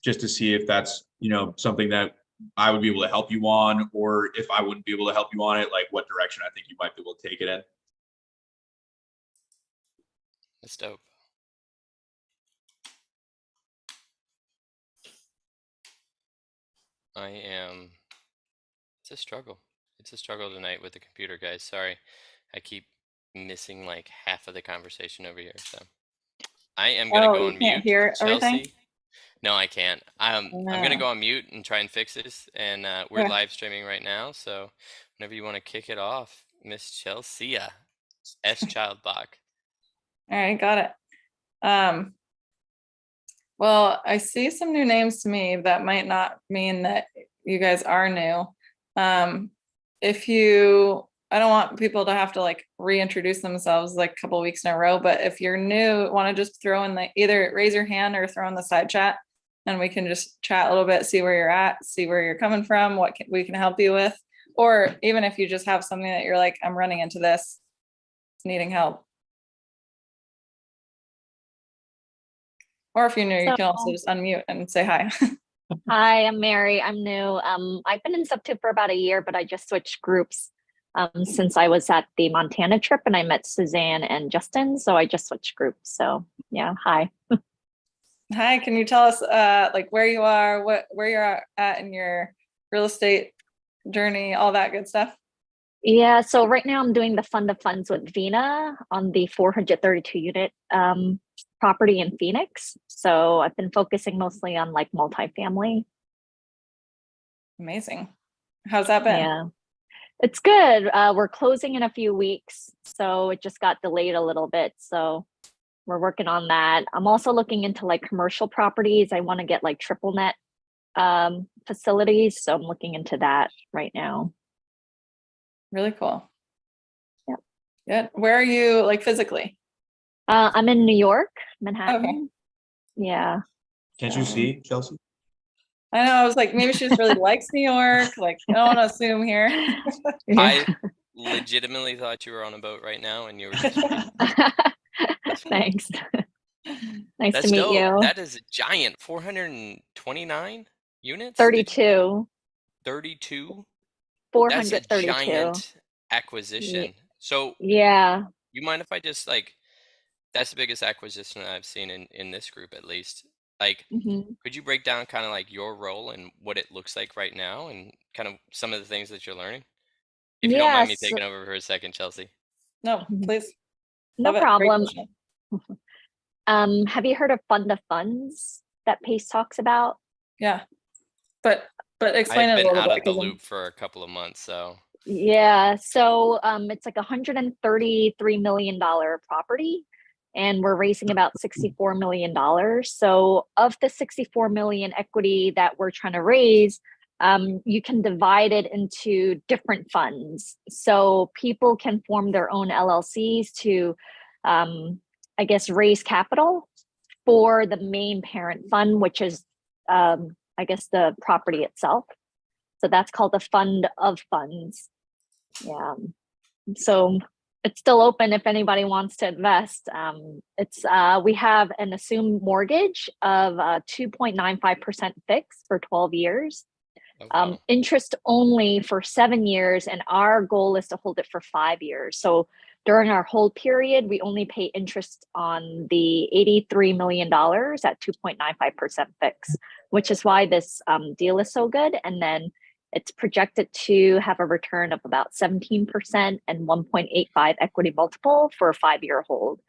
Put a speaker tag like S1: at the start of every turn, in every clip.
S1: just to see if that's, something that I would be able to help you on, or if I wouldn't be able to help you on it, like what direction I think you might be able to take it in.
S2: That's dope. It's a struggle. It's a struggle tonight with the computer, guys. Sorry. I keep missing like half of the conversation over here. So I am going to go on
S3: You can't
S2: mute.
S3: hear everything?
S2: Chelsea? No, I can't. I'm going to go on mute and try and fix this. And we're
S3: Okay.
S2: live streaming right now. So whenever you want to kick it off, Miss Chelsea S. Childbach.
S3: All right, got it. Well, I see some new names to me that might not mean that you guys are new. I don't want people to have to like reintroduce themselves like a couple of weeks in a row, but if you're new, want to just throw in either raise your hand or throw in the side chat, and we can just chat a little bit, see where you're at, see where you're coming from, we can help you with, or even if you just have something that you're like, I'm running into this, needing help. Or if you're new, you can also just unmute and say hi.
S4: Hi, I'm Mary. I'm new. I've been in Subto for about a year, but I just switched groups since I was at the Montana trip and I met Suzanne and Justin. So I just switched groups. So yeah, hi.
S3: Hi, can you tell us like where you are, where you're at in your real estate journey, all that good stuff?
S4: Yeah, so right now I'm doing the fund of funds with Vina on the 432 unit property in Phoenix. So I've been focusing mostly on like multifamily.
S3: Amazing. How's that been?
S4: Yeah, it's good. We're closing in a few weeks, so it just got delayed a little bit. So we're working on that. I'm also looking into like commercial properties. I want to get like triple net facilities. So I'm looking into that right now.
S3: Really cool.
S4: Yep.
S3: Good. Where are you like physically?
S4: I'm in New York, Manhattan.
S3: Okay.
S4: Yeah.
S1: Can't you see, Chelsea?
S3: I know. I was like, maybe she just really likes New York. Like, I don't want to assume here.
S2: I legitimately thought you were on a boat right now and you were just
S4: Thanks. Nice
S2: That's
S4: to meet
S2: dope.
S4: you.
S2: That is a giant. 429 units?
S4: 32.
S2: 32?
S4: 432.
S2: That's a giant acquisition. So
S4: yeah.
S2: you mind if I just that's the biggest acquisition that I've seen in this group at least. Like, could you break down kind of like your role and what it looks like right now and kind of some of the things that you're learning? If you don't mind me taking over for a second, Chelsea.
S3: No, please.
S4: No problem. Have you heard of fund of funds that Pace talks about?
S3: Yeah, but explain
S2: I've
S3: it a
S2: been
S3: little
S2: out
S3: bit.
S2: of the loop for a couple of months, so.
S4: Yeah, so it's like $133 million property, and we're raising about $64 million. So of the 64 million equity that we're trying to raise, you can divide it into different funds. So people can form their own LLCs to, I guess, raise capital for the main parent fund, which is, I guess, the property itself. So that's called the fund of funds. Yeah. So it's still open if anybody wants to invest. We have an assumed mortgage of 2.95% fixed for 12 years.
S2: Oh, wow.
S4: Interest only for 7 years, and our goal is to hold it for 5 years. So during our hold period, we only pay interest on the $83 million at 2.95% fixed, which is why this deal is so good. And then it's projected to have a return of about 17% and 1.85 equity multiple for a 5-year hold.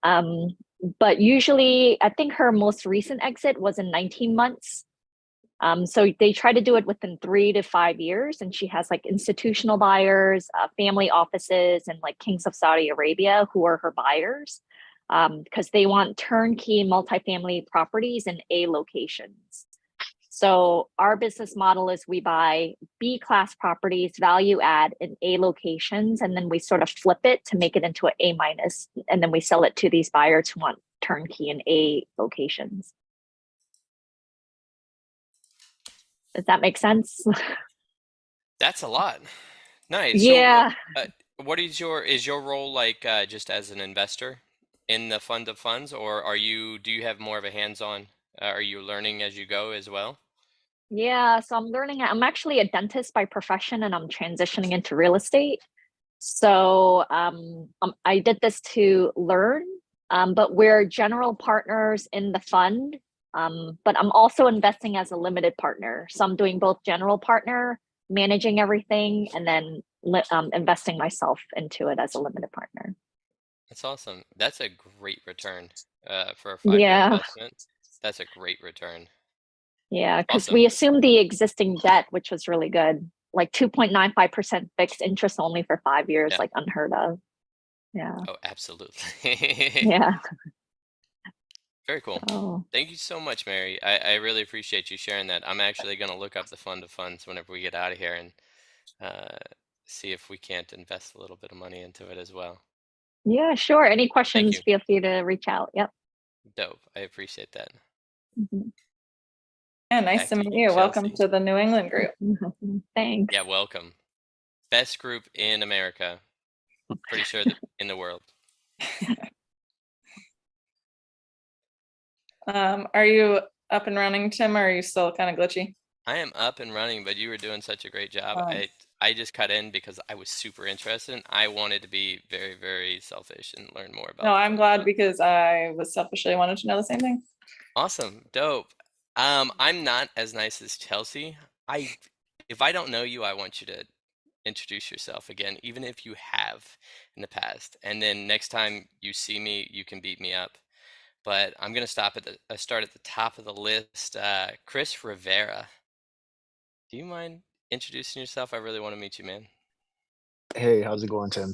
S4: But usually, I think her most recent exit was in 19 months. So they try to do it within 3 to 5 years. And she has like institutional buyers, family offices, and like Kings of Saudi Arabia who are her buyers because they want turnkey multifamily properties in A locations. So our business model is we buy B-class properties, value add in A locations, and then we sort of flip it to make it into an A minus, and then we sell it to these buyers who want turnkey in A locations. Does that make sense?
S2: That's a lot. Nice.
S4: Yeah.
S2: So, what is your role like just as an investor in the fund of funds, or do you have more of a hands-on Are you learning as you go as well?
S4: Yeah, so I'm learning. I'm actually a dentist by profession, and I'm transitioning into real estate. So I did this to learn, but we're general partners in the fund. But I'm also investing as a limited partner. So I'm doing both general partner, managing everything, and then investing myself into it as a limited partner.
S2: That's awesome. That's a great return for a 5-year
S4: Yeah,
S2: investment. That's a great return.
S4: yeah, because
S2: Awesome.
S4: we assumed the existing debt, which was really good, like 2.95% fixed interest only for 5 years,
S2: Yeah.
S4: like unheard of. Yeah,
S2: Oh, absolutely.
S4: yeah.
S2: Very cool.
S4: Oh,
S2: Thank you so much, Mary. I really appreciate you sharing that. I'm actually going to look up the fund of funds whenever we get out of here and uh, see if we can't invest a little bit of money into it as well.
S4: yeah, sure. Any
S2: Thank
S4: questions,
S2: you.
S4: feel free to reach out. Yep.
S2: Dope. I appreciate that.
S4: Mhm.
S3: Yeah, nice
S2: Back
S3: to
S2: to
S3: meet
S2: you,
S3: you. Welcome
S2: Chelsea.
S3: to the New England group.
S4: Thanks.
S2: Yeah, welcome. Best group in America. Pretty sure that in the world.
S3: Are you up and running, Tim, or are you still kind of glitchy?
S2: I am up and running, but you were doing such a great job.
S3: Um,
S2: I just cut in because I was super interested. And I wanted to be very, very selfish and learn more
S3: no,
S2: about the
S3: I'm
S2: fund of
S3: glad
S2: funds.
S3: because I was selfishly wanted to know the same thing.
S2: Awesome, dope. I'm not as nice as Chelsea. I if I don't know you, I want you to introduce yourself again, even if you have in the past. And then next time you see me, you can beat me up. But I'm gonna start at the top of the list. Chris Rivera. Do you mind introducing yourself? I really want to meet you, man.
S5: Hey, how's it going, Tim?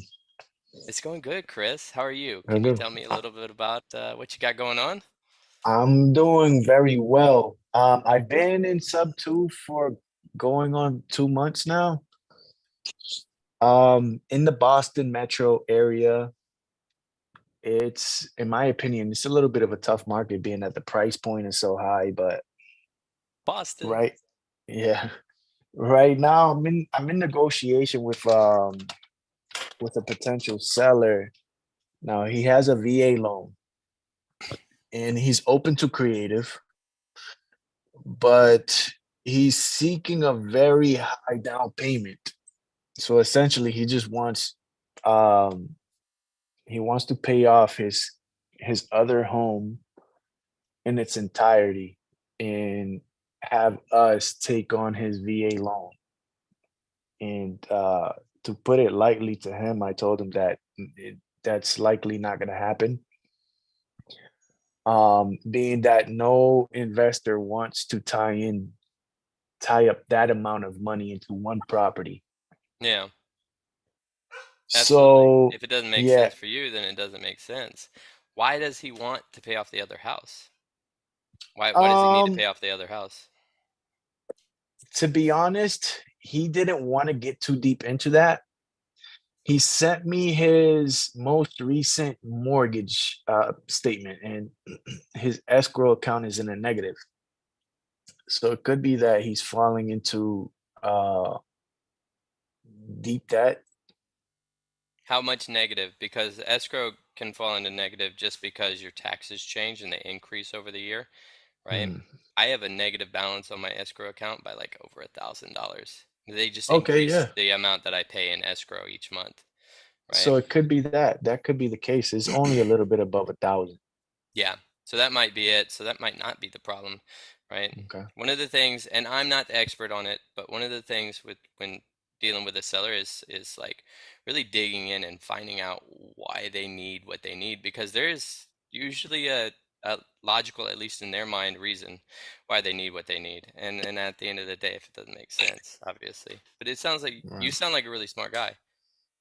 S2: It's going good, Chris. How are you?
S5: Very
S2: Can you
S5: good.
S2: tell me a little bit about what you got going on?
S5: I'm doing very well. I've been in Subto for going on 2 months now. In the Boston metro area, in my opinion, it's a little bit of a tough market being that the price point is so high, but
S2: Boston.
S5: right, yeah. Right now I'm in negotiation with a potential seller. Now he has a VA loan and he's open to creative, but he's seeking a very high down payment. So essentially, um he wants to pay off his other home in its entirety and have us take on his VA loan. And to put it lightly to him, I told him that that's likely not going to happen. Being that no investor wants to tie up that amount of money into one property.
S2: Yeah, absolutely.
S5: So
S2: If it doesn't make
S5: yeah,
S2: sense for you, then it doesn't make sense. Why does he want to pay off the other house? Why does he need to
S5: um,
S2: pay off the other house?
S5: to be honest, he didn't want to get too deep into that. He sent me his most recent mortgage statement, and his escrow account is in a negative. So it could be that he's falling into uh, deep debt.
S2: How much negative? Because escrow can fall into negative just because your taxes change and they increase over the year, right?
S5: Hmm.
S2: I have a negative balance on my escrow account by like over $1,000. They just
S5: Okay,
S2: increase
S5: yeah.
S2: the amount that I pay in escrow each month, right?
S5: So it could be that. That could be the case. It's only a little bit above 1,000.
S2: Yeah, so that might be it. So that might not be the problem, right?
S5: Okay.
S2: One of the things, and I'm not the expert on it, but one of the things with when dealing with a seller is like really digging in and finding out why they need what they need because there's usually a logical, at least in their mind, reason why they need what they need. And at the end of the day, if it doesn't make sense, obviously. But it sounds like you
S5: Right.
S2: sound like a really smart guy,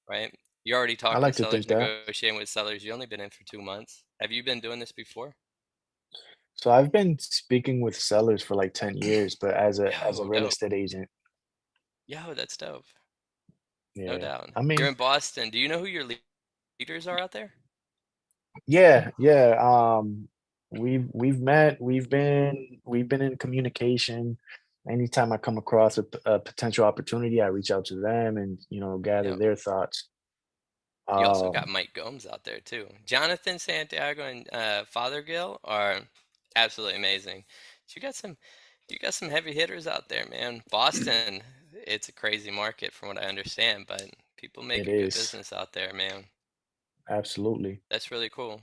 S2: right? You're already
S5: I
S2: talking to
S5: like to
S2: sellers,
S5: think that.
S2: negotiating with sellers. You only been in for 2 months. Have you been doing this before?
S5: So I've been speaking with sellers for like 10 years, but as a
S2: Yo,
S5: real
S2: dope.
S5: estate agent.
S2: Yo, that's dope. No
S5: Yeah.
S2: doubt.
S5: I
S2: You're
S5: mean,
S2: in Boston. Do you know who your leaders are out there?
S5: yeah, yeah. We've met, we've been in communication. Anytime I come across a potential opportunity, I reach out to them and gather
S2: Yep.
S5: their thoughts.
S2: You also
S5: Um,
S2: got Mike Gomes out there too. Jonathan Santiago and Fathergill are Absolutely amazing. So you got some heavy hitters out there, man. Boston, it's a crazy market from what I understand, but people make
S5: It
S2: a good
S5: is.
S2: business out there, man.
S5: Absolutely.
S2: That's really cool.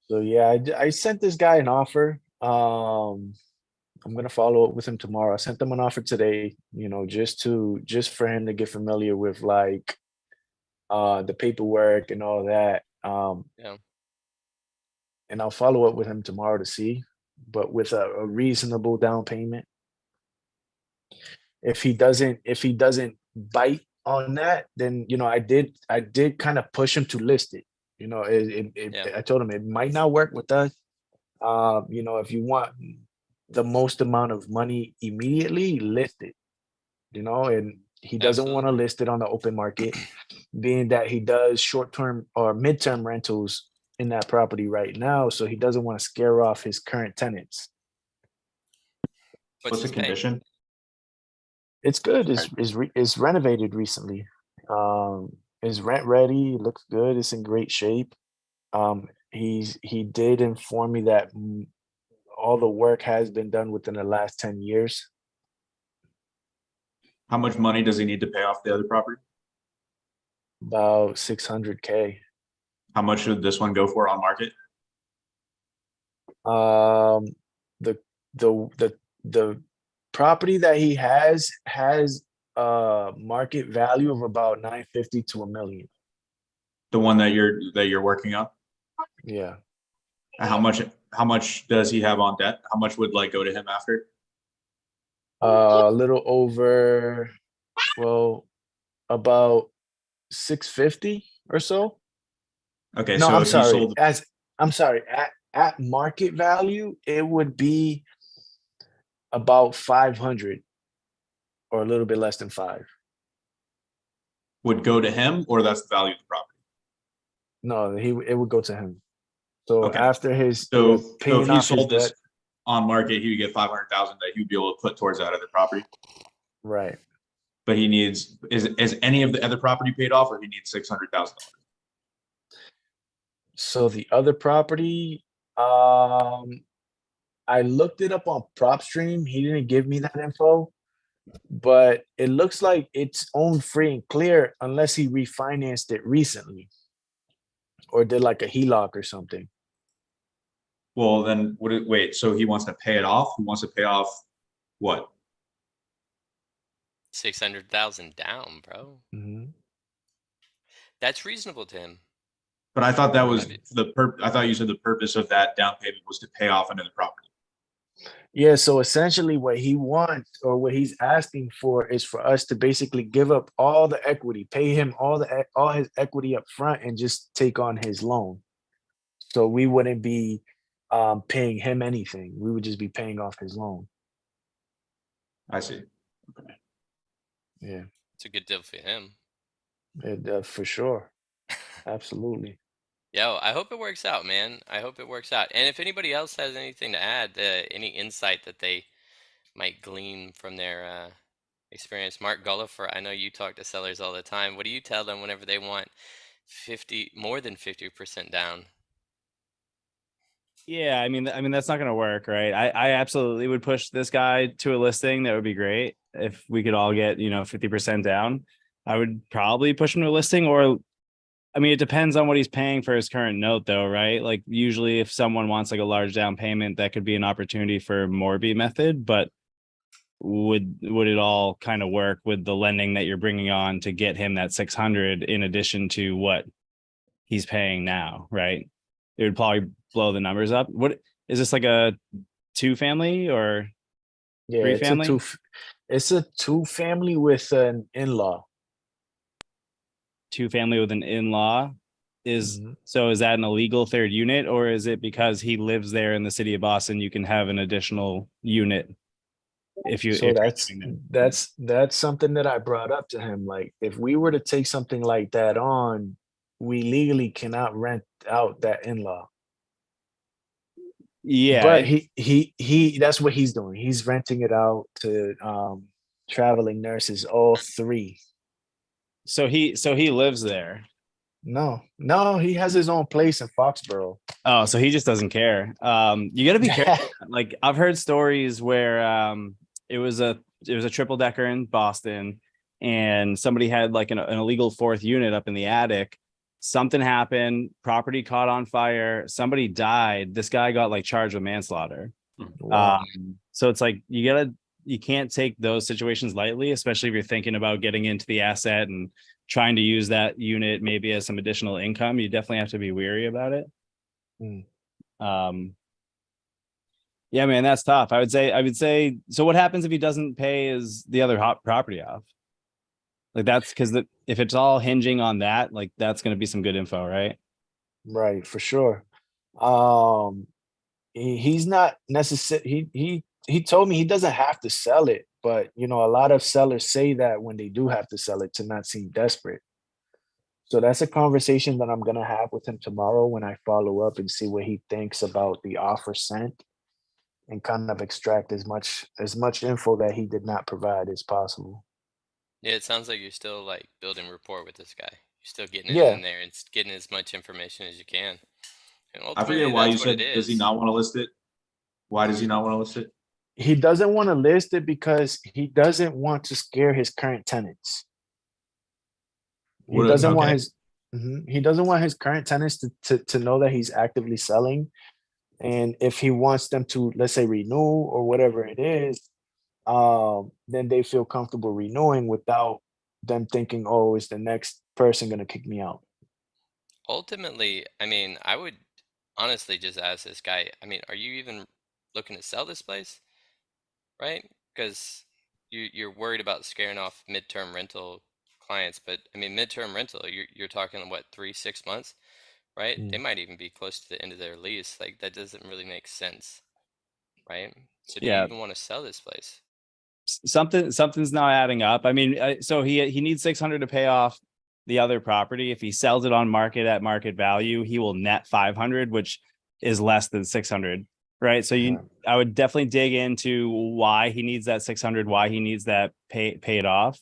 S5: So yeah, I sent this guy an offer. I'm gonna follow up with him tomorrow. I sent him an offer today, just for him to get familiar with like the paperwork and all that.
S2: Yeah.
S5: And I'll follow up with him tomorrow to see, but with a reasonable down payment. If he doesn't bite on that, then I did kind of push him to list it.
S2: Yeah.
S5: I told him it might not work with us. If you want the most amount of money immediately, list it. And he doesn't want to
S2: Absolutely.
S5: list it on the open market, being that he does short-term or midterm rentals in that property right now, so he doesn't want to scare off his current tenants.
S2: What's
S1: What's the
S2: his pay?
S1: condition?
S5: It's good. It's renovated recently. It's rent ready. It looks good. It's in great shape. He did inform me that all the work has been done within the last 10 years.
S1: How much money does he need to pay off the other property?
S5: About 600K.
S1: How much should this one go for on market?
S5: The the property that he has a market value of about 950 to a million.
S1: The one that you're working on?
S5: Yeah.
S1: And how much does he have on debt? How much would like go to him after?
S5: A little over, well, about 650 or so.
S1: Okay,
S5: No,
S1: so if he sold,
S5: I'm sorry, at market value, it would be about 500 or a little bit less than 5.
S1: would go to him, or that's the value of the property?
S5: No, it would go to him. So
S1: Okay.
S5: after his
S1: So if
S5: paying
S1: he
S5: off his
S1: sold this
S5: debt,
S1: on market, he would get 500,000 that he would be able to put towards that other property.
S5: right.
S1: But he needs, is any of the other property paid off, or he needs $600,000?
S5: So the other property, um, I looked it up on PropStream. He didn't give me that info, but it looks like it's owned free and clear unless he refinanced it recently or did like a HELOC or something.
S1: Well, then wait, so he wants to pay it off? He wants to pay off what?
S2: 600,000 down, bro.
S5: Mhm.
S2: That's reasonable to him.
S1: But I thought that was
S2: Right.
S1: I thought you said the purpose of that down payment was to pay off another property.
S5: Yeah, so essentially what he wants or what he's asking for is for us to basically give up all the equity, pay him all his equity up front and just take on his loan. So we wouldn't be paying him anything. We would just be paying off his loan.
S1: I see.
S5: Yeah,
S2: It's a good deal for him.
S5: for sure. Absolutely.
S2: Yo, I hope it works out, man. I hope it works out. And if anybody else has anything to add, any insight that they might glean from their experience, Mark Gullifer, I know you talk to sellers all the time. What do you tell them whenever they want more than 50% down?
S6: Yeah, I mean that's not going to work, right? I absolutely would push this guy to a listing. That would be great if we could all get 50% down. I would probably push him to a listing, or I mean, it depends on what he's paying for his current note, though, right? Like usually, if someone wants like a large down payment, that could be an opportunity for Morby method. But would it all kind of work with the lending that you're bringing on to get him that 600 in addition to what he's paying now, right? It would probably blow the numbers up. What is this, like a 2-family or
S5: Yeah,
S6: 3-family?
S5: it's a 2-family with an in-law.
S6: 2-family with an in-law
S5: Mhm.
S6: is that an illegal third unit, or is it because he lives there in the city of Boston, you can have an additional unit if
S5: So
S6: you're
S5: that's
S6: living there?
S5: that's something that I brought up to him. Like, if we were to take something like that on, we legally cannot rent out that in-law.
S6: Yeah,
S5: But he that's what he's doing. He's renting it out to traveling nurses, all 3.
S6: so he lives there.
S5: No, he has his own place in Foxborough.
S6: Oh, so he just doesn't care. You got to be careful. Like I've heard stories where it was a triple decker in Boston, and somebody had like an illegal fourth unit up in the attic. Something happened. Property caught on fire. Somebody died. This guy got like charged with manslaughter.
S5: Wow.
S6: So it's like you can't take those situations lightly, especially if you're thinking about getting into the asset and trying to use that unit maybe as some additional income. You definitely have to be weary about it. Yeah, man, that's tough. I would say so what happens if he doesn't pay the other hot property off? Like that's because if it's all hinging on that, like that's going to be some good info, right?
S5: Right, for sure. He's not necessary. He told me he doesn't have to sell it, but a lot of sellers say that when they do have to sell it to not seem desperate. So that's a conversation that I'm gonna have with him tomorrow when I follow up and see what he thinks about the offer sent, and kind of extract as much info that he did not provide as possible.
S2: Yeah, it sounds like you're still like building rapport with this guy. You're still getting it
S5: Yeah,
S2: in there and getting as much information as you can. And
S1: I forget
S2: ultimately,
S1: why you
S2: that's what it
S1: said, does he
S2: is.
S1: not want to list it? Why does he not want to list it?
S5: he doesn't want to list it because he doesn't want to scare his current tenants. He doesn't want
S1: Okay.
S5: his he doesn't want his current tenants to know that he's actively selling. And if he wants them to, let's say, renew or whatever it is, then they feel comfortable renewing without them thinking, oh, is the next person gonna kick me out?
S2: Ultimately, I mean, I would honestly just ask this guy, I mean, are you even looking to sell this place? Right? Because you're worried about scaring off midterm rental clients, but I mean, midterm rental, you're talking what, 3, 6 months, right? They
S5: Mm.
S2: might even be close to the end of their lease. Like that doesn't really make sense, right? So do you
S6: Yeah,
S2: even want to sell this place?
S6: something's not adding up. I mean, so he needs 600 to pay off the other property. If he sells it on market at market value, he will net 500, which is less than 600, right? So
S5: Right.
S6: I would definitely dig into why he needs that 600, why he needs that paid off.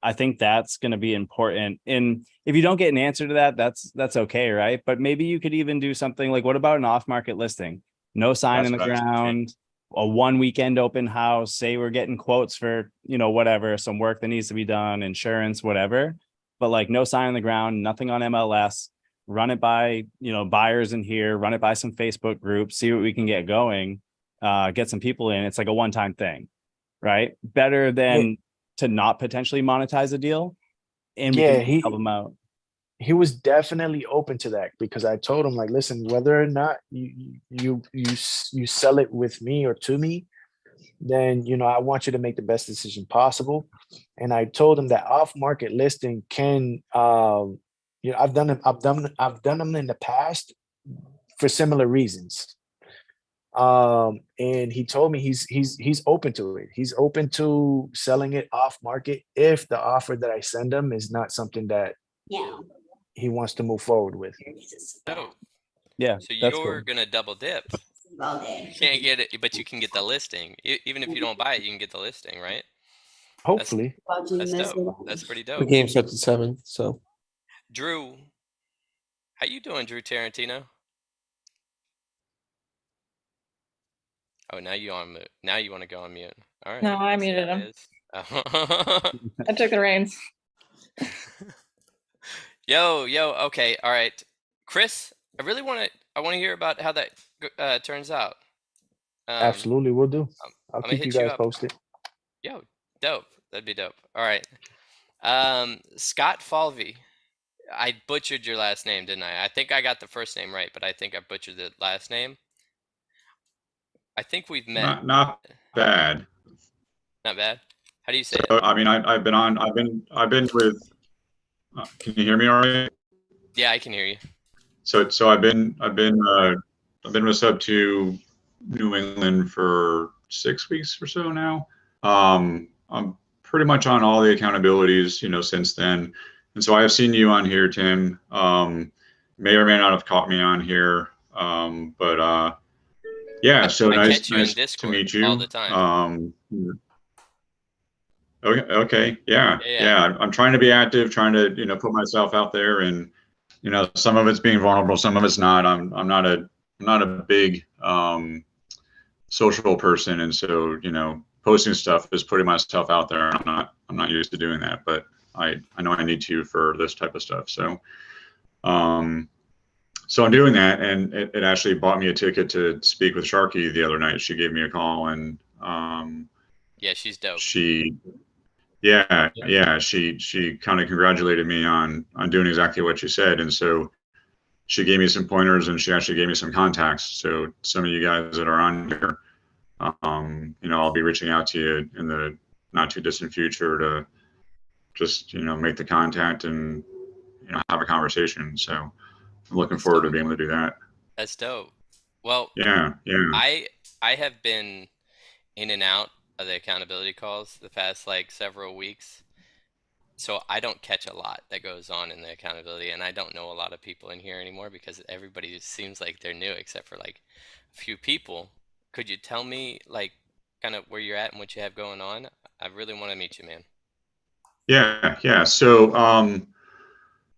S6: I think that's going to be important. And if you don't get an answer to that, that's okay, right? But maybe you could even do something like, what about an off-market listing? No sign
S1: That's
S6: in the
S1: what I was thinking.
S6: ground, a one weekend open house. Say we're getting quotes for, whatever, some work that needs to be done, insurance, whatever. But like no sign on the ground, nothing on MLS. Run it by, buyers in here, run it by some Facebook groups, see what we can get going, get some people in. It's like a one-time thing, right? Better
S5: Yeah,
S6: than to not potentially monetize a deal, and we
S5: yeah,
S6: can help them out.
S5: he was definitely open to that because I told him, like, listen, whether or not you sell it with me or to me, then I want you to make the best decision possible. And I told him that off market listing can I've done them in the past for similar reasons. And he told me he's open to it. He's open to selling it off market if the offer that I send him is not something that he wants to move forward with.
S2: No.
S6: Yeah,
S2: So
S6: that's
S2: you're
S6: cool.
S2: gonna double dip. You can't get it, but you can get the listing. Even if you don't buy it, you can get the listing, right? That's
S5: Hopefully.
S2: that's dope. That's pretty
S7: The
S2: dope.
S7: game starts at 7, so
S2: Drew, how you doing, Drew Tarantino? Oh, now you on mute. Now you want to go on mute. All right.
S3: No, I
S2: See
S3: muted
S2: how
S3: him.
S2: it is. Oh.
S3: I took the reins.
S2: Yo, okay, all right. Chris, I want to hear about how that turns out.
S5: Absolutely, we'll do. I'll
S2: I'm gonna
S5: keep you
S2: hit you
S5: guys
S2: up.
S5: posted.
S2: Yo, dope. That'd be dope. All right. Scott Falvey. I butchered your last name, didn't I? I think I got the first name right, but I think I butchered the last name. I think we've met.
S1: Not bad.
S2: Not bad. How do you say it?
S1: I mean, I've been with. Can you hear me all right?
S2: Yeah, I can hear you.
S1: So I've been with Subto New England for 6 weeks or so now. I'm pretty much on all the accountabilities, since then. And so I have seen you on here, Tim. May or may not have caught me on here. But yeah, so
S2: I
S1: nice
S2: catch you in
S1: to
S2: Discord
S1: meet you.
S2: all the time.
S1: Okay. Okay. Yeah.
S2: Yeah,
S1: Yeah. I'm trying to be active, trying to, put myself out there, and, some of it's being vulnerable, some of it's not. I'm not a big, social person. And so, posting stuff is putting myself out there. I'm not used to doing that, but I know I need to for this type of stuff. Um, so I'm doing that, and it actually bought me a ticket to speak with Sharky the other night. She gave me a call, and,
S2: yeah, she's dope.
S1: she, yeah, she kind of congratulated me on doing exactly what you said. And so she gave me some pointers, and she actually gave me some contacts. So some of you guys that are on here, I'll be reaching out to you in the not too distant future to just, make the contact and, have a conversation. So I'm looking
S2: That's
S1: forward to
S2: dope.
S1: being able to do that.
S2: That's dope. Well,
S1: Yeah, yeah.
S2: I have been in and out of the accountability calls the past like several weeks. So I don't catch a lot that goes on in the accountability, and I don't know a lot of people in here anymore because everybody seems like they're new except for like a few people. Could you tell me like kind of where you're at and what you have going on? I really want to meet you, man.
S1: Yeah, yeah. So,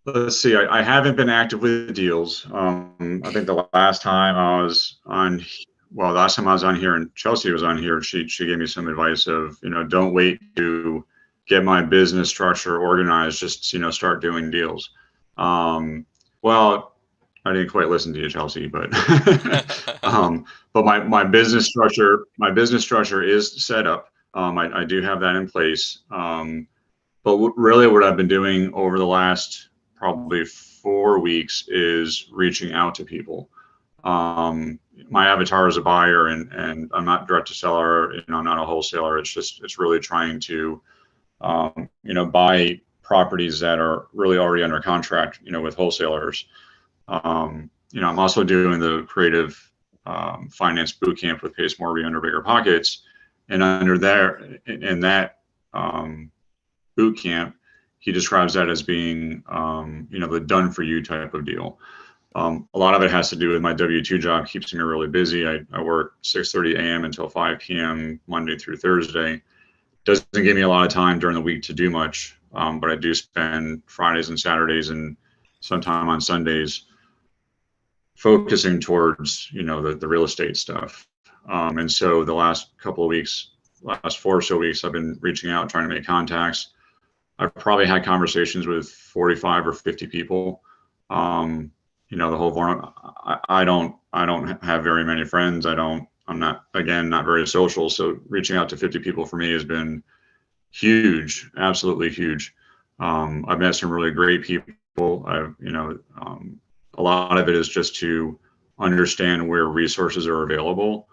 S1: let's see. I haven't been active with deals. I think the last time I was on, well, last time I was on here and Chelsea was on here, she gave me some advice of, don't wait to get my business structure organized. Just, start doing deals. Well, I didn't quite listen to you, Chelsea, but but my business structure is set up. I do have that in place. But really, what I've been doing over the last probably 4 weeks is reaching out to people. My avatar is a buyer, and I'm not direct to seller. I'm not a wholesaler. It's really trying to, buy properties that are really already under contract, with wholesalers. I'm also doing the creative, finance boot camp with Pace Morby under Bigger Pockets, and under there in that, boot camp, he describes that as being, the done for you type of deal. A lot of it has to do with my W-2 job keeps me really busy. I work 6:30 a.m. until 5 p.m. Monday through Thursday. Doesn't give me a lot of time during the week to do much, but I do spend Fridays and Saturdays and sometime on Sundays focusing towards, the real estate stuff. And so the last couple of weeks, last 4 or so weeks, I've been reaching out, trying to make contacts. I've probably had conversations with 45 or 50 people. The whole forum. I don't have very many friends. I'm not, again, not very social. So reaching out to 50 people for me has been huge, absolutely huge. I've met some really great people. A lot of it is just to understand where resources are available.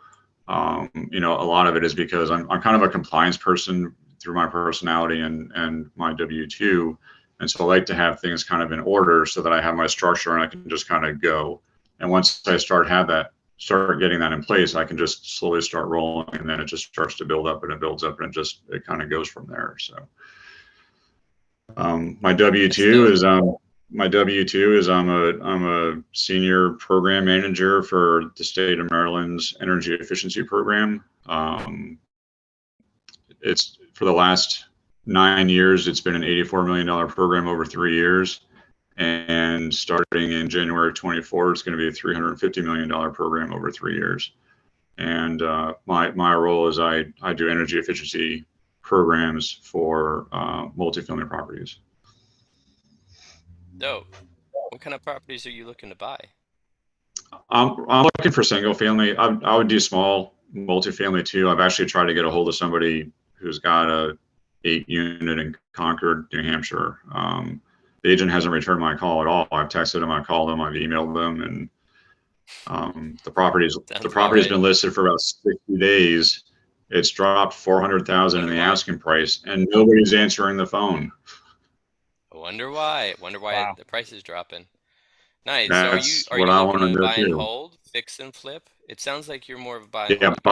S1: A lot of it is because I'm kind of a compliance person through my personality and my W-2. And so I like to have things kind of in order so that I have my structure and I can just kind of go. And once I start getting that in place, I can just slowly start rolling, and then it just starts to build up and it builds up and it kind of goes from there. So my W-2 is I'm a senior program manager for the state of Maryland's energy efficiency program. It's for the last 9 years, it's been an $84 million program over 3 years. And starting in January of 24, it's going to be a $350 million program over 3 years. And my role is I do energy efficiency programs for multifamily properties.
S2: Dope. What kind of properties are you looking to buy?
S1: I'm looking for single family. I would do small multifamily too. I've actually tried to get a hold of somebody who's got a 8 unit in Concord, New Hampshire. The agent hasn't returned my call at all. I've texted him, I've called him, I've emailed them, and the property's
S2: right.
S1: been listed for about 60 days. It's dropped 400,000 in the asking price, and nobody's answering the phone.
S2: I wonder why.
S6: Wow.
S2: The price is dropping. Nice.
S1: That's
S2: So are
S1: what
S2: you
S1: I
S2: looking
S1: want to
S2: to
S1: do
S2: buy and
S1: too.
S2: hold, fix and flip? It sounds like you're more of a buy and
S1: Yeah,
S2: hold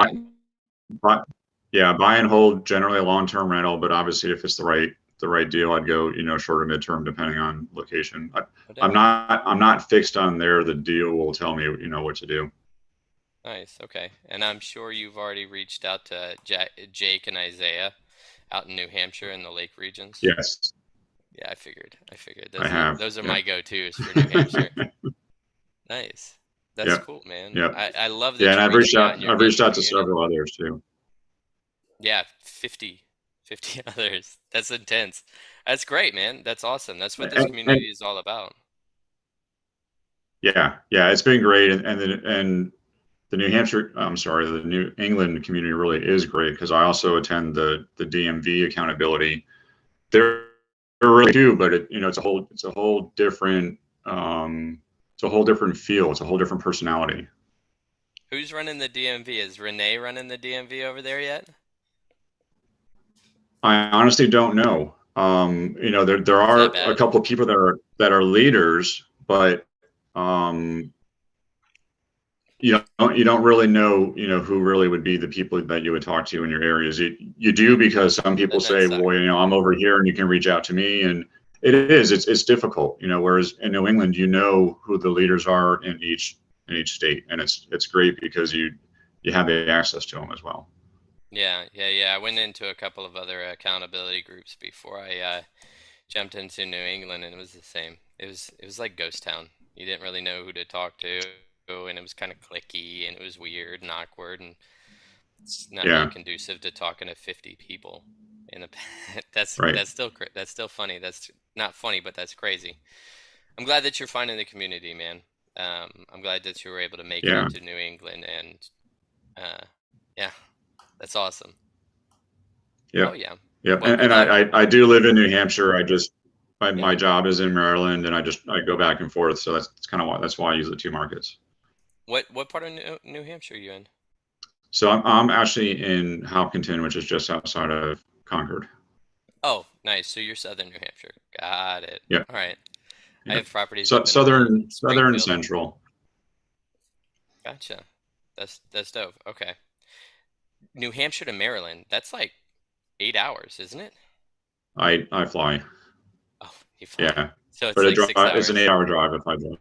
S2: guy.
S1: buy and hold, generally a long-term rental, but obviously if it's the right deal, I'd go, short or midterm depending on location. I'm not fixed on there. The deal will tell me, what to do.
S2: Nice. Okay. And I'm sure you've already reached out to Jake and Isaiah out in New Hampshire in the Lake regions?
S1: Yes,
S2: Yeah, I figured.
S1: I have.
S2: Those are
S1: Yep.
S2: my go-tos for New Hampshire. Nice. That's
S1: Yep.
S2: cool, man.
S1: Yep.
S2: I love
S1: Yeah,
S2: that
S1: and
S2: you're reaching out and you're
S1: I've
S2: getting
S1: reached
S2: the
S1: out to
S2: community.
S1: several others too.
S2: Yeah, 50 others. That's intense. That's great, man. That's awesome. That's what this
S1: And
S2: community is all about.
S1: yeah, yeah, it's been great, and the New Hampshire, I'm sorry, the New England community really is great because I also attend the DMV accountability. They're really do, but it's a whole different it's a whole different feel. It's a whole different personality.
S2: Who's running the DMV? Is Renee running the DMV over there yet?
S1: I honestly don't know. There
S2: Is that
S1: are a
S2: bad?
S1: couple of people that are leaders, but um, you don't really know who really would be the people that you would talk to in your areas. You do because some people
S2: Doesn't that
S1: say,
S2: suck?
S1: well, I'm over here and you can reach out to me, and it's difficult, whereas in New England you know who the leaders are in each state, and it's great because you have the access to them as well.
S2: Yeah. I went into a couple of other accountability groups before I jumped into New England, and it was the same. It was like ghost town. You didn't really know who to talk to, and it was kind of clicky, and it was weird and awkward, and it's not really
S1: Yeah,
S2: conducive to talking to 50 people in a that's
S1: right.
S2: that's still funny. That's not funny, but that's crazy. I'm glad that you're finding the community, man. I'm glad that you were able to make it
S1: Yeah,
S2: into New England, and yeah, that's awesome. Oh
S1: yep,
S2: yeah.
S1: yep.
S2: Well, good
S1: And
S2: luck.
S1: I do live in New Hampshire. I just
S2: Yeah.
S1: my job is in Maryland, and I go back and forth. So that's kind of why I use the two markets.
S2: What part of New Hampshire are you in?
S1: So I'm actually in Hopkinton, which is just outside of Concord.
S2: Oh, nice. So you're southern New Hampshire. Got it.
S1: Yep,
S2: All right. I
S1: yep.
S2: have properties
S1: So
S2: up in
S1: southern
S2: Springfield.
S1: central.
S2: Gotcha. That's dope. Okay. New Hampshire to Maryland. That's like 8 hours, isn't it?
S1: I fly.
S2: Oh, you fly.
S1: Yeah,
S2: So it's
S1: but
S2: like six
S1: it's an
S2: hours.
S1: 8-hour drive if I drive.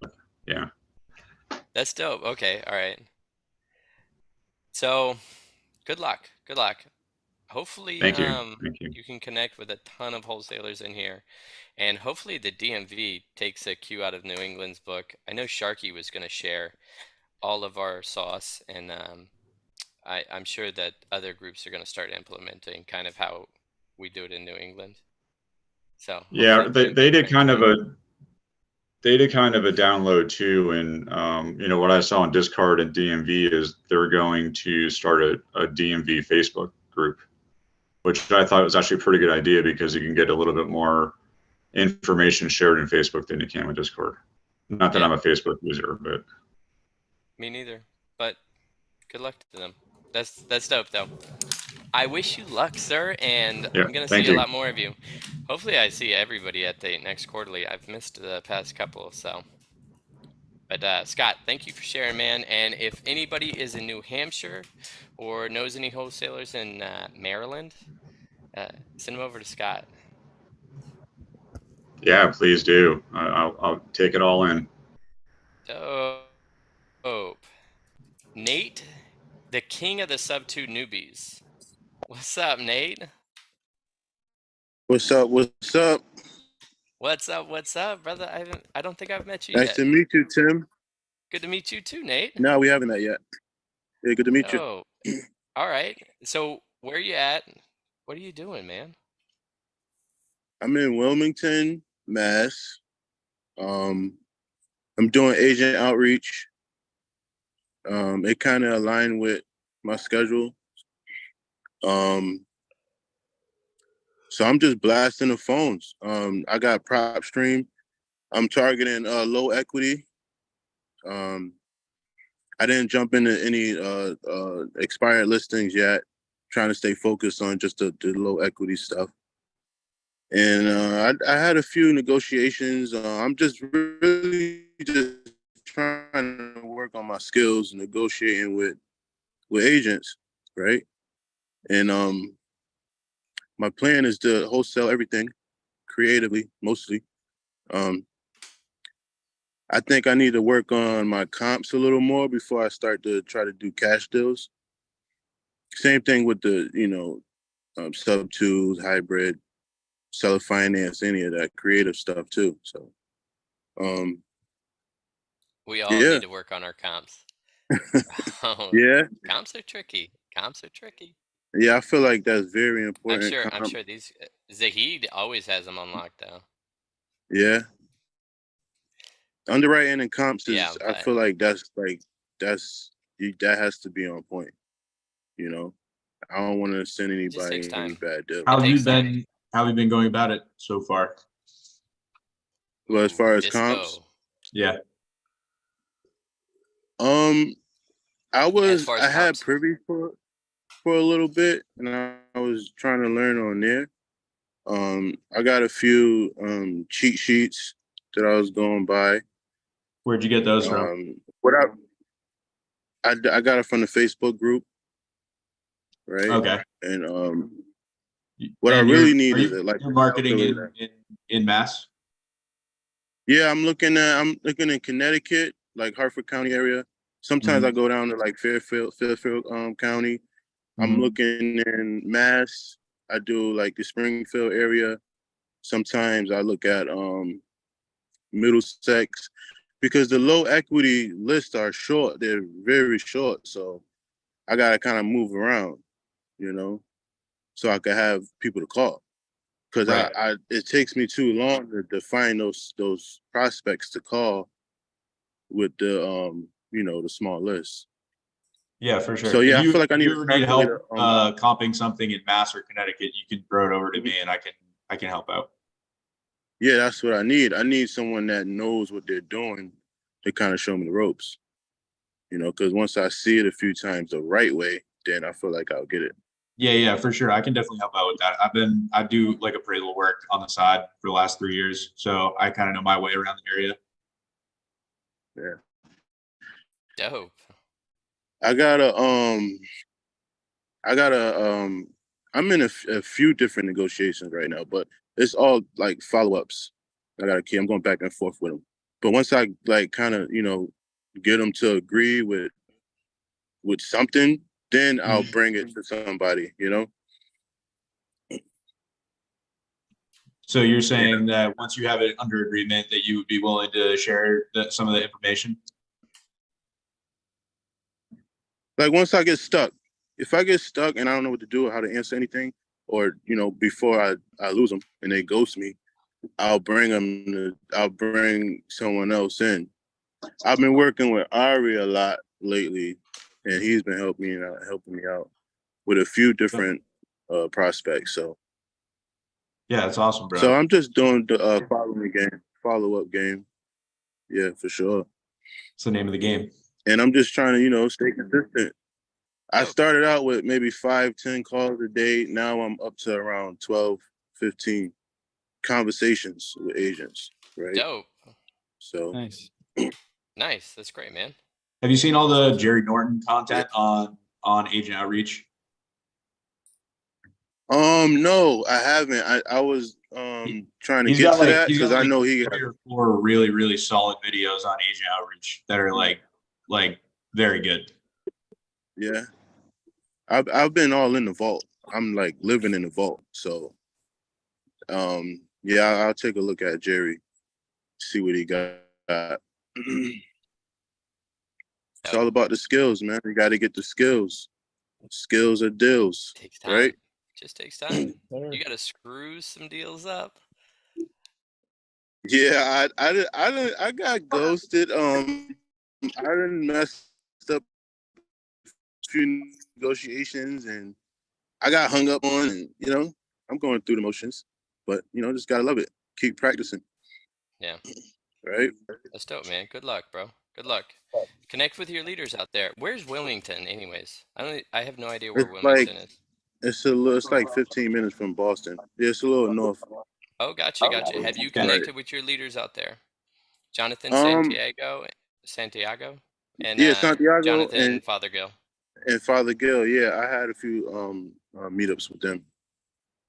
S1: Yeah,
S2: That's dope. Okay. All right. So good luck. Good luck. Hopefully,
S1: thank you, thank you.
S2: you can connect with a ton of wholesalers in here, and hopefully the DMV takes a cue out of New England's book. I know Sharky was going to share all of our sauce, and I'm sure that other groups are going to start implementing kind of how we do it in New England. So
S1: Yeah,
S2: hopefully the
S1: they
S2: info
S1: did
S2: brings
S1: kind of
S2: in.
S1: a download too, and what I saw on Discord and DMV is they're going to start a DMV Facebook group, which I thought was actually a pretty good idea because you can get a little bit more information shared in Facebook than you can with Discord. Not that
S2: Yeah,
S1: I'm a Facebook user, but
S2: me neither. But good luck to them. That's dope though. I wish you luck, sir, and
S1: yeah,
S2: I'm gonna
S1: thank
S2: see a
S1: you.
S2: lot more of you. Hopefully, I see everybody at the next quarterly. I've missed the past couple, so. But Scott, thank you for sharing, man. And if anybody is in New Hampshire or knows any wholesalers in Maryland, send them over to Scott.
S1: Yeah, please do. I'll take it all in.
S2: Dope. Nate, the king of the Subto newbies. What's up, Nate?
S7: What's up? What's up?
S2: What's up, brother? I don't think I've met you
S7: Nice
S2: yet.
S7: to meet you, Tim.
S2: Good to meet you too, Nate.
S7: No, we haven't that yet. Yeah, good to meet you.
S2: Oh, all right. So where are you at? What are you doing, man?
S7: I'm in Wilmington, Mass. I'm doing agent outreach. It kind of aligned with my schedule. So I'm just blasting the phones. I got prop stream. I'm targeting low equity. I didn't jump into any expired listings yet. Trying to stay focused on just the low equity stuff. And I had a few negotiations. I'm just really just trying to work on my skills, negotiating with agents, right? And my plan is to wholesale everything creatively, mostly. I think I need to work on my comps a little more before I start to try to do cash deals. Same thing with the Subto, hybrid, seller finance, any of that creative stuff too. So,
S2: We all
S7: yeah,
S2: need to work on our comps. Oh,
S7: yeah,
S2: comps are tricky. Comps are tricky.
S7: yeah. I feel like that's very
S2: I'm
S7: important.
S2: sure. I'm sure these Zahid always has them on lockdown.
S7: Yeah, underwriting and comps
S2: Yeah,
S7: is. I
S2: but
S7: feel like that has to be on point. You know, I don't want to send
S2: it just takes
S7: anybody any
S2: time.
S7: bad deal.
S1: How have you
S2: takes time.
S1: been? How have you been going about it so far?
S7: Well, as far as
S2: Dispo.
S7: comps,
S1: Yeah.
S7: I
S2: As far as
S7: had
S2: comps,
S7: privy for a little bit, and I was trying to learn on there. I got a few cheat sheets that I was going by.
S1: Where'd you get those from?
S7: What I got it from the Facebook group, right?
S1: Okay.
S7: And what I
S1: And
S7: really
S1: you're,
S7: need
S1: are
S7: is
S1: you,
S7: like
S1: you're marketing
S7: calculator.
S1: in Mass?
S7: Yeah, I'm looking in Connecticut, like Hartford County area. Sometimes I go down to like Fairfield County. I'm looking in Mass. I do like the Springfield area. Sometimes I look at Middlesex, because the low equity lists are short. They're very short. So I gotta kind of move around, you know, so I can have people to call. Because
S1: Right.
S7: it takes me too long to find those prospects to call with the the small list.
S1: Yeah, for sure.
S7: So yeah, I
S1: If
S7: feel like I
S1: if
S7: need
S1: you
S7: a
S1: ever need
S7: calculator.
S1: help comping something in Mass or Connecticut, you can throw it over to me and I can help out.
S7: Yeah, that's what I need. I need someone that knows what they're doing to kind of show me the ropes. You know, because once I see it a few times the right way, then I feel like I'll get it.
S1: Yeah, for sure. I can definitely help out with that. I do like appraisal work on the side for the last 3 years, so I kind of know my way around the area.
S7: Yeah.
S2: dope.
S7: I'm in a few different negotiations right now, but it's all like follow-ups. I'm going back and forth with them. But once I like kind of, get them to agree with something, then I'll bring it to somebody,
S1: So you're saying that once you have it under agreement, that you would be willing to share some of the information?
S7: Like once I get stuck, if I get stuck and I don't know what to do or how to answer anything, or before I lose them and they ghost me, I'll bring someone else in. I've been working with Ari a lot lately, and he's been helping me out with a few different prospects. So
S1: Yeah, that's awesome, bro.
S7: so I'm just doing the follow-up game. Yeah, for sure.
S1: It's the name of the game.
S7: And I'm just trying to, stay consistent. I
S2: Dope.
S7: started out with maybe 5-10 calls a day. Now I'm up to around 12-15 conversations with agents, right?
S2: Dope.
S7: So
S6: Nice.
S2: Nice. That's great, man.
S1: Have you seen all the Jerry Norton content on Agent Outreach?
S7: No, I haven't. I was trying to
S1: He's
S7: get
S1: got
S7: to that
S1: he's
S7: because
S1: got
S7: I know
S1: 3 or 4 really, really solid videos on Agent Outreach that are like very good.
S7: Yeah. I've been all in the vault. I'm like living in the vault. So yeah, I'll take a look at Jerry, see what he got. It's all about the skills, man. You got to get the skills. Skills are deals,
S2: Takes time.
S7: right?
S2: Just takes time. You got to screw some deals up.
S7: Yeah, I got ghosted. I didn't messed up a few negotiations, and I got hung up on, and I'm going through the motions, but just gotta love it. Keep practicing.
S2: Yeah.
S7: Right.
S2: That's dope, man. Good luck, bro. Good luck. Connect with your leaders out there. Where's Wilmington, anyways? I have no idea where
S7: It's like
S2: Wilmington is.
S7: it's like 15 minutes from Boston. Yeah, it's a little north.
S2: Oh, gotcha. Have you
S1: Okay.
S2: connected with your leaders out there? Jonathan
S7: Um,
S2: Santiago, and
S7: yeah, Santiago
S2: Jonathan Fothergill.
S7: and Father Gill. Yeah, I had a few meetups with them.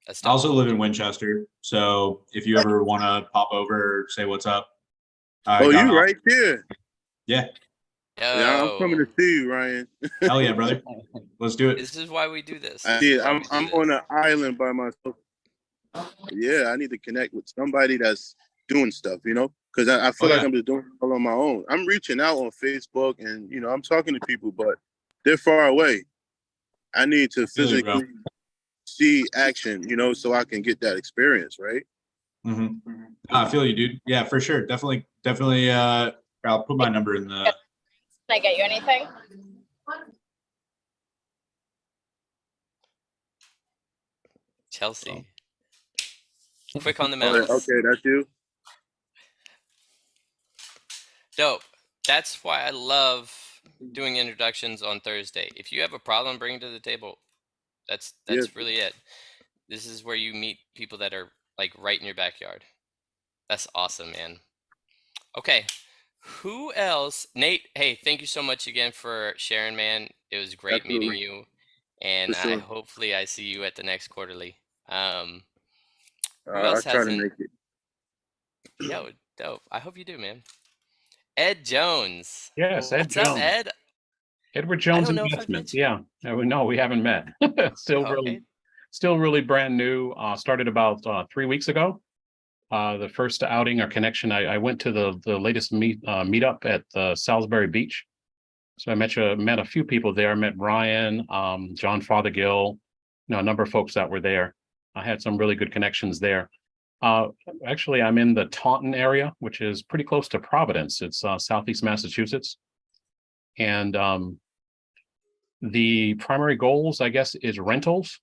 S2: That's
S1: I
S2: dope.
S1: also live in Winchester, so if you ever want to pop over, say what's up.
S7: Oh, you right there.
S1: Yeah.
S7: Yeah, I'm coming to
S2: Yo,
S7: see you, Ryan.
S1: Hell yeah, brother. Let's do it.
S2: this is why we do this.
S7: I
S2: This is
S7: need,
S2: why
S7: I'm
S2: we
S7: I'm
S2: do
S7: on
S2: this.
S7: an island by myself. Yeah, I need to connect with somebody that's doing stuff, because I
S1: Oh
S7: feel like
S1: yeah.
S7: I'm just doing it all on my own. I'm reaching out on Facebook and I'm talking to people, but they're far away. I need to
S1: Feel you, bro.
S7: physically see action, so I can get that experience, right?
S1: I feel you, dude. Yeah, for sure. Definitely. I'll put my number in the.
S8: Can I get you anything?
S2: Chelsea. Quick on the
S7: Oh,
S2: mouse.
S7: okay, that's you.
S2: Dope. That's why I love doing introductions on Thursday. If you have a problem, bring it to the table. That's
S7: Yes.
S2: really it. This is where you meet people that are like right in your backyard. That's awesome, man. Okay. Who else? Nate, hey, thank you so much again for sharing, man. It was great meeting
S7: Absolutely.
S2: you. And
S7: For sure.
S2: hopefully I see you at the next quarterly. Who
S7: I'll
S2: else
S7: try to
S2: hasn't?
S7: make it.
S2: Yo, dope. I hope you do, man. Ed Jones.
S9: Yes, Ed
S2: What's up,
S9: Jones.
S2: Ed?
S9: Edward
S2: I
S9: Jones
S2: don't know if I've met
S9: Investments.
S2: you.
S9: Yeah. No, we haven't met. Still
S2: Okay.
S9: really brand new. Started about 3 weeks ago. The first outing or connection, I went to the latest meetup at Salisbury Beach. So I met a few people there. I met Ryan, John Fothergill, a number of folks that were there. I had some really good connections there. Actually, I'm in the Taunton area, which is pretty close to Providence. It's southeast Massachusetts. And the primary goals, I guess, is rentals,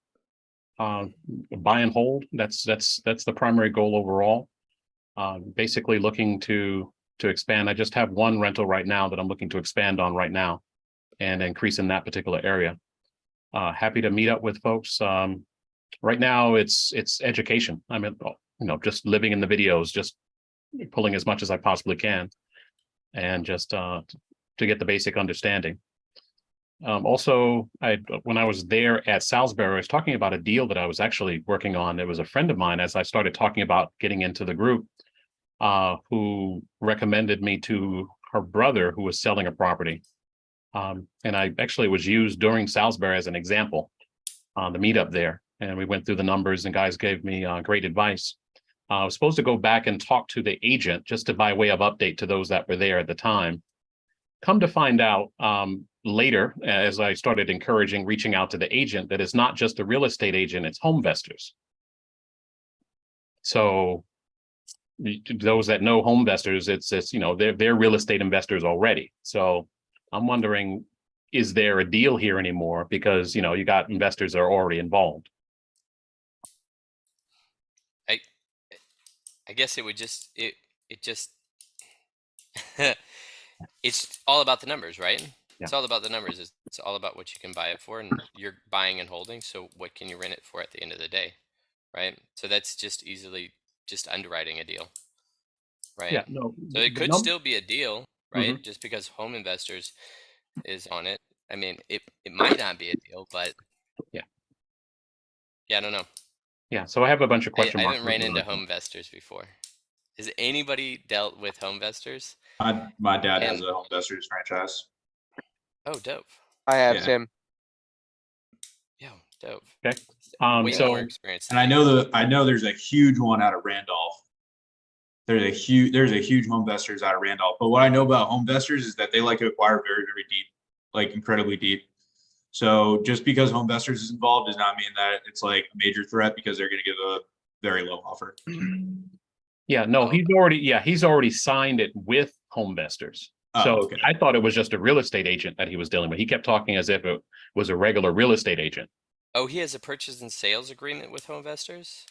S9: buy and hold. That's the primary goal overall. Basically looking to expand. I just have one rental right now that I'm looking to expand on right now and increase in that particular area. Happy to meet up with folks. Right now it's education. I'm just living in the videos, just pulling as much as I possibly can, and just to get the basic understanding. Also, when I was there at Salisbury, I was talking about a deal that I was actually working on. It was a friend of mine, as I started talking about getting into the group, who recommended me to her brother who was selling a property. And I actually was used during Salisbury as an example on the meetup there. And we went through the numbers and guys gave me great advice. I was supposed to go back and talk to the agent just to by way of update to those that were there at the time. Come to find out later, as I started reaching out to the agent, that it's not just a real estate agent, it's home investors. So those that know home investors, it's they're real estate investors already. So I'm wondering, is there a deal here anymore? Because you got investors that are already involved.
S2: I guess it would just it's all about the numbers, right?
S9: Yeah.
S2: It's all about the numbers. It's all about what you can buy it for, and you're buying and holding. So what can you rent it for at the end of the day, right? So that's just easily just underwriting a deal, right?
S9: Yeah, no.
S2: So it could still be a deal, right? Just because home investors is on it. I mean, it might not be a deal, but
S9: yeah,
S2: I don't know.
S9: Yeah, so I have a bunch of
S2: I
S9: question marks.
S2: haven't ran into home investors before. Has anybody dealt with home investors?
S1: My dad has a home investors franchise.
S2: Oh, dope.
S10: I have Tim.
S2: Yo, dope.
S9: Okay.
S2: Way more experience.
S1: And I know there's a huge one out of Randolph. There's a huge home investors out of Randolph. But what I know about home investors is that they like to acquire very, very deep, like incredibly deep. So just because home investors is involved does not mean that it's like a major threat, because they're going to give a very low offer.
S9: Yeah, no, he's already signed it with home investors. So
S1: okay.
S9: I thought it was just a real estate agent that he was dealing with. He kept talking as if it was a regular real estate agent.
S2: Oh, he has a purchase and sales agreement with home investors?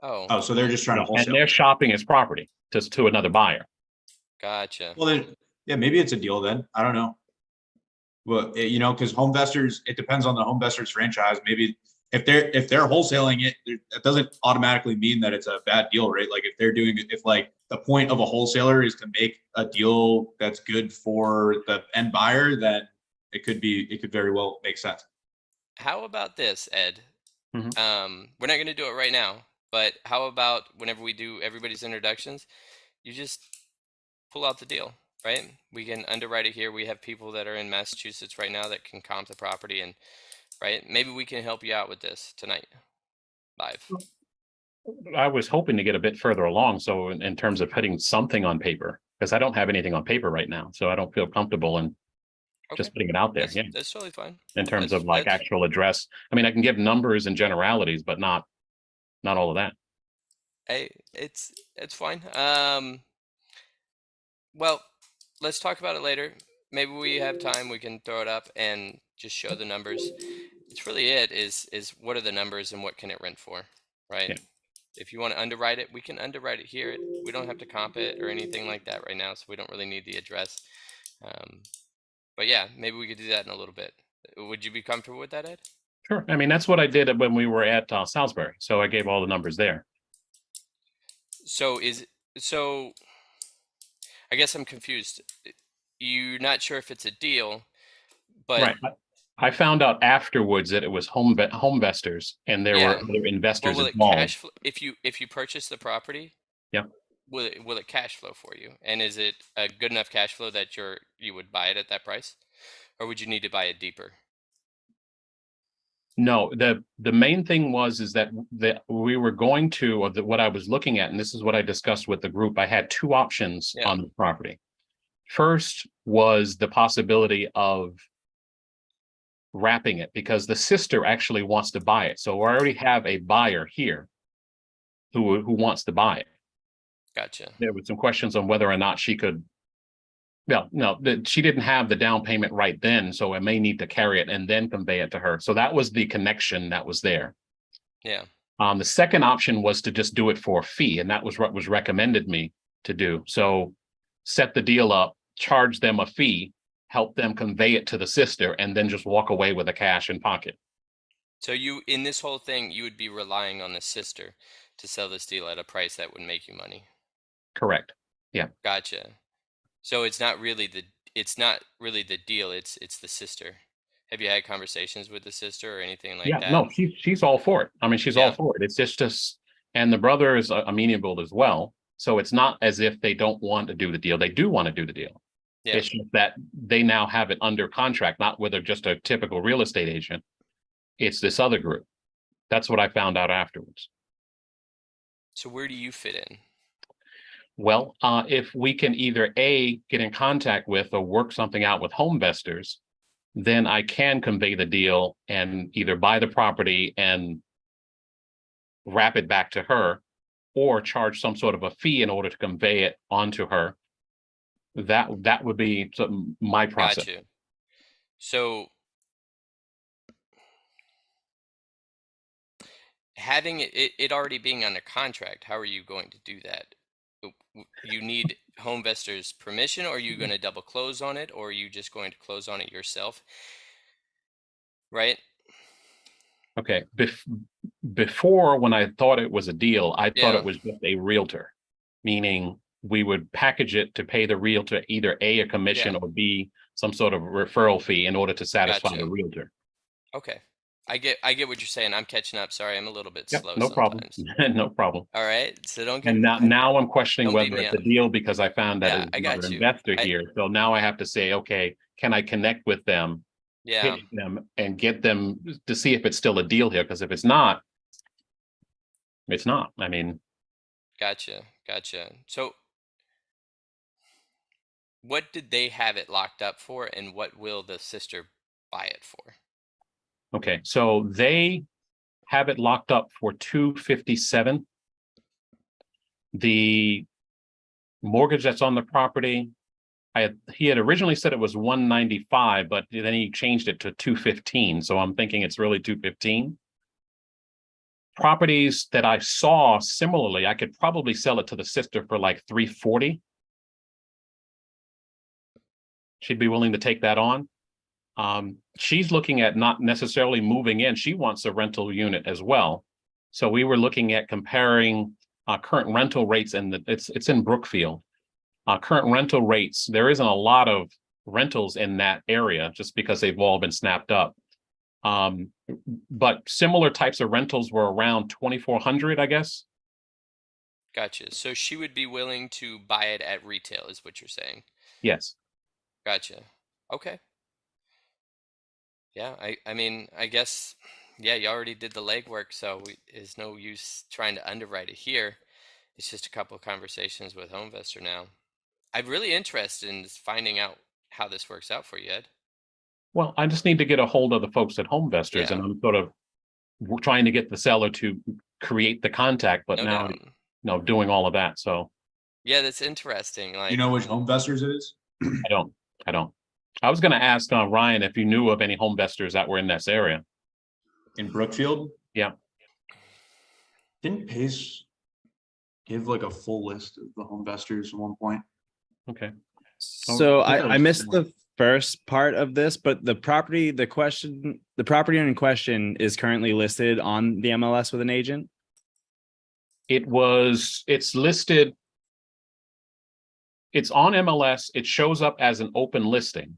S1: Oh, so they're just trying to wholesale.
S9: And they're shopping his property to another buyer.
S2: Gotcha.
S1: Well, then, yeah, maybe it's a deal then. I don't know. Well, because home investors, it depends on the home investors franchise. Maybe if they're wholesaling it, that doesn't automatically mean that it's a bad deal, right? Like if like the point of a wholesaler is to make a deal that's good for the end buyer, then it could very well make sense.
S2: How about this, Ed?
S9: Mm-hmm.
S2: We're not going to do it right now, but how about whenever we do everybody's introductions, you just pull out the deal. right? We can underwrite it here. We have people that are in Massachusetts right now that can comp the property, and right, maybe we can help you out with this tonight live.
S9: I was hoping to get a bit further along. So in terms of putting something on paper, because I don't have anything on paper right now. So I don't feel comfortable in
S2: Okay,
S9: just putting it out there.
S2: that's,
S9: Yeah.
S2: that's totally fine.
S9: In terms
S2: That's-
S9: of like
S2: that's-
S9: actual address. I mean, I can give numbers and generalities, but not all of that.
S2: Hey, it's fine. Well, let's talk about it later. Maybe we have time, we can throw it up and just show the numbers. It's really is what are the numbers and what can it rent for, right?
S9: Yeah.
S2: If you want to underwrite it, we can underwrite it here. We don't have to comp it or anything like that right now, so we don't really need the address. But yeah, maybe we could do that in a little bit. Would you be comfortable with that, Ed?
S9: Sure. I mean, that's what I did when we were at Salisbury. So I gave all the numbers there.
S2: So I guess I'm confused. You're not sure if it's a deal, but
S9: Right. I found out afterwards that it was home investors and there were other investors
S2: will it
S9: involved.
S2: cash flow if you purchase the property?
S9: Yeah.
S2: Will it cash flow for you? And is it a good enough cash flow that you would buy it at that price, or would you need to buy it deeper?
S9: No, the main thing is that we were going to, or what I was looking at, and this is what I discussed with the group. I had two options on the property. First was the possibility of wrapping it because the sister actually wants to buy it. So I already have a buyer here who wants to buy it.
S2: Gotcha.
S9: There were some questions on whether or not she could. Well, no, she didn't have the down payment right then, so I may need to carry it and then convey it to her. So that was the connection that was there.
S2: Yeah.
S9: The second option was to just do it for a fee, and that was what was recommended me to do. So set the deal up, charge them a fee, help them convey it to the sister, and then just walk away with the cash in pocket.
S2: So in this whole thing, you would be relying on the sister to sell this deal at a price that would make you money.
S9: Correct. Yeah.
S2: Gotcha. So it's not really the deal. It's the sister. Have you had conversations with the sister or anything like that?
S9: No, she's all for it. I mean, she's all for it. It's just, and the brother is amenable as well. So it's not as if they don't want to do the deal. They do want to do the deal. Yeah. It's just that they now have it under contract, not with just a typical real estate agent. It's this other group. That's what I found out afterwards.
S2: So where do you fit in?
S9: Well, if we can either A, get in contact with or work something out with home investors, then I can convey the deal and either buy the property and wrap it back to her or charge some sort of a fee in order to convey it onto her. That would be my process.
S2: Gotcha. So having it already being under contract, how are you going to do that? You need home investors' permission, or are you going to double close on it, or are you just going to close on it yourself? Right?
S9: Okay. Before, when I thought it was a deal, I thought it was just a realtor, meaning we would package it to pay the realtor either A commission or B, some sort of referral fee in order to satisfy the realtor.
S2: Okay. I get what you're saying. I'm catching up. Sorry, I'm a little bit slow.
S9: No problem. No problem.
S2: All right. So don't get.
S9: And now I'm questioning whether it's a deal because I found that
S2: I got
S9: an investor here. So now I have to say, okay, can I connect with them, pitch them, and get them to see if it's still a deal here? Because if it's not, it's not. I mean.
S2: Gotcha. So what did they have it locked up for, and what will the sister buy it for?
S9: Okay, so they have it locked up for $257. The mortgage that's on the property, he had originally said it was $195, but then he changed it to $215. So I'm thinking it's really $215. Properties that I saw similarly, I could probably sell it to the sister for like $340. She'd be willing to take that on. She's looking at not necessarily moving in. She wants a rental unit as well. So we were looking at comparing current rental rates, and it's in Brookfield. Current rental rates, there isn't a lot of rentals in that area just because they've all been snapped up. But similar types of rentals were around 2,400, I guess.
S2: Gotcha. So she would be willing to buy it at retail, is what you're saying?
S9: Yes.
S2: Gotcha. Okay. Yeah, I mean, I guess, yeah, you already did the legwork, so there's no use trying to underwrite it here. It's just a couple of conversations with HomeVestor now. I'm really interested in just finding out how this works out for you, Ed.
S9: Well, I just need to get a hold of the folks at HomeVestors,
S2: Yeah.
S9: and I'm sort of trying to get the seller to create the contact, but
S2: No
S9: now,
S2: doubt.
S9: doing all of that. So
S2: Yeah, that's interesting. Like,
S10: You know which HomeVestors it is?
S9: I don't. I was going to ask Ryan if you knew of any HomeVestors that were in this area.
S10: In Brookfield?
S9: Yeah.
S10: Didn't Pace give like a full list of the HomeVestors at one point?
S9: Okay.
S6: So
S10: I think that
S6: I
S10: was
S6: missed
S10: similar.
S6: the first part of this, but the property in question is currently listed on the MLS with an agent.
S9: It's listed. It's on MLS. It shows up as an open listing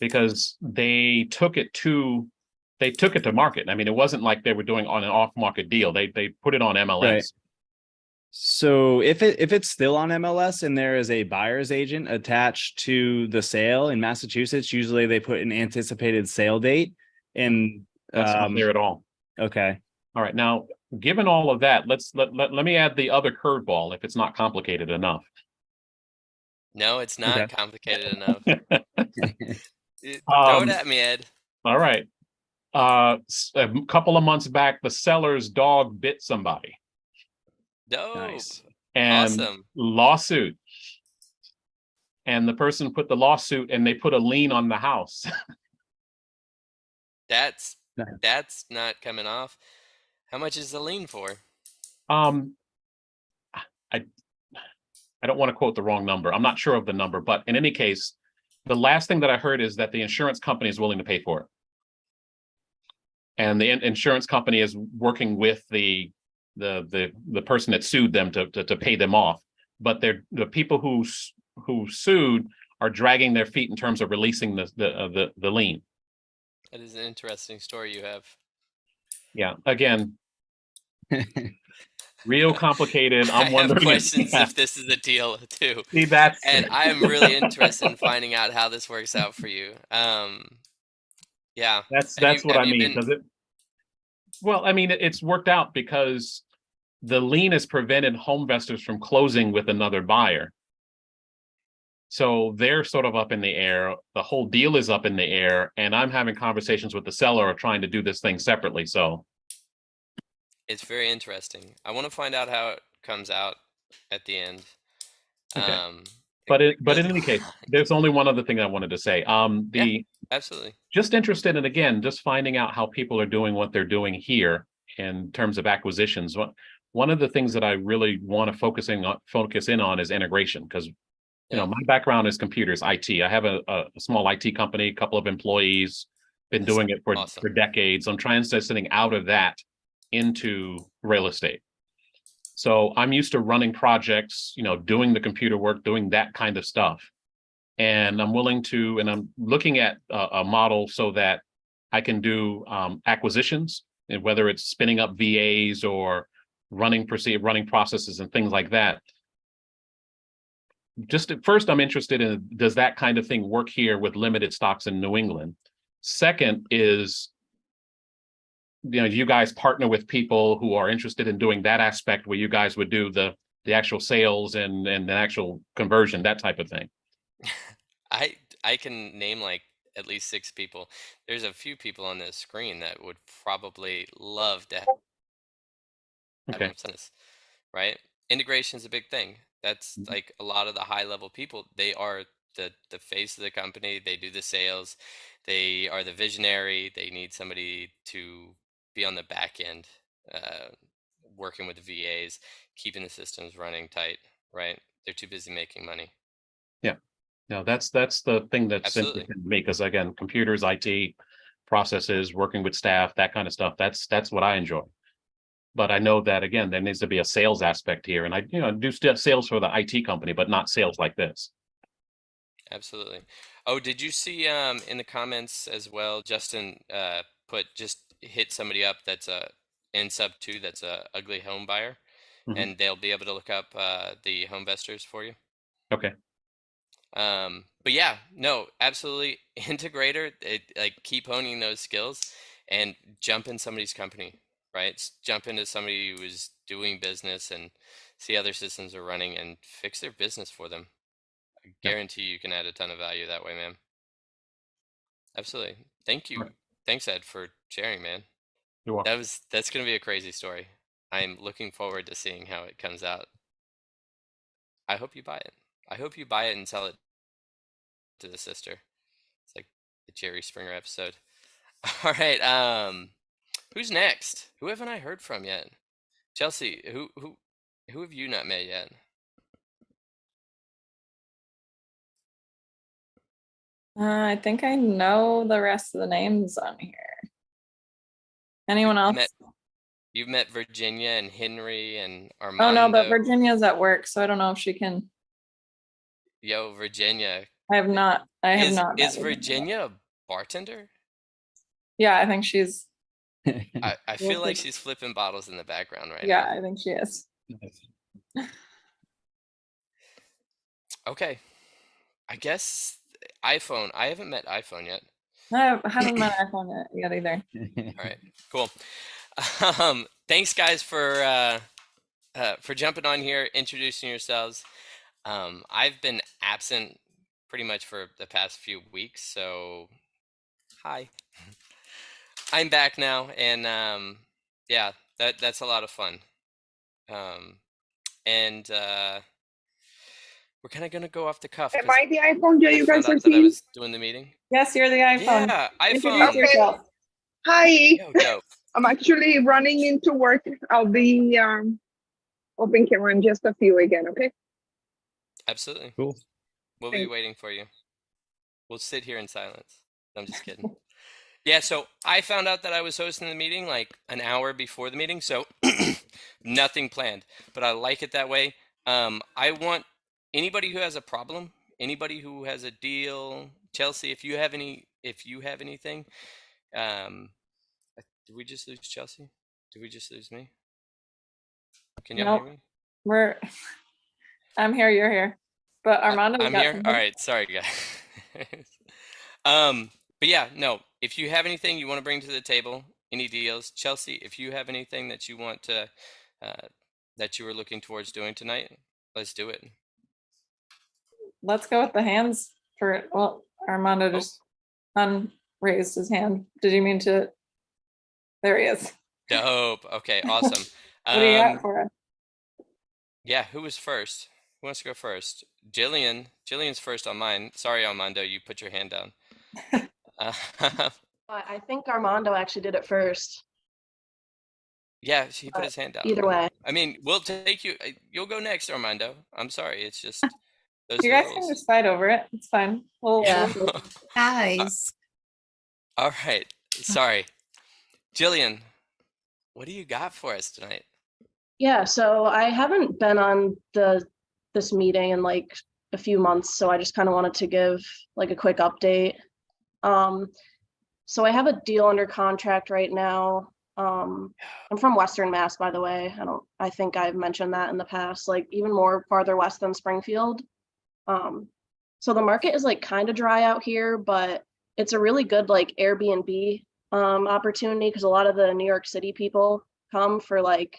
S9: because they took it to market. I mean, it wasn't like they were doing on an off-market deal. They put it on MLS.
S6: Right. So if it's still on MLS and there is a buyer's agent attached to the sale in Massachusetts, usually they put an anticipated sale date. And
S9: That's not there at all.
S6: Okay.
S9: All right. Now, given all of that, let me add the other curveball if it's not complicated enough.
S2: no, it's not
S6: Okay.
S2: complicated enough. Throw it at me, Ed.
S9: All right. A couple of months back, the seller's dog bit somebody.
S2: Dope.
S6: Nice.
S9: And
S2: Awesome.
S9: lawsuit. And the person put the lawsuit and they put a lien on the house.
S2: That's not coming off. How much is the lien for?
S9: I don't want to quote the wrong number. I'm not sure of the number, but in any case, the last thing that I heard is that the insurance company is willing to pay for it. And the insurance company is working with the person that sued them to pay them off. But the people who sued are dragging their feet in terms of releasing the lien.
S2: That is an interesting story you have.
S9: Yeah. Again, real complicated.
S2: I
S9: I'm wondering
S2: have questions if this is a deal too.
S9: See, that's
S2: And I am really interested in finding out how this works out for you. Yeah.
S9: that's
S2: Have
S9: what I
S2: you
S9: mean. Well, I mean, it's worked out because the lien has prevented HomeVestors from closing with another buyer. So they're sort of up in the air. The whole deal is up in the air, and I'm having conversations with the seller of trying to do this thing separately. So
S2: It's very interesting. I want to find out how it comes out at the end.
S9: okay. But in any case, there's only one other thing I wanted to say.
S2: Absolutely.
S9: Just interested in, again, just finding out how people are doing what they're doing here in terms of acquisitions. One of the things that I really want to focus in on is integration, because you know, my background is computers, IT. I have a small IT company, a couple of employees, been doing it for decades. I'm trying to set something out of that into real estate. So I'm used to running projects, you know, doing the computer work, doing that kind of stuff. And I'm looking at a model so that I can do acquisitions, and whether it's spinning up VAs or running processes and things like that. Just at first, I'm interested in, does that kind of thing work here with limited stocks in New England? Second is, you know, you guys partner with people who are interested in doing that aspect where you guys would do the actual sales and the actual conversion, that type of thing.
S2: I can name like at least 6 people. There's a few people on this screen that would probably love to have this, right? Integration is a big thing. That's like a lot of the high level people. They are the face of the company. They do the sales. They are the visionary. They need somebody to be on the back end, working with the VAs, keeping the systems running tight, right? They're too busy making money.
S9: Yeah. No, that's the thing that's interesting to me, because again, computers, IT, processes, working with staff, that kind of stuff. That's what I enjoy. But I know that, again, there needs to be a sales aspect here, and I, you know, do sales for the IT company, but not sales like this.
S2: Absolutely. Oh, did you see in the comments as well, Justin just hit somebody up that's in Subto that's a ugly home buyer, and they'll be able to look up the HomeVestors for you.
S9: Okay.
S2: But yeah, no, absolutely. Integrator, like keep honing those skills and jump in somebody's company, right? Jump into somebody who is doing business and see how their systems are running and fix their business for them. I guarantee you can add a ton of value that way, man. Absolutely. Thank you. Thanks, Ed, for sharing, man.
S9: You're welcome.
S2: That's gonna be a crazy story. I'm looking forward to seeing how it comes out. I hope you buy it. I hope you buy it and sell it to the sister. It's like the Jerry Springer episode. All right. Who's next? Who haven't I heard from yet? Chelsea, who have you not met yet?
S3: I think I know the rest of the names on here. Anyone else?
S2: You've met Virginia and Henry and
S3: Oh
S2: Armando.
S3: no, but Virginia's at work, so I don't know if she can.
S2: Yo, Virginia.
S3: I have not.
S2: Is Virginia a bartender?
S3: Yeah, I think she's.
S2: I feel like she's flipping bottles in the background right now.
S3: Yeah, I think she is.
S2: Okay. I guess iPhone. I haven't met iPhone yet.
S3: I haven't met iPhone yet either.
S2: All right, cool. Thanks guys for jumping on here, introducing yourselves. I've been absent pretty much for the past few weeks, so hi. I'm back now, and yeah, that's a lot of fun. And we're kind of gonna go off the cuff.
S11: Am I the iPhone that you guys are
S2: that I
S11: seeing?
S2: was doing the meeting.
S3: Yes, you're the iPhone.
S2: Yeah,
S3: Introduce
S2: iPhone.
S3: yourself.
S11: Hi.
S2: Yo.
S11: I'm actually running into work. I'll be open camera in just a few again, okay?
S2: Absolutely.
S6: Cool.
S2: We'll be waiting for you. We'll sit here in silence. No, I'm just kidding. Yeah, so I found out that I was hosting the meeting like an hour before the meeting, so nothing planned. But I like it that way. I want anybody who has a problem, anybody who has a deal, Chelsea, if you have anything, did we just lose Chelsea? Did we just lose me? Can you hear me?
S3: I'm here, you're here. But Armando,
S2: I'm here. All right, sorry guys. But yeah, no, if you have anything you want to bring to the table, any deals, Chelsea, if you have anything that you want to that you were looking towards doing tonight, let's do it.
S3: Let's go with the hands for Armando just unraised his hand. Did you mean to? There he is.
S2: Dope. Okay, awesome.
S3: What do you got for us?
S2: Yeah, who was first? Who wants to go first? Jillian. Jillian's first on mine. Sorry, Armando, you put your hand down.
S12: I think Armando actually did it first.
S2: Yeah, he put his hand down.
S12: Either way.
S2: I mean, we'll take you. You'll go next, Armando. I'm sorry. It's just those
S3: You guys can just fight over it. It's fine.
S13: Guys.
S2: All right. Sorry. Jillian, what do you got for us tonight?
S12: Yeah, so I haven't been on this meeting in like a few months, so I just kind of wanted to give like a quick update. So I have a deal under contract right now. I'm from Western Mass, by the way. I think I've mentioned that in the past, like even more farther west than Springfield. So the market is like kind of dry out here, but it's a really good like Airbnb opportunity because a lot of the New York City people come for like,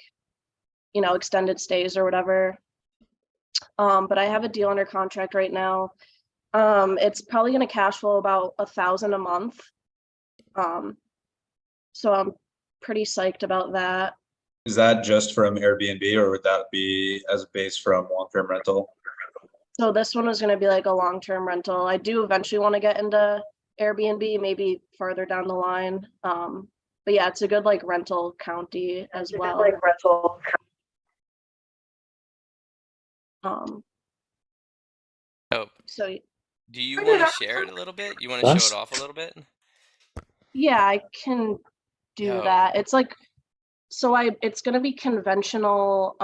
S12: you know, extended stays or whatever. But I have a deal under contract right now. It's probably going to cash flow about $1,000 a month. So I'm pretty psyched about that.
S14: Is that just from Airbnb or would that be as a base from long-term rental?
S12: So this one is going to be like a long-term rental. I do eventually want to get into Airbnb, maybe further down the line. But yeah, it's a good like rental county as well. So
S2: do you want to share it a little bit? You want to show it off a little bit?
S12: Yeah, I can do that. It's like, so it's going to be conventional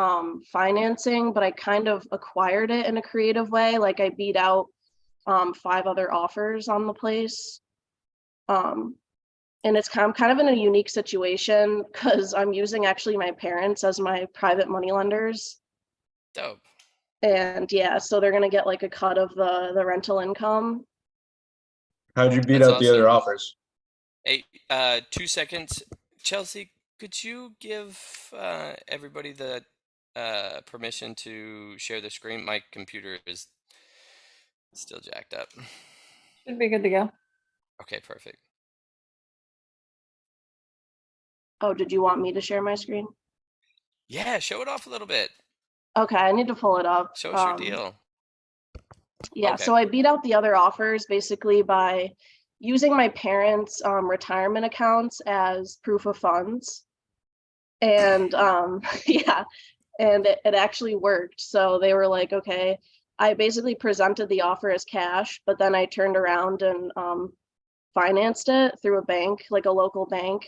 S12: financing, but I kind of acquired it in a creative way. Like I beat out 5 other offers on the place. And I'm kind of in a unique situation because I'm using actually my parents as my private money lenders.
S2: Dope.
S12: And yeah, so they're gonna get like a cut of the rental income.
S14: How'd you beat
S2: That's
S14: out the other
S2: awesome.
S14: offers?
S2: Hey, 2 seconds. Chelsea, could you give everybody the permission to share the screen? My computer is still jacked up.
S3: Should be good to go.
S2: Okay, perfect.
S12: Oh, did you want me to share my screen?
S2: Yeah, show it off a little bit.
S12: Okay, I need to pull it up.
S2: Show us your deal.
S12: Yeah,
S2: Okay.
S12: so I beat out the other offers basically by using my parents' retirement accounts as proof of funds. And yeah, and it actually worked. So they were like, okay, I basically presented the offer as cash, but then I turned around and financed it through a bank, like a local bank.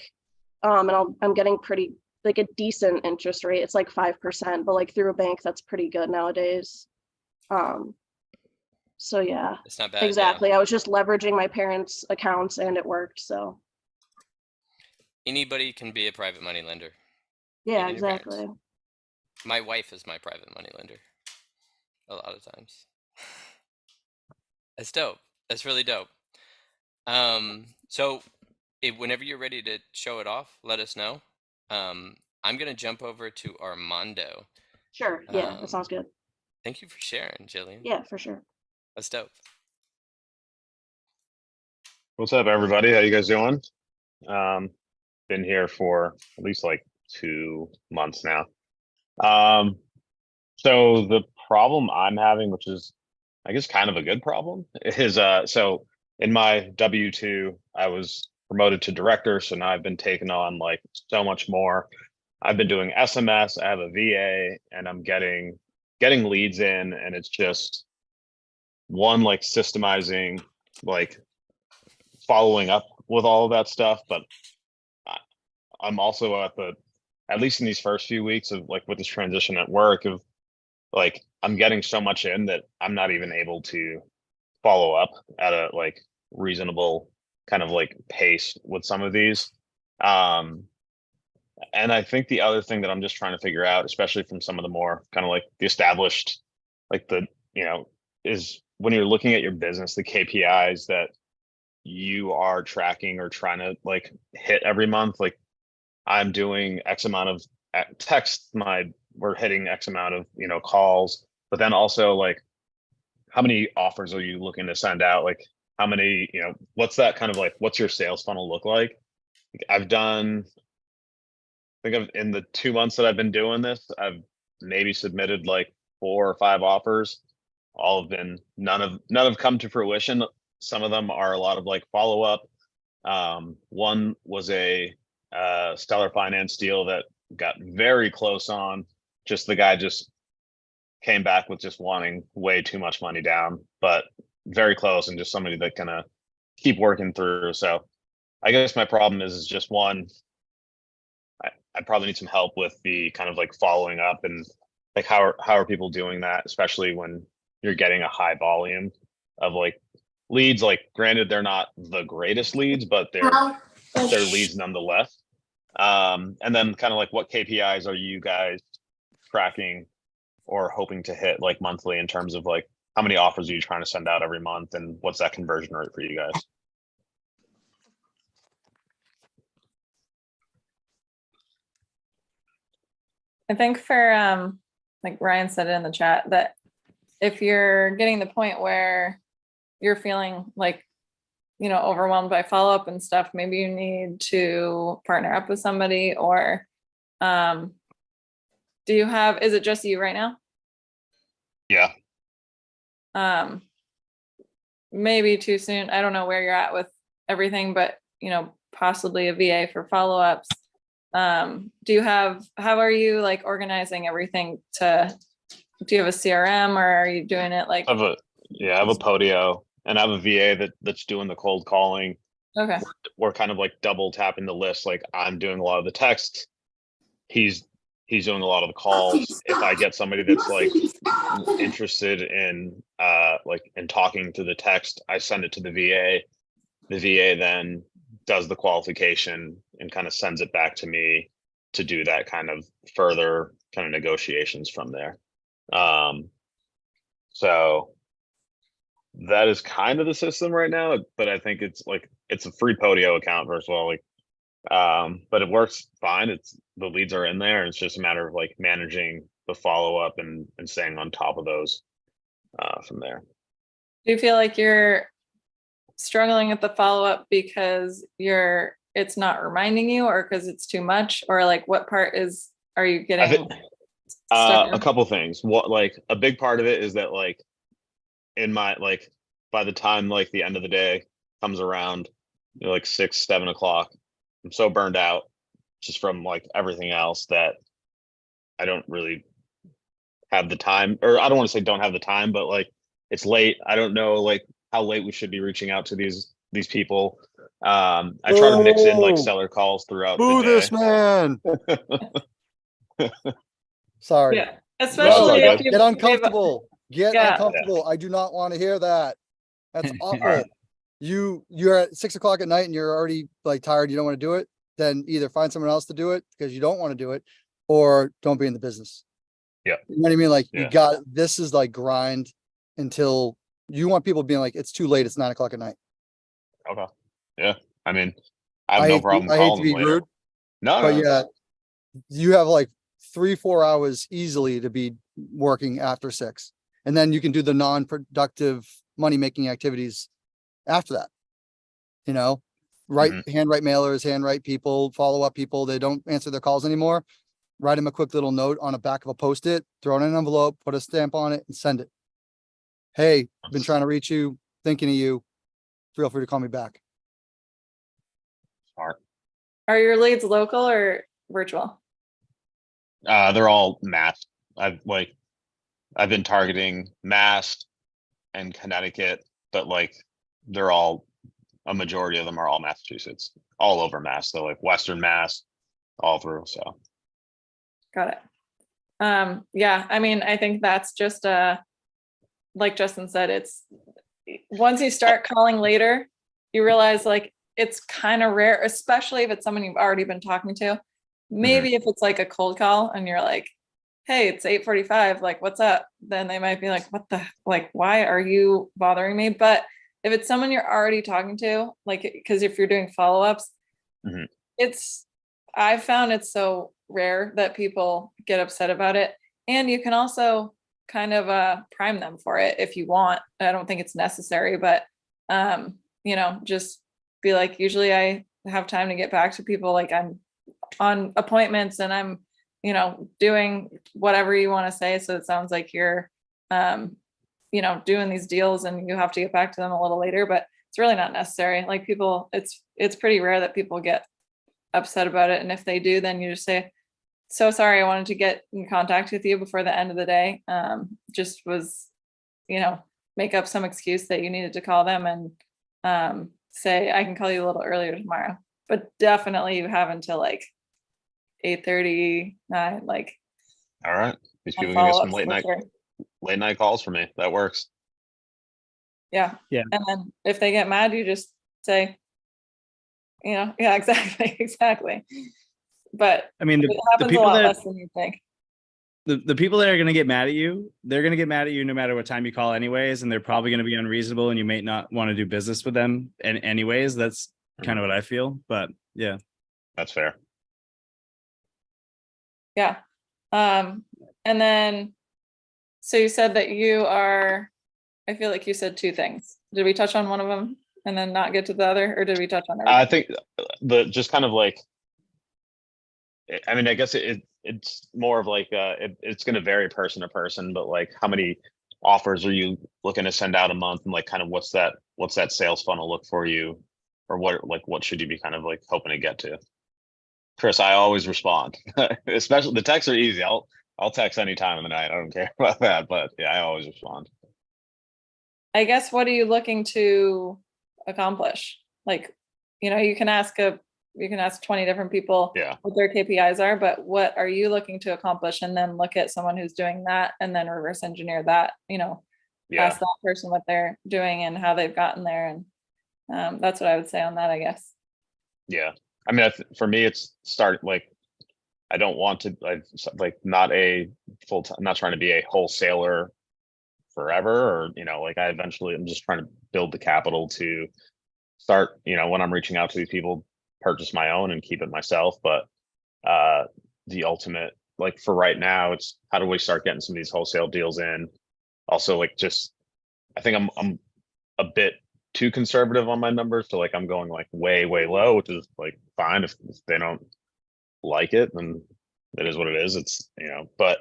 S12: And I'm getting pretty, like a decent interest rate. It's like 5%, but like through a bank, that's pretty good nowadays. So yeah,
S2: It's not bad.
S12: exactly.
S2: Yeah.
S12: I was just leveraging my parents' accounts and it worked. So
S2: Anybody can be a private money lender.
S12: yeah,
S2: Even your parents.
S12: exactly.
S2: My wife is my private money lender. A lot of times. That's dope. That's really dope. So whenever you're ready to show it off, let us know. I'm gonna jump over to Armando.
S12: Sure. Yeah, that sounds good.
S2: Thank you for sharing, Jillian.
S12: Yeah, for sure.
S2: That's dope.
S13: What's up, everybody? How you guys doing? Been here for at least like 2 months now. So the problem I'm having, which is I guess kind of a good problem, is so in my W-2, I was promoted to director, so now I've been taking on like so much more. I've been doing SMS, I have a VA, and I'm getting leads in, and it's just one, like systemizing, like following up with all of that stuff, but I'm also at least in these first few weeks of like with this transition at work of like, I'm getting so much in that I'm not even able to follow up at a like reasonable kind of like pace with some of these. And I think the other thing that I'm just trying to figure out, especially from some of the more kind of like the established, like the, is when you're looking at your business, the KPIs that you are tracking or trying to like hit every month, like I'm doing X amount of text, we're hitting X amount of, calls, but then also like, how many offers are you looking to send out? Like how many, what's that kind of like, what's your sales funnel look like? In the 2 months that I've been doing this, I've maybe submitted like 4 or 5 offers. None have come to fruition. Some of them are a lot of like follow up. One was a Stellar Finance deal that got very close on. Just the guy just came back with just wanting way too much money down, but very close, and just somebody that can keep working through. So I guess my problem is just one, I probably need some help with the kind of like following up and like how are people doing that, especially when you're getting a high volume of like leads. Like granted, they're not the greatest leads, but they're leads nonetheless. And then kind of like what KPIs are you guys tracking or hoping to hit like monthly in terms of like how many offers are you trying to send out every month, and what's that conversion rate for you guys?
S3: I think for like Ryan said it in the chat, that if you're getting the point where you're feeling like, overwhelmed by follow-up and stuff, maybe you need to partner up with somebody, or is it just you right now?
S13: Yeah.
S3: Maybe too soon. I don't know where you're at with everything, but possibly a VA for follow-ups. How are you like organizing everything do you have a CRM, or are you doing it like?
S13: I have a Podio, and I have a VA that's doing the cold calling.
S3: Okay.
S13: We're kind of like double tapping the list. Like I'm doing a lot of the text. He's doing a lot of the calls. If I get somebody that's like interested in in talking to the text, I send it to the VA. The VA then does the qualification and kind of sends it back to me to do that kind of further kind of negotiations from there. So that is kind of the system right now, but I think it's a free Podio account first of all, but it works fine. It's the leads are in there, and it's just a matter of like managing the follow up and staying on top of those from there.
S3: Do you feel like you're struggling at the follow up because it's not reminding you, or because it's too much, or like what part are you getting stuck
S13: a couple things. What, like, a big part of it is that like in my by the time like the end of the day comes around, like 6-7 o'clock, I'm so burned out just from like everything else that I don't really have the time, or I don't want to say don't have the time, but like it's late. I don't know like how late we should be reaching out to these people. I try to mix in like seller calls throughout the day.
S15: This man. Sorry.
S3: Yeah, especially if you
S15: get uncomfortable. Get
S3: Yeah.
S15: uncomfortable. I do not want to hear that. That's awful. You're at 6 o'clock at night and you're already like tired. You don't want to do it. Then either find someone else to do it because you don't want to do it, or don't be in the business.
S13: Yeah.
S15: You know what I mean? Like
S13: Yeah.
S15: this is like grind until you want people being like, it's too late. It's 9 o'clock at night.
S13: Okay. Yeah. I mean, I have no problem
S15: I hate to
S13: calling
S15: be
S13: them later.
S15: rude,
S13: No,
S15: but
S13: no.
S15: yeah, you have like 3-4 hours easily to be working after 6. And then you can do the non-productive money-making activities after that. You know, handwrite mailers, handwrite people, follow up people. They don't answer their calls anymore. Write them a quick little note on the back of a Post-it, throw it in an envelope, put a stamp on it and send it. Hey, I've been trying to reach you, thinking of you. Feel free to call me back.
S13: Smart.
S3: Are your leads local or virtual?
S13: They're all Mass. I've been targeting Mass and Connecticut, but like a majority of them are all Massachusetts, all over Mass. So like Western Mass, all through. So
S3: Got it. Yeah, I mean, I think that's just like Justin said, it's once you start calling later, you realize like it's kind of rare, especially if it's someone you've already been talking to. Maybe if it's like a cold call and you're like, hey, it's 8:45, like what's up? Then they might be like, what the, like, why are you bothering me? But if it's someone you're already talking to, like, because if you're doing follow-ups, I've found it's so rare that people get upset about it. And you can also kind of prime them for it if you want. I don't think it's necessary, but just be like, usually I have time to get back to people, like I'm on appointments and I'm doing whatever you want to say. So it sounds like you're doing these deals and you have to get back to them a little later, but it's really not necessary. Like people, it's pretty rare that people get upset about it. And if they do, then you just say, so sorry, I wanted to get in contact with you before the end of the day. Just was, make up some excuse that you needed to call them and say, I can call you a little earlier tomorrow. But definitely you have until like 8:30, 9, like.
S13: All right. These people can get some late night calls for me. That works.
S3: Yeah.
S6: Yeah.
S3: And then if they get mad, you just say, yeah, exactly. But
S6: I mean,
S3: it happens a lot less than you think.
S6: The people that are going to get mad at you, they're going to get mad at you no matter what time you call anyways, and they're probably going to be unreasonable and you may not want to do business with them. And anyways, that's kind of what I feel, but yeah.
S13: That's fair.
S3: Yeah. And then, so you said that I feel like you said 2 things. Did we touch on one of them and then not get to the other, or did we touch on everything?
S13: I think just kind of like, I mean, I guess it's more of like it's going to vary person to person, but like how many offers are you looking to send out a month, and like kind of what's that sales funnel look for you, or what should you be kind of like hoping to get to? Chris, I always respond. Especially the texts are easy. I'll text any time of the night. I don't care about that, but yeah, I always respond.
S3: I guess, what are you looking to accomplish? Like, you can ask 20 different people what their KPIs are, but what are you looking to accomplish? And then look at someone who's doing that and then reverse engineer that, ask that person what they're doing and how they've gotten there. And that's what I would say on that, I guess.
S13: Yeah. I mean, for me, it's I don't want to, not a full time, not trying to be a wholesaler forever, or, like I'm just trying to build the capital to start, when I'm reaching out to these people, purchase my own and keep it myself. But the ultimate, like for right now, it's how do we start getting some of these wholesale deals in? Also, like I think I'm a bit too conservative on my numbers, so like I'm going like way low, which is like fine. If they don't like it, then it is what it is. It's but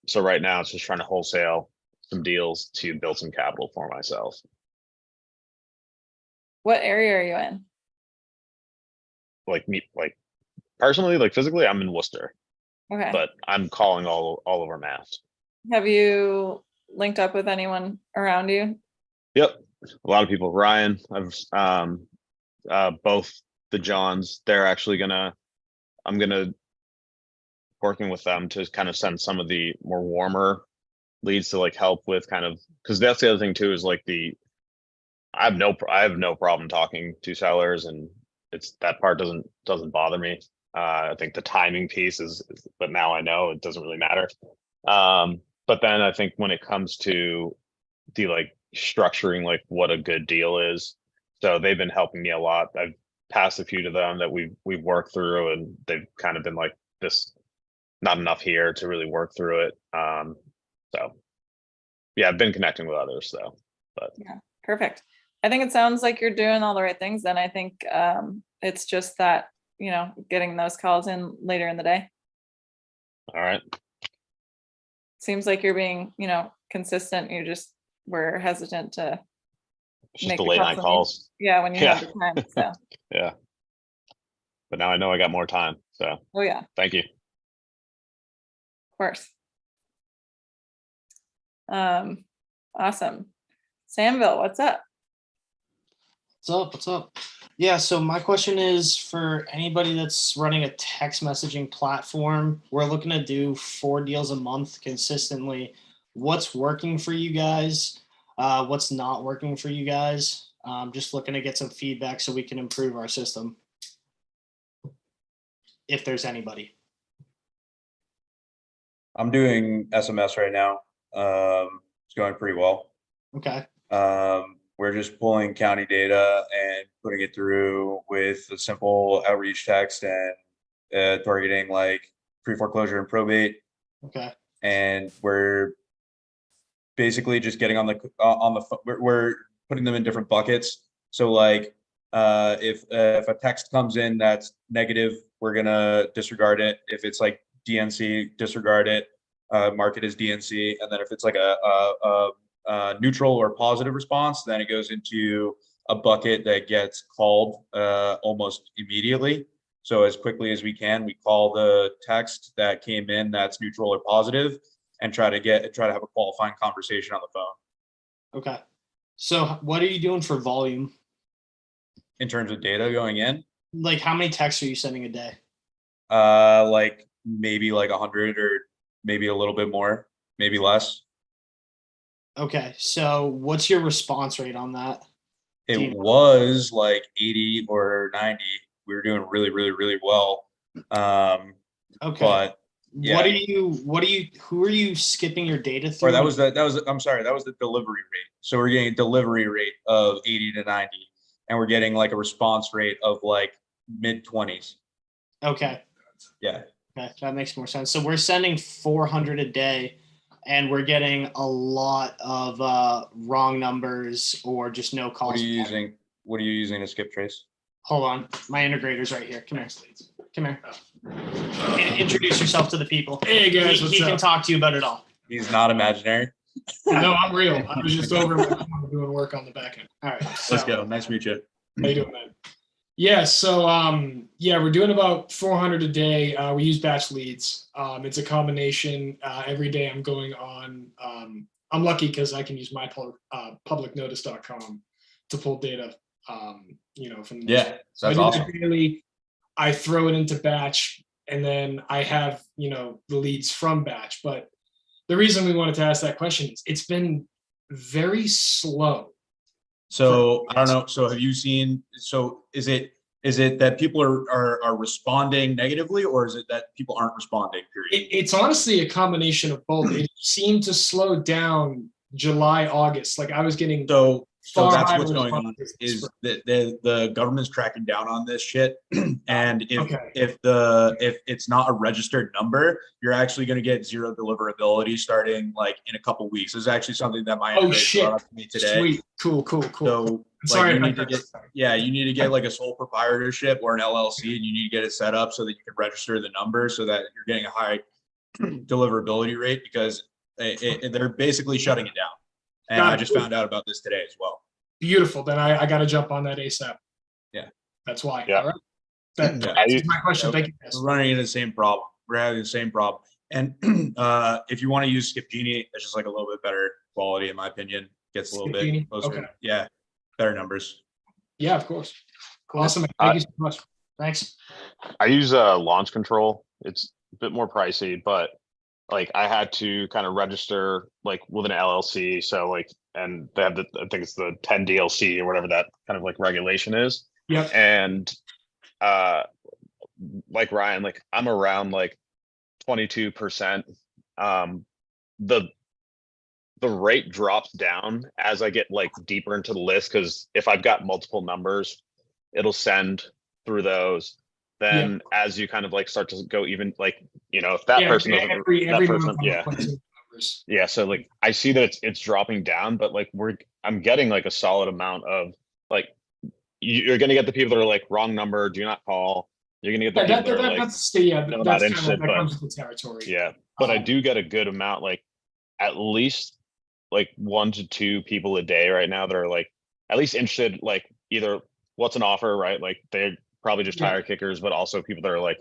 S13: so right now it's just trying to wholesale some deals to build some capital for myself.
S3: What area are you in?
S13: Like personally, like physically, I'm in Worcester,
S3: Okay.
S13: but I'm calling all over Mass.
S3: Have you linked up with anyone around you?
S13: Yep, a lot of people. Ryan, I've both the Johns. They're actually I'm gonna working with them to kind of send some of the more warmer leads to like help with kind of, because that's the other thing too, is like I have no problem talking to sellers, and it's that part doesn't bother me. I think the timing piece is, but now I know it doesn't really matter. But then I think when it comes to the like structuring, like what a good deal is, so they've been helping me a lot. I've passed a few to them that we've worked through, and they've kind of been like, this not enough here to really work through it. So yeah, I've been connecting with others, so but
S3: yeah, perfect. I think it sounds like you're doing all the right things. Then I think it's just that, getting those calls in later in the day.
S13: All right.
S3: Seems like you're being, consistent. We're hesitant to
S13: it's just the late night calls.
S3: Yeah, when you have the time. So
S13: yeah. But now I know I got more time. So
S3: oh yeah.
S13: Thank you.
S3: Of course. Awesome. Samville, what's up?
S16: What's up? Yeah, so my question is for anybody that's running a text messaging platform. We're looking to do 4 deals a month consistently. What's working for you guys? What's not working for you guys? Just looking to get some feedback so we can improve our system. If there's anybody.
S14: I'm doing SMS right now. It's going pretty well.
S16: Okay.
S14: We're just pulling county data and putting it through with a simple outreach text and targeting like pre-foreclosure and probate.
S16: Okay.
S14: And we're basically just getting we're putting them in different buckets. So like if a text comes in that's negative, we're gonna disregard it. If it's like DNC, disregard it, mark it as DNC. And then if it's like a neutral or positive response, then it goes into a bucket that gets called almost immediately. So as quickly as we can, we call the text that came in that's neutral or positive, and try to have a qualifying conversation on the phone.
S16: Okay. So what are you doing for volume?
S14: In terms of data going in?
S16: Like how many texts are you sending a day?
S14: Like maybe like 100 or maybe a little bit more, maybe less.
S16: Okay, so what's your response rate on that?
S14: It was like 80 or 90. We were doing really, really, really well.
S16: Okay.
S14: But yeah.
S16: Who are you skipping your data through?
S14: Or I'm sorry, that was the delivery rate. So we're getting a delivery rate of 80 to 90, and we're getting like a response rate of like mid-20s.
S16: Okay.
S14: Yeah.
S16: Okay, that makes more sense. So we're sending 400 a day, and we're getting a lot of wrong numbers or just no calls.
S14: What are you using to skip trace?
S16: Hold on, my integrator's right here. Come here. Come here. Introduce yourself to the people.
S17: Hey guys,
S16: he can talk to you about it all.
S14: He's not imaginary.
S17: No, I'm real. I was just over doing work on the back end.
S16: All right.
S14: Let's go. Nice to meet you.
S17: How you doing, man? Yeah, so we're doing about 400 a day. We use batch leads. It's a combination. Every day I'm going on. I'm lucky because I can use my publicnotice.com to pull data. From
S14: so that's awesome.
S17: Daily, I throw it into batch, and then I have the leads from batch. But the reason we wanted to ask that question is it's been very slow.
S14: So I don't know. So have you seen? So is it Is it that people are responding negatively, or is it that people aren't responding, period?
S17: It's honestly a combination of both. It seemed to slow down July, August. Like I was getting
S14: So
S17: far
S14: that's
S17: higher
S14: what's going on,
S17: responses
S14: is
S17: for-
S14: that the government's tracking down on this shit. And if
S17: Okay.
S14: if it's not a registered number, you're actually going to get zero deliverability starting like in a couple weeks. This is actually something that my
S17: Oh
S14: integrator
S17: shit!
S14: brought up to me today.
S17: Sweet, cool.
S14: So
S17: Sorry
S14: you
S17: if I
S14: need to get, you need to get like a sole proprietorship or an LLC, and you need to get it set up so that you can register the number so that you're getting a high deliverability rate, because they're basically shutting it down. And
S17: Got
S14: I
S17: it.
S14: just found out about this today as well.
S17: Beautiful. Then I got to jump on that ASAP.
S14: Yeah.
S17: That's why.
S13: Yeah.
S17: All right. That
S14: Yeah.
S17: answers my question.
S14: Yeah,
S17: Thank you, guys.
S14: We're running into the same problem. We're having the same problem. And if you want to use Skip Genie, it's just like a little bit better quality, in my opinion. Gets a little
S17: Skip Genie?
S14: bit closer.
S17: Okay.
S14: Yeah. Better numbers.
S17: Yeah, of course.
S16: Cool.
S17: Awesome. Thank you so much.
S16: Thanks.
S13: I use launch control. It's a bit more pricey, but like I had to kind of register like with an LLC. So like, and they have the, I think it's the 10 DLC or whatever that kind of like regulation is.
S17: Yep.
S13: And like Ryan, like I'm around like 22%. The rate drops down as I get like deeper into the list, because if I've got multiple numbers, it'll send through those. Then as you kind of like start to go even like, you know, if that person doesn't,
S17: every
S13: that person,
S17: month I'm
S13: yeah.
S17: replacing numbers.
S13: Yeah. So like I see that it's dropping down, but like I'm getting like a solid amount of like, you're gonna get the people that are like wrong number, do not call. You're gonna get the people that are like,
S17: that's
S13: no, not interested,
S17: that
S13: but
S17: comes with the territory.
S13: yeah, but I do get a good amount, like at least like 1 to 2 people a day right now that are like at least interested, like either what's an offer, right? Like they're probably just tire kickers, but also people that are like,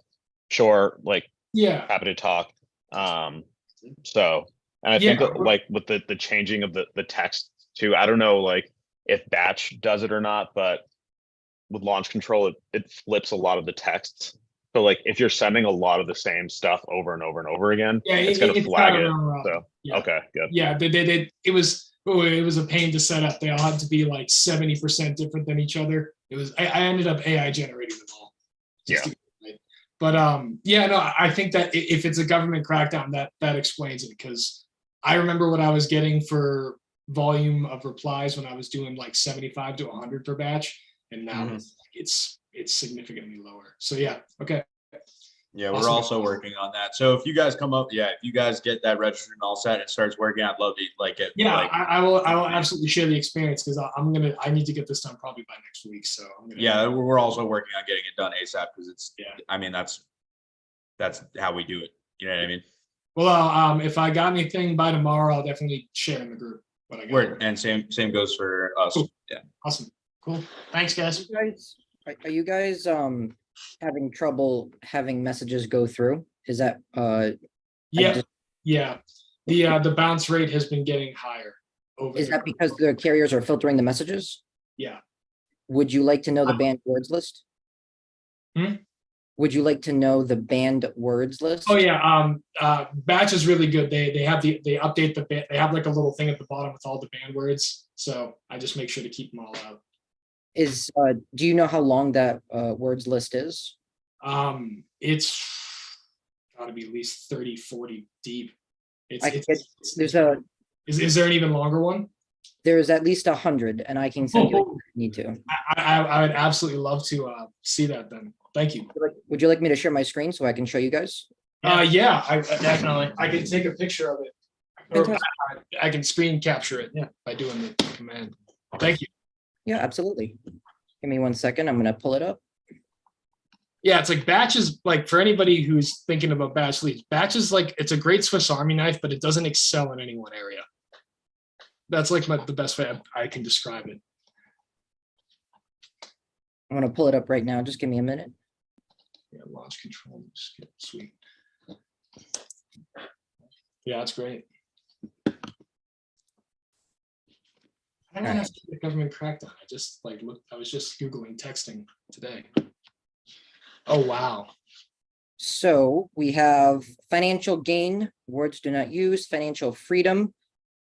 S13: sure, like happy to talk. So, and I think that, like with the changing of the text too, I don't know like if batch does it or not, but with launch control, it flips a lot of the texts. So like if you're sending a lot of the same stuff over and over and over again, it's gonna flag it. So okay, good.
S17: Yeah, it was a pain to set up. They all had to be like 70% different than each other. It was I ended up AI generating them all. But yeah, no, I think that if it's a government crackdown, that explains it, because I remember what I was getting for volume of replies when I was doing like 75 to 100 per batch, and now it's significantly lower. So yeah, okay.
S14: Yeah,
S17: Awesome.
S14: we're also working on that. So if you guys come up, if you guys get that registered and all set and it starts working, I'd love to like it.
S17: Yeah,
S14: like,
S17: I will absolutely share the experience, because I need to get this done probably by next week. So I'm gonna.
S14: Yeah, we're also working on getting it done ASAP, because it's I mean that's how we do it. You know what I mean?
S17: Well, if I got anything by tomorrow, I'll definitely share in the group what I got.
S14: Word. And same goes for us.
S17: Cool.
S14: Yeah.
S17: Awesome. Cool. Thanks, guys.
S18: Are you guys having trouble having messages go through? Is that
S17: Yeah. The bounce rate has been getting higher over.
S18: Is that because the carriers are filtering the messages?
S17: Yeah.
S18: Would you like to know the banned words list? Would you like to know the banned words list?
S17: Oh yeah, batch is really good. They update they have like a little thing at the bottom with all the banned words. So I just make sure to keep them all out.
S18: Do you know how long that words list is?
S17: It's gotta be at least 30, 40 deep. Is there an even longer one?
S18: There's at least 100, and I can send you if you need to.
S17: I would absolutely love to see that then. Thank you.
S18: Would you like me to share my screen so I can show you guys?
S17: Yeah, I definitely. I can take a picture of it. Or I can screen capture it by doing the command. Thank you.
S18: Yeah, absolutely. Give me 1 second. I'm gonna pull it up.
S17: Yeah, it's like batch is like, for anybody who's thinking about batch leads, batch is like, it's a great Swiss Army knife, but it doesn't excel in any one area. That's like the best way I can describe it.
S18: I'm gonna pull it up right now. Just give me a minute.
S17: Yeah, launch control, sweet. Yeah, that's great. I don't know if the government crackdown. I just like looked. I was just Googling texting today. Oh wow.
S18: So we have financial gain, words do not use, financial freedom.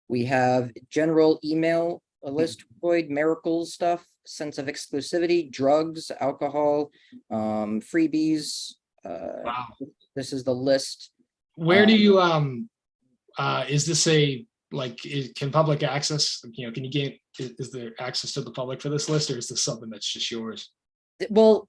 S18: We have general email, a list, void, miracles stuff, sense of exclusivity, drugs, alcohol, freebies.
S17: Wow.
S18: This is the list.
S17: Where do you is this a like can public access, you know, can you get is there access to the public for this list, or is this something that's just yours?
S18: Well,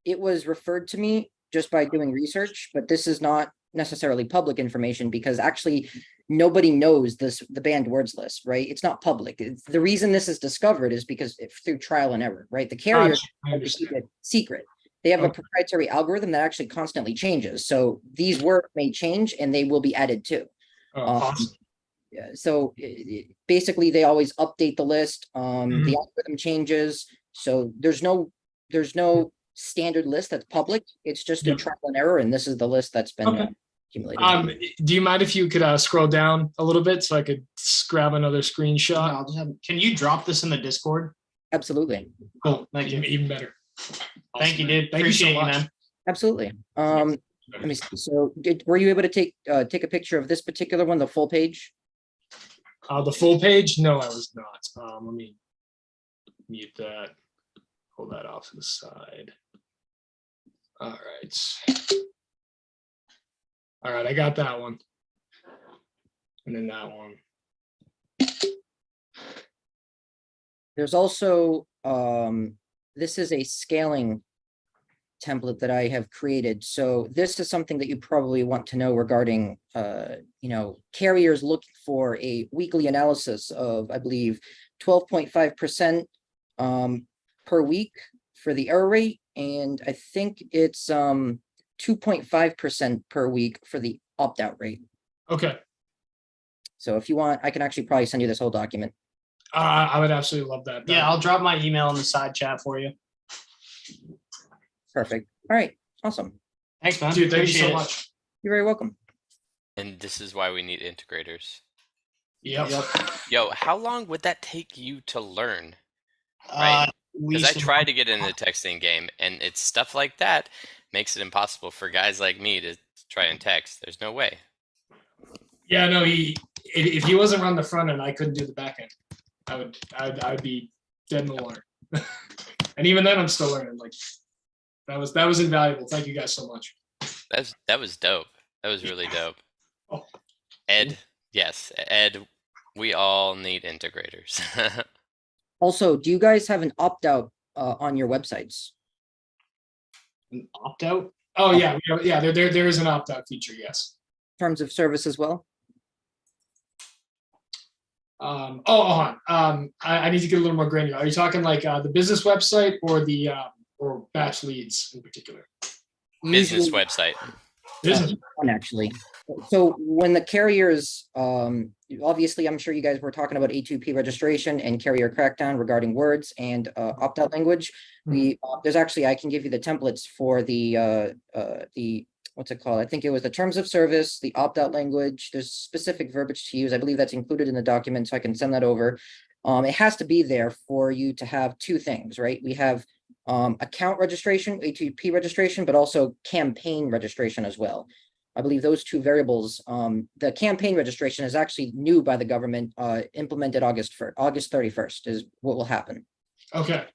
S18: it was referred to me just by doing research, but this is not necessarily public information because actually nobody knows the banned words list, right? It's not public. The reason this is discovered is because through trial and error, right? The carriers keep it secret. They have a proprietary algorithm that actually constantly changes. So these words may change and they will be added to.
S17: Awesome.
S18: Yeah, so basically they always update the list. The algorithm changes. So there's no standard list that's public. It's just a trial and error. And this is the list that's been accumulated.
S17: Do you mind if you could scroll down a little bit so I could grab another screenshot?
S16: Can you drop this in the Discord?
S18: Absolutely.
S17: Cool. Thank you. Even better.
S16: Thank you, dude.
S17: Thank you so
S16: Appreciate you,
S17: much.
S16: man.
S18: Absolutely. Let me see. So were you able to take a picture of this particular one, the full page?
S17: The full page? No, I was not. Let me mute that. Pull that off to the side. All right. All right, I got that one. And then that one.
S18: There's also this is a scaling template that I have created. So this is something that you probably want to know regarding carriers looking for a weekly analysis of, I believe, 12.5% per week for the error rate, and I think it's 2.5% per week for the opt-out rate.
S17: Okay.
S18: So if you want, I can actually probably send you this whole document.
S17: I would absolutely love that.
S16: Yeah, I'll drop my email in the side chat for you.
S18: Perfect. All right. Awesome.
S16: Thanks, man.
S17: Dude, thank you so
S16: Appreciate it.
S17: much.
S18: You're very welcome.
S2: And this is why we need integrators.
S17: Yep.
S2: Yo, how long would that take you to learn? Right? Because I tried to get into the texting game, and it's stuff like that makes it impossible for guys like me to try and text. There's no way.
S17: Yeah, no, if he wasn't on the front end, I couldn't do the back end. I would be dead in the water. And even then I'm still learning. Like that was invaluable. Thank you guys so much.
S2: That was dope. That was really dope.
S17: Oh.
S2: Ed, yes, Ed, we all need integrators.
S18: Also, do you guys have an opt-out on your websites?
S17: An opt-out? Oh yeah, there is an opt-out feature, yes.
S18: Terms of service as well?
S17: Hold on. I need to get a little more granular. Are you talking like the business website or the or batch leads in particular?
S2: Business website.
S17: Business
S18: one actually. So when the carriers, obviously, I'm sure you guys were talking about A2P registration and carrier crackdown regarding words and opt-out language. There's actually, I can give you the templates for the what's it called? I think it was the terms of service, the opt-out language. There's specific verbiage to use. I believe that's included in the document, so I can send that over. It has to be there for you to have two things, right? We have account registration, A2P registration, but also campaign registration as well. I believe those two variables, the campaign registration is actually new by the government, implemented August 31st is what will happen.
S17: Okay.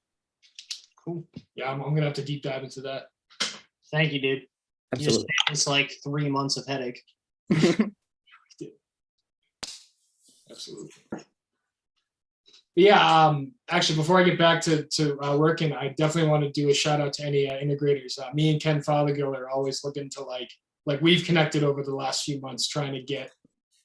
S17: Cool. Yeah, I'm gonna have to deep dive into that.
S16: Thank you, dude.
S18: Absolutely.
S16: It's like 3 months of headache.
S17: Absolutely. Yeah, actually, before I get back to working, I definitely want to do a shout out to any integrators. Me and Ken Fothergill are always looking to like we've connected over the last few months trying to get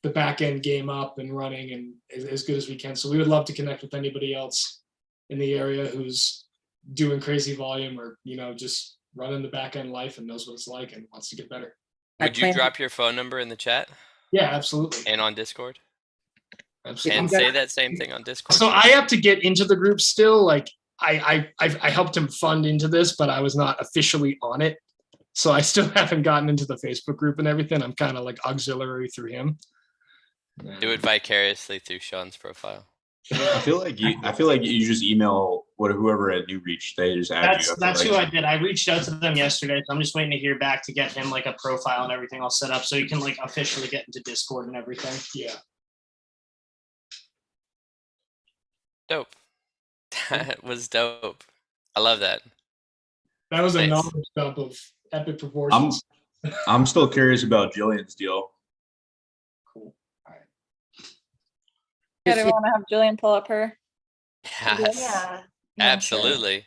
S17: the back end game up and running and as good as we can. So we would love to connect with anybody else in the area who's doing crazy volume or, just running the back end life and knows what it's like and wants to get better.
S2: Would you drop your phone number in the chat?
S17: Yeah, absolutely.
S2: And on Discord?
S17: Absolutely.
S2: And say that same thing on Discord.
S17: So I have to get into the group still. Like I helped him fund into this, but I was not officially on it. So I still haven't gotten into the Facebook group and everything. I'm kind of like auxiliary through him.
S2: Do it vicariously through Sean's profile.
S14: I feel like you just email whoever at New Reach. They just add you.
S16: That's who I did. I reached out to them yesterday. So I'm just waiting to hear back to get him like a profile and everything all set up so he can like officially get into Discord and everything.
S17: Yeah.
S2: Dope. That was dope. I love that.
S17: That was a
S2: Nice.
S17: knowledge dump of epic proportions.
S14: I'm still curious about Jillian's deal.
S17: Cool. All right.
S3: Yeah, do we want to have Jillian pull up her?
S2: Yes.
S12: Yeah.
S2: Absolutely.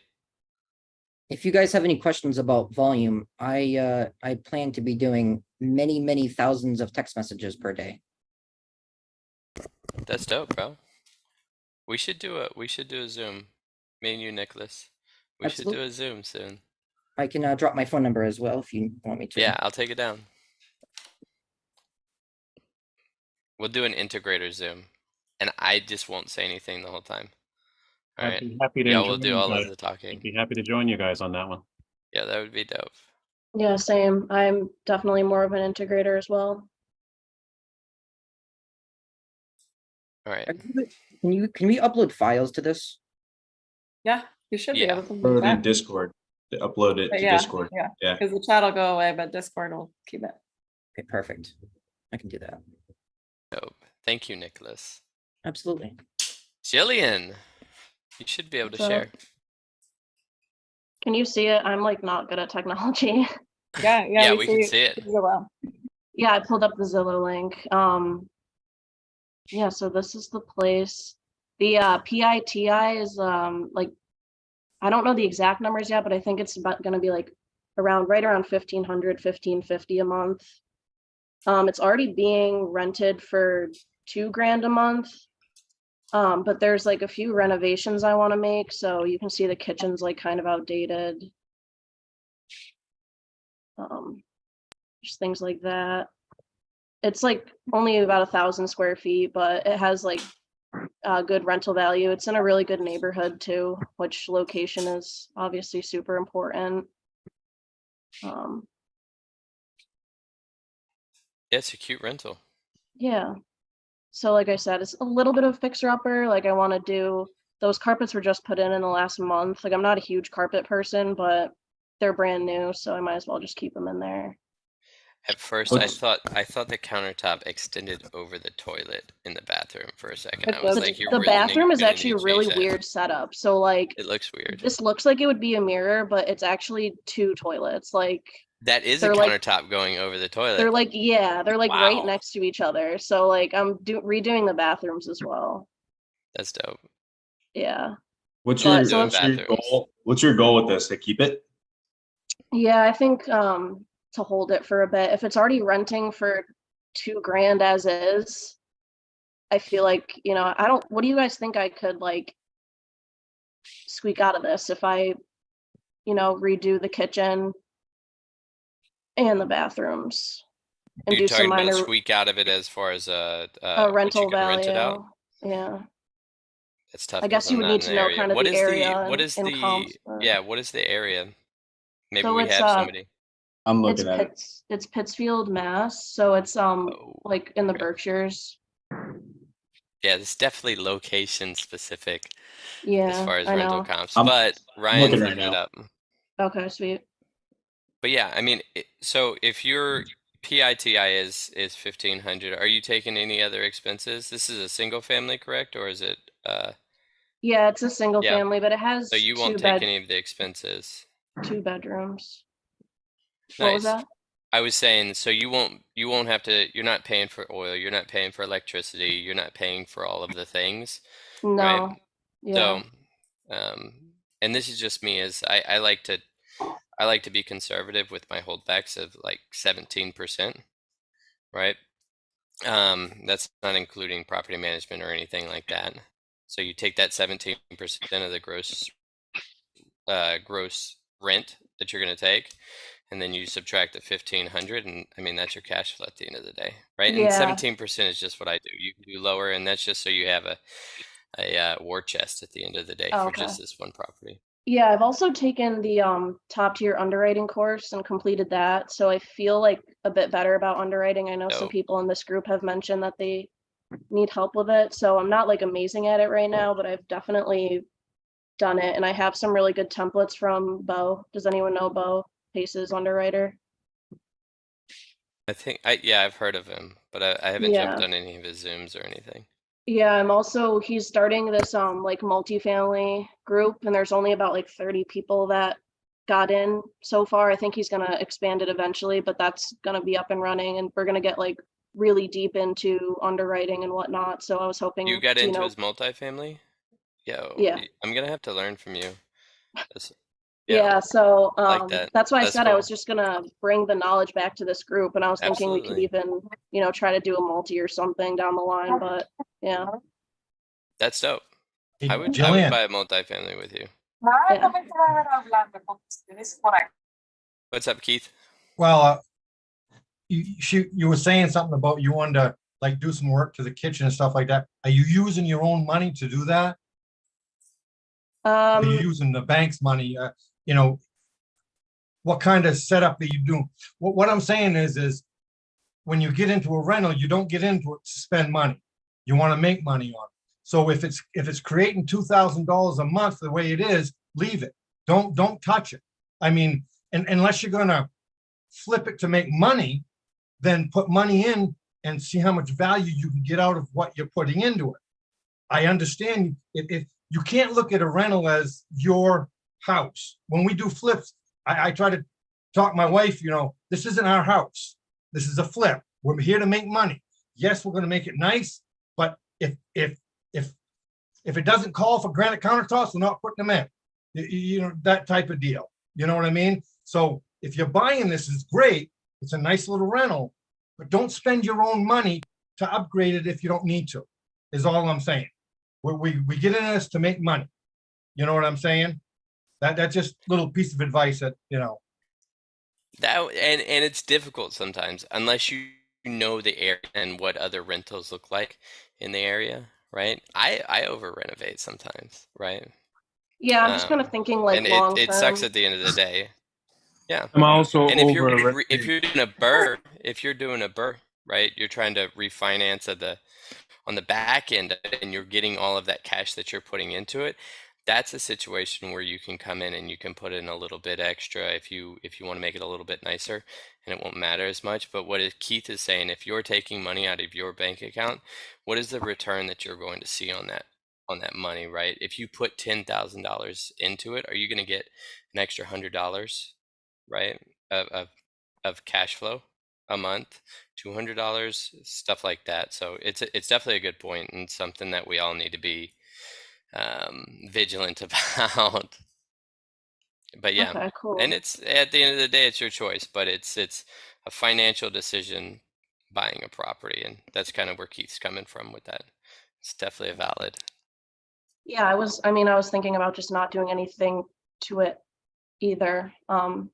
S18: If you guys have any questions about volume, I plan to be doing many thousands of text messages per day.
S2: That's dope, bro. We should do a Zoom. Me and you, Nicholas. We should do a Zoom soon.
S18: I can drop my phone number as well if you want me to.
S2: Yeah, I'll take it down. We'll do an integrator Zoom, and I just won't say anything the whole time. All
S9: I'd
S2: right.
S9: be happy to
S2: Yeah,
S9: join
S2: we'll do
S9: you
S2: all
S9: guys.
S2: of the talking.
S9: I'd be happy to join you guys on that one.
S2: Yeah, that would be dope.
S12: Yeah, same. I'm definitely more of an integrator as well.
S2: All right.
S18: Can we upload files to this?
S3: Yeah, you should be able to do
S14: Put it in
S3: that.
S14: Discord. Upload it
S3: But
S14: to
S3: yeah,
S14: Discord.
S3: yeah,
S14: Yeah.
S3: because the chat will go away, but Discord will keep it.
S18: Okay, perfect. I can do that.
S2: Dope. Thank you, Nicholas.
S18: Absolutely.
S2: Jillian, you should be able to
S12: What's up?
S2: share.
S12: Can you see it? I'm like not good at technology.
S2: Yeah, we can see it.
S3: Well.
S12: Yeah, I pulled up the Zillow link. Yeah, so this is the place. The PITI is like, I don't know the exact numbers yet, but I think it's about gonna be like right around 1,500, 1,550 a month. It's already being rented for $2,000 a month. But there's like a few renovations I want to make, so you can see the kitchen's like kind of outdated. Just things like that. It's like only about 1,000 square feet, but it has like good rental value. It's in a really good neighborhood too, which location is obviously super important.
S2: Yeah, it's a cute rental.
S12: Yeah. So like I said, it's a little bit of fixer-upper. Like I want to do, those carpets were just put in the last month. Like I'm not a huge carpet person, but they're brand new, so I might as well just keep them in there.
S2: At first, I thought the countertop extended over the toilet in the bathroom for a second. I was like,
S12: The bathroom is actually a really weird setup. So like,
S2: it looks weird.
S12: this looks like it would be a mirror, but it's actually two toilets. Like
S2: That is a
S12: they're like-
S2: countertop going over the toilet.
S12: they're like, yeah, they're like
S2: Wow.
S12: right next to each other. So like I'm redoing the bathrooms as well.
S2: That's dope.
S12: Yeah.
S14: What's
S12: But-
S14: your,
S12: so
S14: what's your goal? What's your goal with this? To keep it?
S12: Yeah, I think to hold it for a bit. If it's already renting for $2,000 as is, I feel like, you know, what do you guys think I could like squeak out of this if I, you know, redo the kitchen and the bathrooms and
S2: You're
S12: do some
S2: talking about
S12: minor
S2: squeak out of it as far as
S12: rental
S2: what you can rent it
S12: value.
S2: out?
S12: Yeah.
S2: It's tough.
S12: I guess
S2: 'cause
S12: you
S2: I'm
S12: would
S2: not
S12: need
S2: in
S12: to
S2: the
S12: know
S2: area.
S12: kind of
S2: What
S12: the
S2: is
S12: area
S2: what is
S12: in
S2: the
S12: comps, but-
S2: yeah, what is the area? Maybe
S12: So
S2: we
S12: it's,
S2: have somebody.
S14: I'm
S12: It's
S14: looking at it.
S12: It's Pittsfield, Mass. So it's like in the Berkshires.
S2: Yeah, it's definitely location specific
S12: Yeah,
S2: as far as
S12: I
S2: rental
S12: know.
S2: comps.
S14: I'm
S2: But Ryan's
S14: looking right
S2: looking it
S14: now.
S2: up.
S12: Okay, sweet.
S2: But yeah, I mean, so if your PITI is 1,500, are you taking any other expenses? This is a single family, correct? Or is it
S12: Yeah, it's a single
S2: Yeah.
S12: family, but it has
S2: so you won't take any of the expenses?
S12: 2 bedrooms. What was
S2: Nice.
S12: that?
S2: I was saying, so you won't have to, you're not paying for oil, you're not paying for electricity, you're not paying for all of the things,
S12: No.
S2: right?
S12: Yeah.
S2: So, and this is just me, is I like to be conservative with my holdbacks of like 17%, right? That's not including property management or anything like that. So you take that 17% of the gross rent that you're going to take, and then you subtract the 1,500, and I mean that's your cash flow at the end of the day, right? And
S12: Yeah.
S2: 17% is just what I do. You can do lower, and that's just so you have a war chest at the end of the day for
S12: Okay.
S2: just this one property.
S12: Yeah, I've also taken the top tier underwriting course and completed that. So I feel like a bit better about underwriting. I know some
S2: Dope.
S12: people in this group have mentioned that they need help with it. So I'm not like amazing at it right now, but I've definitely done it. And I have some really good templates from Bo. Does anyone know Bo, Pace's underwriter?
S2: I think I've heard of him, but I haven't jumped
S12: Yeah.
S2: on any of his Zooms or anything.
S12: Yeah, he's starting this like multifamily group, and there's only about like 30 people that got in so far. I think he's gonna expand it eventually, but that's gonna be up and running, and we're gonna get like really deep into underwriting and whatnot. So I was hoping
S2: You got
S12: to,
S2: into his multifamily? Yo,
S12: yeah.
S2: I'm gonna have to learn from you. That's,
S12: Yeah, so
S2: like that.
S12: that's why I
S2: That's
S12: said I
S2: cool.
S12: was just gonna bring the knowledge back to this group, and I was thinking we could
S2: Absolutely.
S12: even, try to do a multi or something down the line, but yeah.
S2: That's dope.
S19: Hey,
S2: I would
S19: Jillian.
S2: buy a multifamily with you.
S12: Yeah.
S2: What's up, Keith?
S19: Well, you were saying something about you wanted to like do some work to the kitchen and stuff like that. Are you using your own money to do that? Are you using the bank's money? What kind of setup are you doing? What I'm saying is when you get into a rental, you don't get into it to spend money. You want to make money on it. So if it's creating $2,000 a month the way it is, leave it. Don't touch it. I mean, unless you're gonna flip it to make money, then put money in and see how much value you can get out of what you're putting into it. I understand if you can't look at a rental as your house. When we do flips, I try to talk my wife, this isn't our house. This is a flip. We're here to make money. Yes, we're going to make it nice, but if it doesn't call for granite countertops, we're not putting them in. That type of deal. You know what I mean? So if you're buying this, it's great. It's a nice little rental, but don't spend your own money to upgrade it if you don't need to, is all I'm saying. We get in this to make money. You know what I'm saying? That's just a little piece of advice that.
S2: That and it's difficult sometimes unless you know the area and what other rentals look like in the area, right? I over renovate sometimes, right?
S12: Yeah, I'm just kind of thinking like
S2: and
S12: long
S2: it sucks
S12: term.
S2: at the end of the day. Yeah.
S10: I'm also
S2: And if you're
S10: over.
S2: if you're doing a burr, right? You're trying to refinance on the back end of it, and you're getting all of that cash that you're putting into it. That's a situation where you can come in and you can put in a little bit extra if you want to make it a little bit nicer, and it won't matter as much. But Keith is saying, if you're taking money out of your bank account, what is the return that you're going to see on that money, right? If you put $10,000 into it, are you going to get an extra $100, right, of cash flow a month? $200, stuff like that. So it's definitely a good point and something that we all need to be vigilant about. But yeah,
S12: Okay, cool.
S2: and it's at the end of the day, it's your choice, but it's a financial decision buying a property, and that's kind of where Keith's coming from with that. It's definitely a valid.
S12: Yeah, I was thinking about just not doing anything to it either. But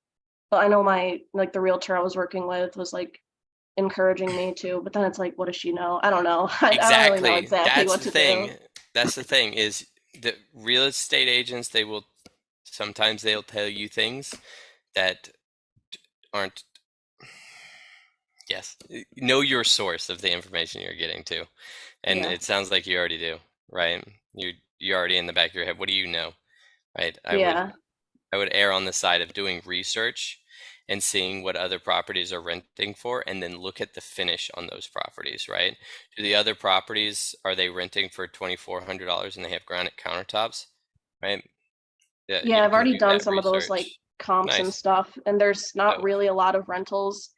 S12: I know the realtor I was working with was like encouraging me to, but then it's like, what does she know? I don't know. I don't really know exactly what to do.
S2: That's the thing is the real estate agents, sometimes they'll tell you things that aren't. Yes, know your source of the information you're getting to, and
S12: Yeah.
S2: it sounds like you already do, right? You're already in the back of your head. What do you know, right?
S12: Yeah.
S2: I would err on the side of doing research and seeing what other properties are renting for, and then look at the finish on those properties, right? Do the other properties, are they renting for $2,400 and they have granite countertops, right? Yeah, you
S12: Yeah, I've
S2: can
S12: already
S2: do
S12: done
S2: that
S12: some of those like
S2: research.
S12: comps and
S2: Nice.
S12: stuff, and there's not really a lot of rentals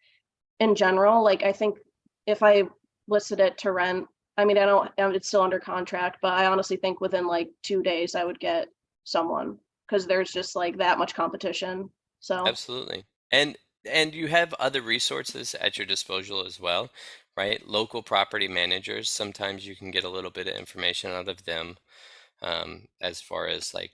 S12: in general. Like I think if I listed it to rent, I mean, it's still under contract, but I honestly think within like 2 days I would get someone because there's just like that much competition. So
S2: Absolutely. And you have other resources at your disposal as well, right? Local property managers, sometimes you can get a little bit of information out of them, as far as like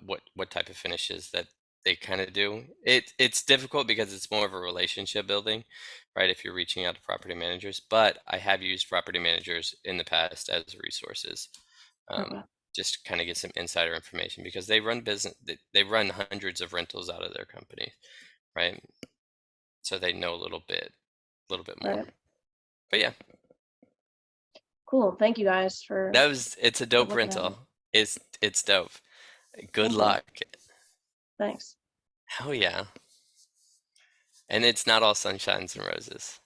S2: what type of finishes that they kind of do. It's difficult because it's more of a relationship building, right? If you're reaching out to property managers, but I have used property managers in the past as resources.
S12: Okay.
S2: Just to kind of get some insider information because they run they run hundreds of rentals out of their company, right? So they know a little bit more.
S12: Right.
S2: But yeah,
S12: Cool. Thank you guys for
S2: it's a dope
S12: looking at it.
S2: rental. It's dope. Good
S12: Thank you.
S2: luck.
S12: Thanks.
S2: Hell yeah. And it's not all sunshines and roses.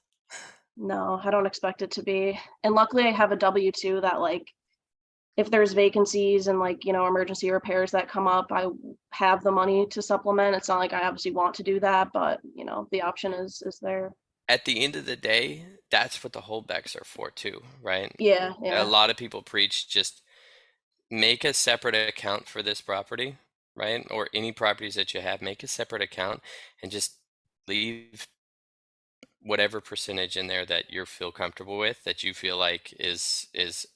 S12: No, I don't expect it to be. And luckily I have a W-2 that like, if there's vacancies and like, emergency repairs that come up, I have the money to supplement. It's not like I obviously want to do that, but the option is there.
S2: At the end of the day, that's what the holdbacks are for too, right?
S12: Yeah,
S2: A
S12: yeah.
S2: lot of people preach just make a separate account for this property, right? Or any properties that you have, make a separate account and just leave whatever percentage in there that you feel comfortable with, that you feel like is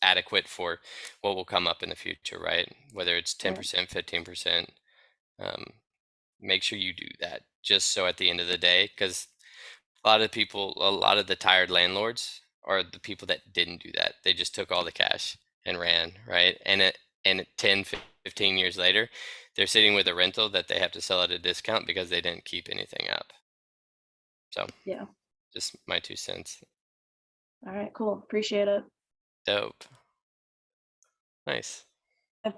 S2: adequate for what will come up in the future, right? Whether it's 10%, 15%, make sure you do that, just so at the end of the day, because a lot of the tired landlords are the people that didn't do that. They just took all the cash and ran, right? And 10, 15 years later, they're sitting with a rental that they have to sell at a discount because they didn't keep anything up. So
S12: yeah,
S2: just my 2 cents.
S12: All right, cool. Appreciate it.
S2: Dope. Nice.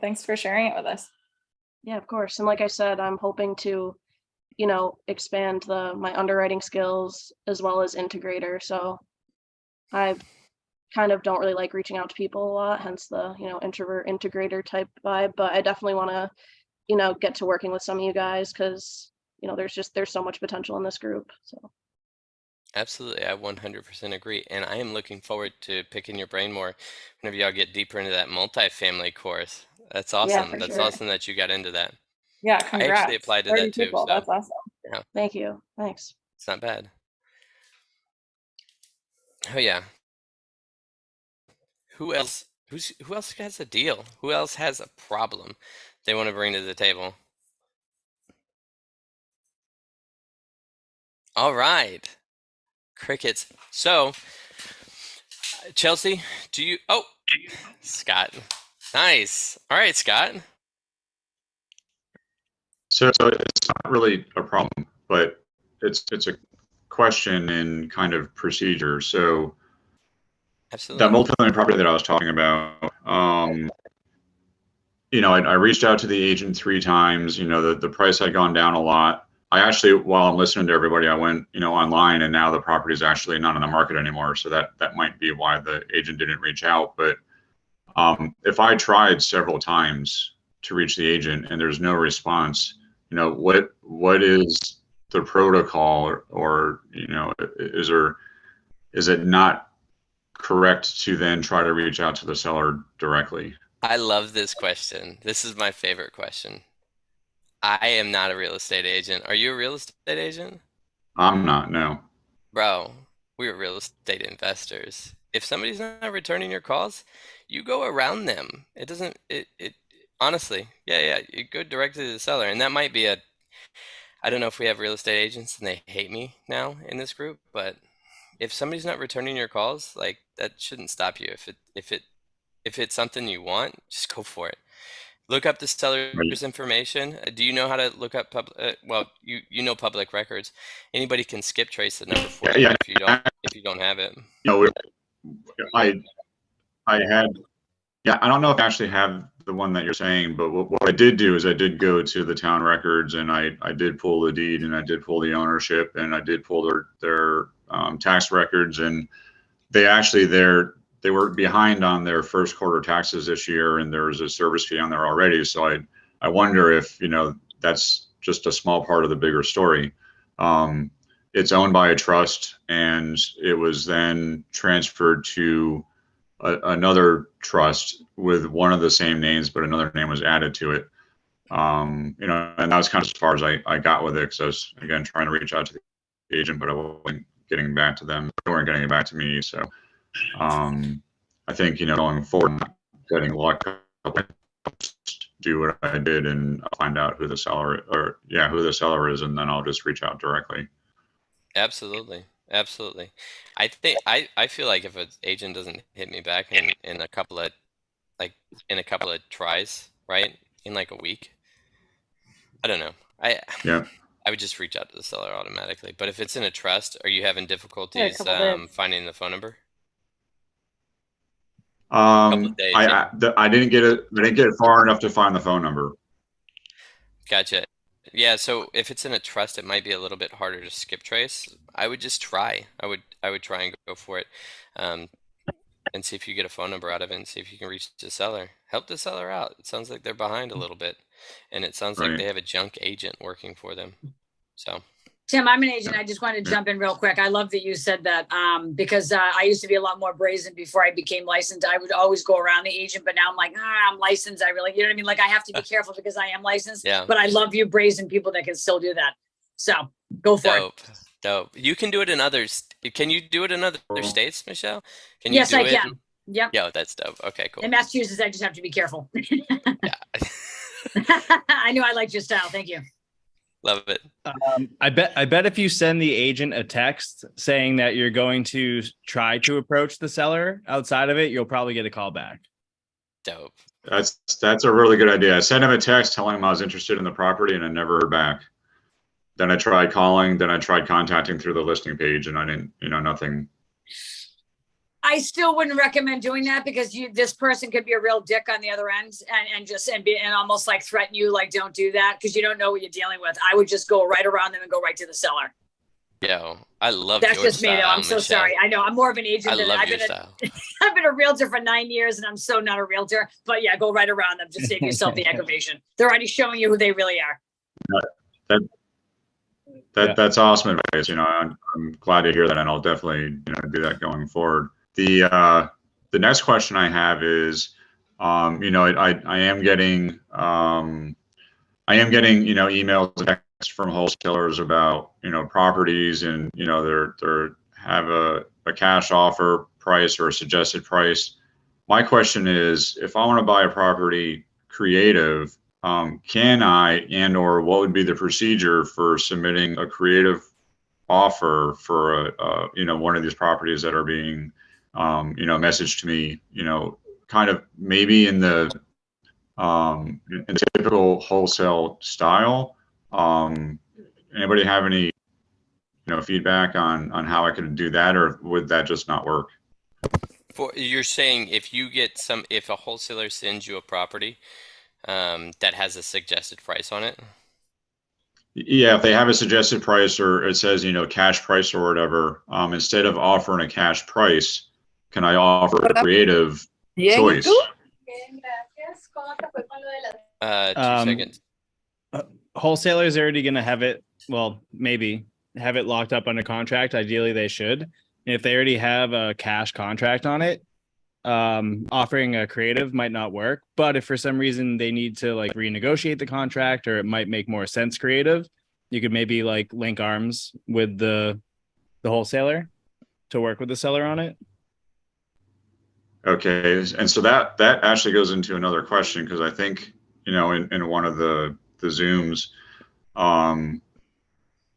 S3: Thanks for sharing it with us.
S12: Yeah, of course. And like I said, I'm hoping to, expand my underwriting skills as well as integrator. So I kind of don't really like reaching out to people a lot, hence the, introvert integrator type vibe. But I definitely want to, get to working with some of you guys because, there's so much potential in this group. So
S2: Absolutely, I 100% agree, and I am looking forward to picking your brain more whenever y'all get deeper into that multifamily course. That's awesome.
S12: for
S2: That's
S12: sure.
S2: awesome that you got into that.
S3: Yeah,
S2: I actually
S3: congrats.
S2: applied to
S3: 30
S2: that too,
S3: people.
S2: so
S3: That's awesome.
S2: yeah,
S12: Thank you. Thanks.
S2: it's not bad. Oh yeah. Who else? Who else has a deal? Who else has a problem they want to bring to the table? All right, crickets. So, Chelsea, do you? Oh, Scott. Nice. All right, Scott.
S1: So it's not really a problem, but it's a question in kind of procedure. So
S2: Absolutely.
S1: that multi-family property that I was talking about, I reached out to the agent 3 times. The price had gone down a lot. I actually, while I'm listening to everybody, I went, online, and now the property is actually not on the market anymore. So that might be why the agent didn't reach out. But if I tried several times to reach the agent and there's no response, what is the protocol, or is it not correct to then try to reach out to the seller directly?
S2: I love this question. This is my favorite question. I am not a real estate agent. Are you a real estate agent?
S1: I'm not, no.
S2: Bro, we're real estate investors. If somebody's not returning your calls, you go around them. It doesn't, it honestly, yeah, you go directly to the seller. And that might be I don't know if we have real estate agents and they hate me now in this group, but if somebody's not returning your calls, like that shouldn't stop you. If it's something you want, just go for it. Look up the seller's information. Do you know how to look up well, you know public records. Anybody can skip trace the number for you
S1: Yeah.
S2: if you don't have it.
S1: I had, I don't know if I actually have the one that you're saying, but what I did do is I did go to the town records, and I did pull the deed, and I did pull the ownership, and I did pull their tax records, and they were behind on their first quarter taxes this year, and there was a service fee on there already. So I wonder if, that's just a small part of the bigger story. It's owned by a trust, and it was then transferred to another trust with one of the same names, but another name was added to it. And that was kind of as far as I got with it, because I was, again, trying to reach out to the agent, but I wasn't getting back to them. They weren't getting it back to me. So I think, going forward, not getting luck, do what I did and find out who the seller is, and then I'll just reach out directly.
S2: Absolutely. I feel like if an agent doesn't hit me back in a couple of tries, right, in like a week, I don't know. I would just reach out to the seller automatically. But if it's in a trust, are you having difficulties finding the phone number?
S1: I didn't get it. I didn't get it far enough to find the phone number.
S2: Gotcha. Yeah, so if it's in a trust, it might be a little bit harder to skip trace. I would just try. I would try and go for it, and see if you get a phone number out of it, and see if you can reach the seller. Help the seller out. It sounds like they're behind a little bit, and it sounds like
S1: Right.
S2: they have a junk agent working for them. So.
S20: Tim, I'm an agent. I just wanted to jump in real quick. I love that you said that because I used to be a lot more brazen before I became licensed. I would always go around the agent, but now I'm like, I'm licensed. I really, you know what I mean? Like I have to be careful because I am licensed.
S2: Yeah.
S20: But I love you brazen people that can still do that. So go for it.
S2: Dope. You can do it in others. Can you do it in other states, Michelle? Can
S20: Yes,
S2: you do
S20: I
S2: it?
S20: can. Yep.
S2: Yeah, that's dope. Okay, cool.
S20: In Massachusetts, I just have to be careful.
S2: Yeah.
S20: I knew I liked your style. Thank you.
S2: Love it.
S6: I bet if you send the agent a text saying that you're going to try to approach the seller outside of it, you'll probably get a call back.
S2: Dope.
S1: That's a really good idea. I sent him a text telling him I was interested in the property, and I never heard back. Then I tried calling, then I tried contacting through the listing page, and I didn't, nothing.
S20: I still wouldn't recommend doing that because this person could be a real dick on the other end and almost like threaten you, like don't do that because you don't know what you're dealing with. I would just go right around them and go right to the seller.
S2: Yo, I love
S20: That's
S2: your
S20: just me though.
S2: style,
S20: I'm so
S2: Michelle.
S20: sorry. I know I'm more of an agent.
S2: I love
S20: I've
S2: your
S20: been
S2: style.
S20: I've been a realtor for 9 years and I'm so not a realtor. But yeah, go right around them. Just save yourself the aggravation. They're already showing you who they really are.
S1: That's awesome advice. I'm glad to hear that, and I'll definitely do that going forward. The next question I have is, I am getting emails and texts from wholesalers about properties, and they're have a cash offer price or a suggested price. My question is, if I want to buy a property creative, can I or what would be the procedure for submitting a creative offer for one of these properties that are being messaged to me, kind of maybe in the typical wholesale style. Anybody have any feedback on how I could do that, or would that just not work?
S2: You're saying if a wholesaler sends you a property that has a suggested price on it?
S1: Yeah, if they have a suggested price, or it says cash price or whatever, instead of offering a cash price, can I offer a creative choice?
S2: 2 seconds.
S6: Wholesalers are already going to have it. Well, maybe have it locked up under contract. Ideally, they should. And if they already have a cash contract on it, offering a creative might not work. But if for some reason they need to like renegotiate the contract, or it might make more sense creative, you could maybe like link arms with the wholesaler to work with the seller on it.
S1: Okay, and so that actually goes into another question, because I think in one of the Zooms,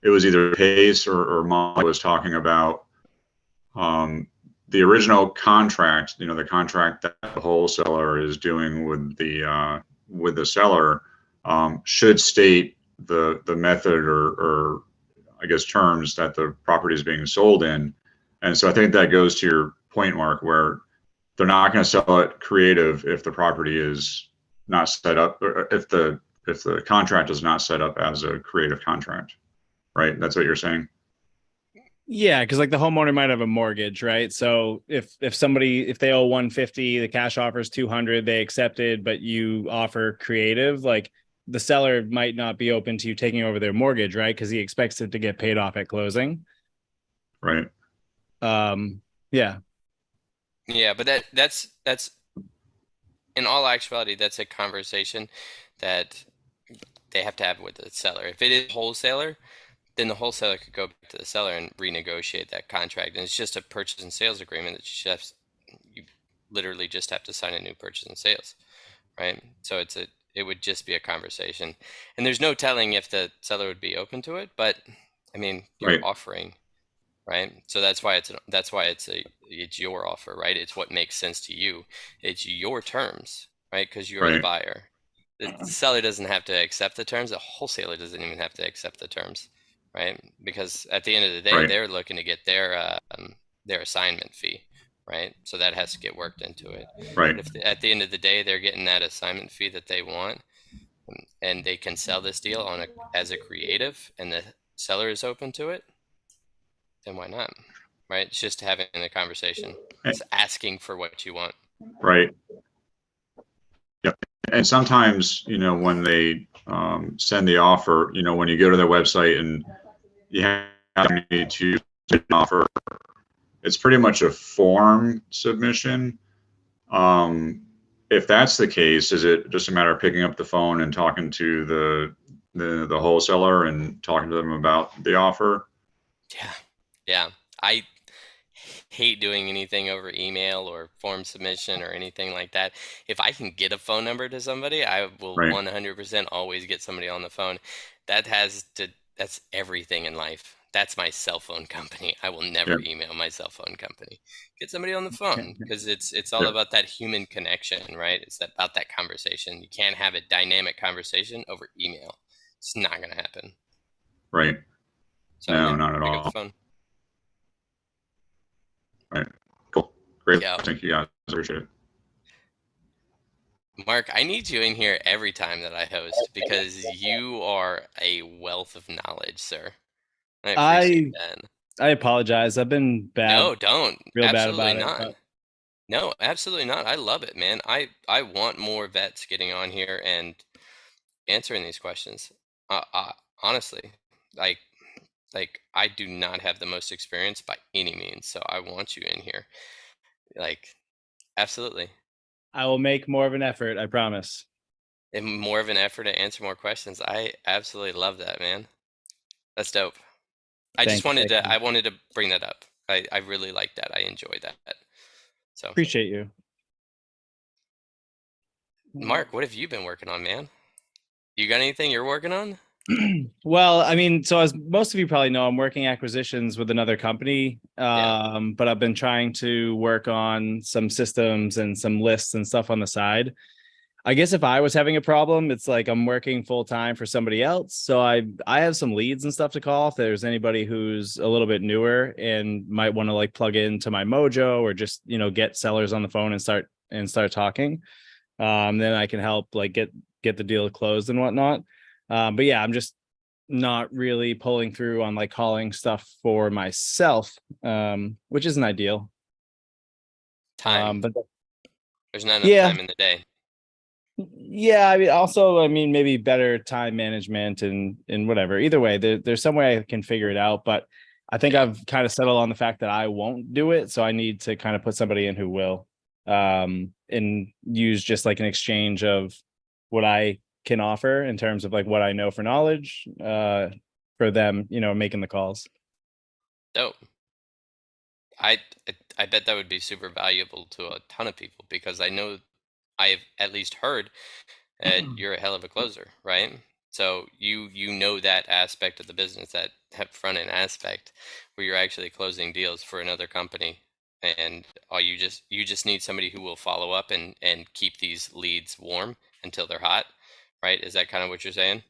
S1: it was either Pace or Molly was talking about the original contract, the contract that the wholesaler is doing with the seller, should state the method or I guess terms that the property is being sold in. And so I think that goes to your point, Mark, where they're not going to sell it creative if the property is not set up, or if the contract is not set up as a creative contract, right? That's what you're saying?
S6: Yeah, because like the homeowner might have a mortgage, right? So if they owe 150, the cash offer is 200, they accepted, but you offer creative, like the seller might not be open to you taking over their mortgage, right? Because he expects it to get paid off at closing.
S1: Right.
S6: Yeah.
S2: Yeah, but that's in all actuality, that's a conversation that they have to have with the seller. If it is a wholesaler, then the wholesaler could go back to the seller and renegotiate that contract. And it's just a purchase and sales agreement that you literally just have to sign a new purchase and sales, right? So it would just be a conversation. And there's no telling if the seller would be open to it, but I mean, you're
S1: Right.
S2: offering, right? So that's why it's your offer, right? It's what makes sense to you. It's your terms, right? Because you're the
S1: Right.
S2: buyer. The seller doesn't have to accept the terms. The wholesaler doesn't even have to accept the terms, right? Because at the end of the day,
S1: Right.
S2: they're looking to get their assignment fee, right? So that has to get worked into it.
S1: Right.
S2: But if at the end of the day they're getting that assignment fee that they want, and they can sell this deal on as a creative, and the seller is open to it, then why not? Right? It's just having a conversation. It's asking for what you want.
S1: Right. Yep. And sometimes, when they send the offer, when you go to their website and you have to submit an offer, it's pretty much a form submission. If that's the case, is it just a matter of picking up the phone and talking to the wholesaler and talking to them about the offer?
S2: Yeah. I hate doing anything over email or form submission or anything like that. If I can get a phone number to somebody, I will
S1: Right.
S2: 100% always get somebody on the phone. That's everything in life. That's my cell phone company. I will never email my cell phone company. Get somebody on the phone, because it's all about that human connection, right? It's about that conversation. You can't have a dynamic conversation over email. It's not going to happen.
S1: Right.
S2: So,
S1: No, not at
S2: pick up the
S1: all.
S2: phone.
S1: Right. Cool. Great.
S2: Yeah.
S1: Thank you guys. Appreciate it.
S2: Mark, I need you in here every time that I host, because you are a wealth of knowledge, sir. I appreciate that.
S6: I apologize. I've been bad.
S2: No, don't.
S6: Real bad
S2: Absolutely
S6: about it.
S2: not. No, absolutely not. I love it, man. I want more vets getting on here and answering these questions. Honestly, like I do not have the most experience by any means, so I want you in here. Like, absolutely.
S6: I will make more of an effort, I promise.
S2: And more of an effort to answer more questions. I absolutely love that, man. That's dope. I wanted to bring that up. I really like that. I enjoy that. So
S6: appreciate you.
S2: Mark, what have you been working on, man? You got anything you're working on?
S6: Well, I mean, so as most of you probably know, I'm working acquisitions with another company, but I've been trying to work on some systems and some lists and stuff on the side. I guess if I was having a problem, it's like I'm working full time for somebody else. So I have some leads and stuff to call if there's anybody who's a little bit newer and might want to like plug into my mojo or just, get sellers on the phone and start talking. Then I can help like get the deal closed and whatnot. But yeah, I'm just not really pulling through on like calling stuff for myself, which isn't ideal.
S2: Time.
S6: But
S2: there's not enough time in the day.
S6: Yeah, I mean, maybe better time management and whatever. Either way, there's some way I can figure it out. But I think I've kind of settled on the fact that I won't do it. So I need to kind of put somebody in who will, and use just like an exchange of what I can offer in terms of like what I know for knowledge, for them, making the calls.
S2: Dope. I bet that would be super valuable to a ton of people, because I know I've at least heard that you're a hell of a closer, right? So you know that aspect of the business, that front end aspect where you're actually closing deals for another company, and you just need somebody who will follow up and keep these leads warm until they're hot, right? Is that kind of what you're saying?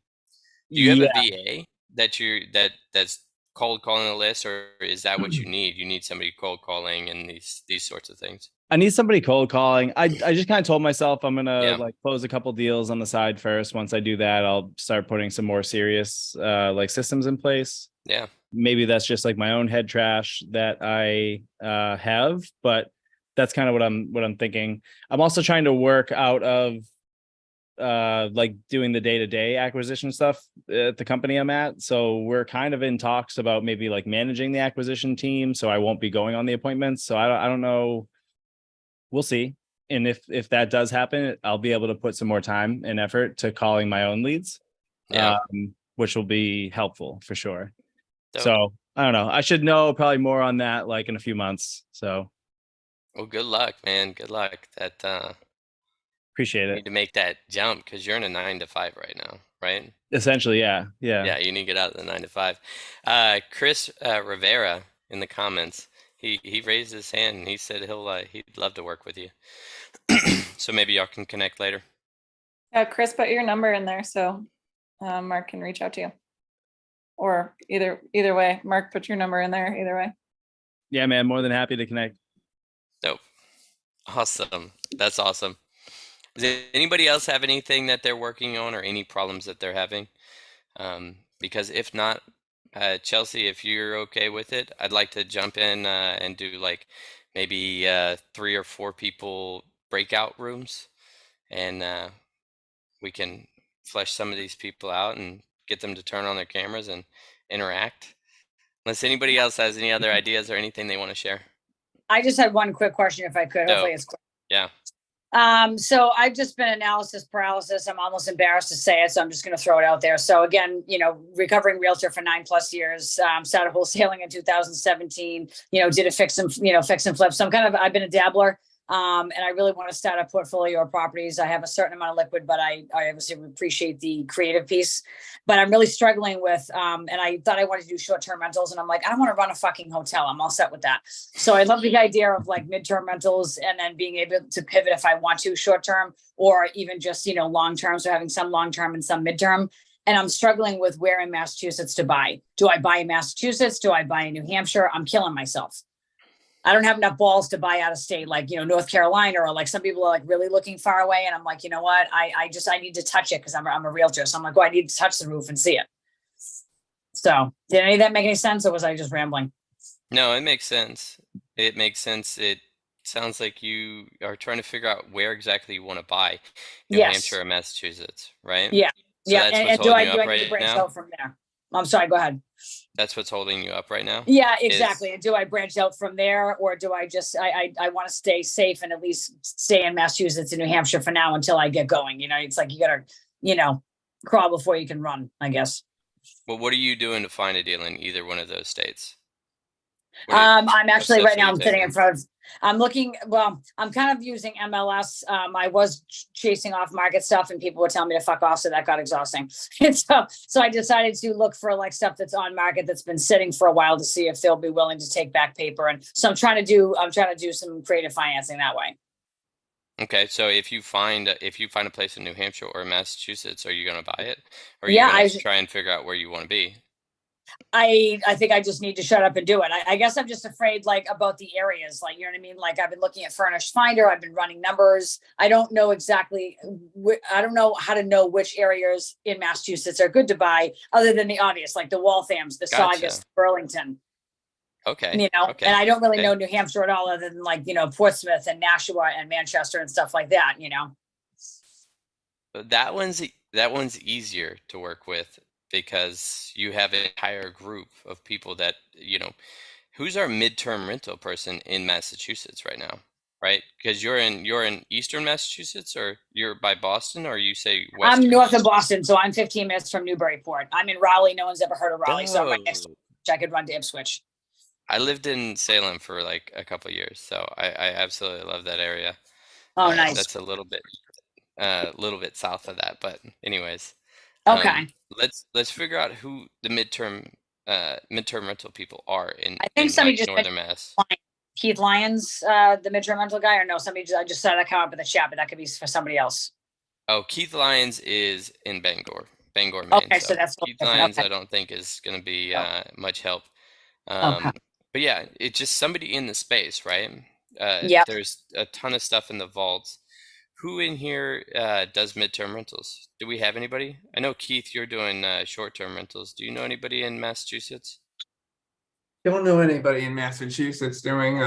S2: Do you have a VA that's cold calling a list, or is that what you need? You need somebody cold calling and these sorts of things.
S6: I need somebody cold calling. I just kind of told myself I'm gonna like close a couple deals on the side first. Once I do that, I'll start putting some more serious like systems in place.
S2: Yeah.
S6: Maybe that's just like my own head trash that I have, but that's kind of what I'm thinking. I'm also trying to work out of like doing the day-to-day acquisition stuff at the company I'm at. So we're kind of in talks about maybe like managing the acquisition team. So I won't be going on the appointments. So I don't know. We'll see. And if that does happen, I'll be able to put some more time and effort to calling my own leads, which will be helpful for sure.
S2: Dope.
S6: So I don't know. I should know probably more on that like in a few months. So.
S2: Well, good luck, man. Good luck.
S6: Appreciate it.
S2: Need to make that jump, because you're in a 9 to 5 right now, right?
S6: Essentially, yeah.
S2: Yeah, you need to get out of the 9 to 5. Chris Rivera in the comments, he raised his hand and he said he'd love to work with you. So maybe y'all can connect later.
S3: Chris, put your number in there so Mark can reach out to you. Or either way, Mark, put your number in there either way.
S6: Yeah, man, more than happy to connect.
S2: Dope. Awesome. That's awesome. Does anybody else have anything that they're working on or any problems that they're having? Because if not, Chelsea, if you're okay with it, I'd like to jump in and do like maybe 3 or 4 people breakout rooms, and we can flesh some of these people out and get them to turn on their cameras and interact. Unless anybody else has any other ideas or anything they want to share.
S20: I just had one quick question, if I could.
S2: So,
S20: Hopefully it's quick.
S2: yeah.
S20: So I've just been analysis paralysis. I'm almost embarrassed to say it, so I'm just going to throw it out there. So again, recovering realtor for 9+ years, started wholesaling in 2017, did a fix and flip. So I've been a dabbler. And I really want to start a portfolio of properties. I have a certain amount of liquid, but I obviously appreciate the creative piece. But I'm really struggling with, and I thought I wanted to do short-term rentals, and I'm like, I don't want to run a fucking hotel. I'm all set with that. So I love the idea of like midterm rentals, and then being able to pivot if I want to short-term, or even just, long-term. So having some long-term and some midterm. And I'm struggling with where in Massachusetts to buy. Do I buy in Massachusetts? Do I buy in New Hampshire? I'm killing myself. I don't have enough balls to buy out of state, like, North Carolina, or like some people are like really looking far away. And I'm like, you know what? I need to touch it because I'm a realtor. So I'm like, I need to touch the roof and see it. So did any of that make any sense, or was I just rambling?
S2: No, it makes sense. It makes sense. It sounds like you are trying to figure out where exactly you want to buy, New Hampshire or Massachusetts, right?
S20: Yeah.
S2: So
S20: yeah.
S2: that's
S20: And
S2: what's
S20: do I
S2: holding you up
S20: need to
S2: right
S20: branch
S2: now?
S20: out from there? I'm sorry, go ahead.
S2: That's what's holding you up right now?
S20: Yeah, exactly. And do I branch out from there, or do I just, I want to stay safe and at least stay in Massachusetts and New Hampshire for now until I get going? It's like you gotta, crawl before you can run, I guess.
S2: Well, what are you doing to find a deal in either one of those states?
S20: I'm actually
S2: steps
S20: right
S2: are
S20: now
S2: you
S20: I'm sitting in
S2: taking?
S20: front of, I'm looking, well, I'm kind of using MLS. I was chasing off market stuff and people were telling me to fuck off. So that got exhausting. And so I decided to look for like stuff that's on market that's been sitting for a while to see if they'll be willing to take back paper. And so I'm trying to do some creative financing that way.
S2: Okay, so if you find a place in New Hampshire or Massachusetts, are you going to buy it, or are
S20: Yeah,
S2: you going to try and figure out where you want to be?
S20: I think I just need to shut up and do it. I guess I'm just afraid like about the areas, like, you know what I mean? Like I've been looking at Furnished Finder. I've been running numbers. I don't know exactly. I don't know how to know which areas in Massachusetts are good to buy other than the obvious, like the Walthams, the
S2: Gotcha.
S20: Saugus, Burlington,
S2: Okay.
S20: and I don't really
S2: okay.
S20: know New Hampshire at all other than like, Portsmouth and Nashua and Manchester and stuff like that,
S2: That one's easier to work with because you have an entire group of people that, who's our midterm rental person in Massachusetts right now, right? Because you're in Eastern Massachusetts, or you're by Boston, or you say Western?
S20: I'm north of Boston, so I'm 15 minutes from Newburyport. I'm in Raleigh. No one's ever heard of Raleigh, so I'm right next to I could run to Ipswich.
S2: I lived in Salem for like a couple of years, so I absolutely love that area.
S20: Oh, nice.
S2: That's a little bit south of that, but anyways.
S20: Okay.
S2: Let's figure out who the midterm rental people are in
S20: I think somebody just
S2: Northern Mass.
S20: Keith Lyons, the midterm rental guy, or no? I just saw that come up in the chat, but that could be for somebody else.
S2: Oh, Keith Lyons is in Bangor, Maine.
S20: Okay, so that's
S2: Keith Lyons. I don't think is going to be much help.
S20: Okay.
S2: But yeah, it's just somebody in the space, right?
S20: Yep.
S2: There's a ton of stuff in the vaults. Who in here does midterm rentals? Do we have anybody? I know, Keith, you're doing short-term rentals. Do you know anybody in Massachusetts?
S21: Don't know anybody in Massachusetts doing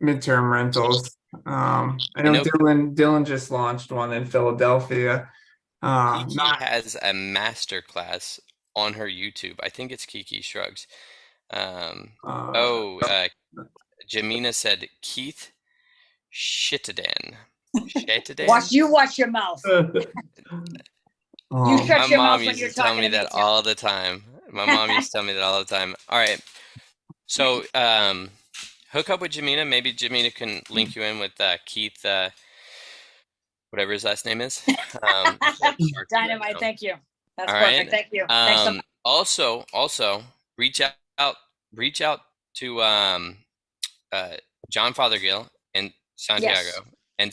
S21: midterm rentals. I know Dylan just launched one in Philadelphia.
S2: Kiki has a master class on her YouTube. I think it's Kiki Shrugs. Jamina said Keith Shitadan.
S20: Watch your mouth. You shut your mouth when you're talking to me.
S2: My mom used to tell me that all the time. My mom used to tell me that all the time. All right. So hook up with Jamina. Maybe Jamina can link you in with Keith, whatever his last name is.
S20: Dynamite. Thank you. That's
S2: all
S20: perfect.
S2: right.
S20: Thank you. Thanks so much.
S2: Also reach out to John Fothergill in Santiago.
S20: Yes.
S2: And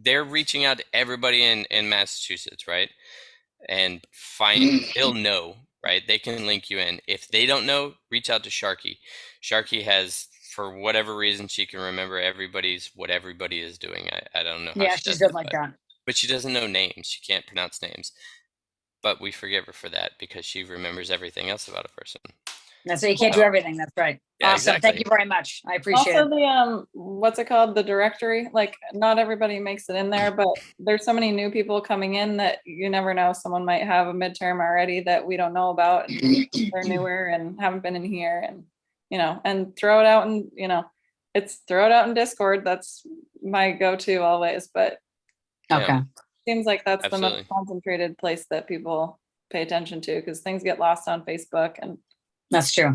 S2: they're reaching out to everybody in Massachusetts, right? And they'll know, right? They can link you in. If they don't know, reach out to Sharky. Sharky has for whatever reason, she can remember what everybody is doing. I don't know how
S20: Yeah,
S2: she
S20: she's
S2: does
S20: good
S2: it,
S20: like
S2: but,
S20: that.
S2: but she doesn't know names. She can't pronounce names. But we forgive her for that because she remembers everything else about a person.
S20: That's so you can't do everything. That's right.
S2: Yeah,
S20: Awesome.
S2: exactly.
S20: Thank you very much. I appreciate
S3: Also,
S20: it.
S3: the what's it called? The directory. Like, not everybody makes it in there, but there's so many new people coming in that you never know. Someone might have a midterm already that we don't know about. And they're newer and haven't been in here, and and throw it out, and throw it out in Discord. That's my go-to always. But
S20: Okay.
S3: seems like that's the
S2: Absolutely.
S3: most concentrated place that people pay attention to, because things get lost on Facebook. And
S20: That's true.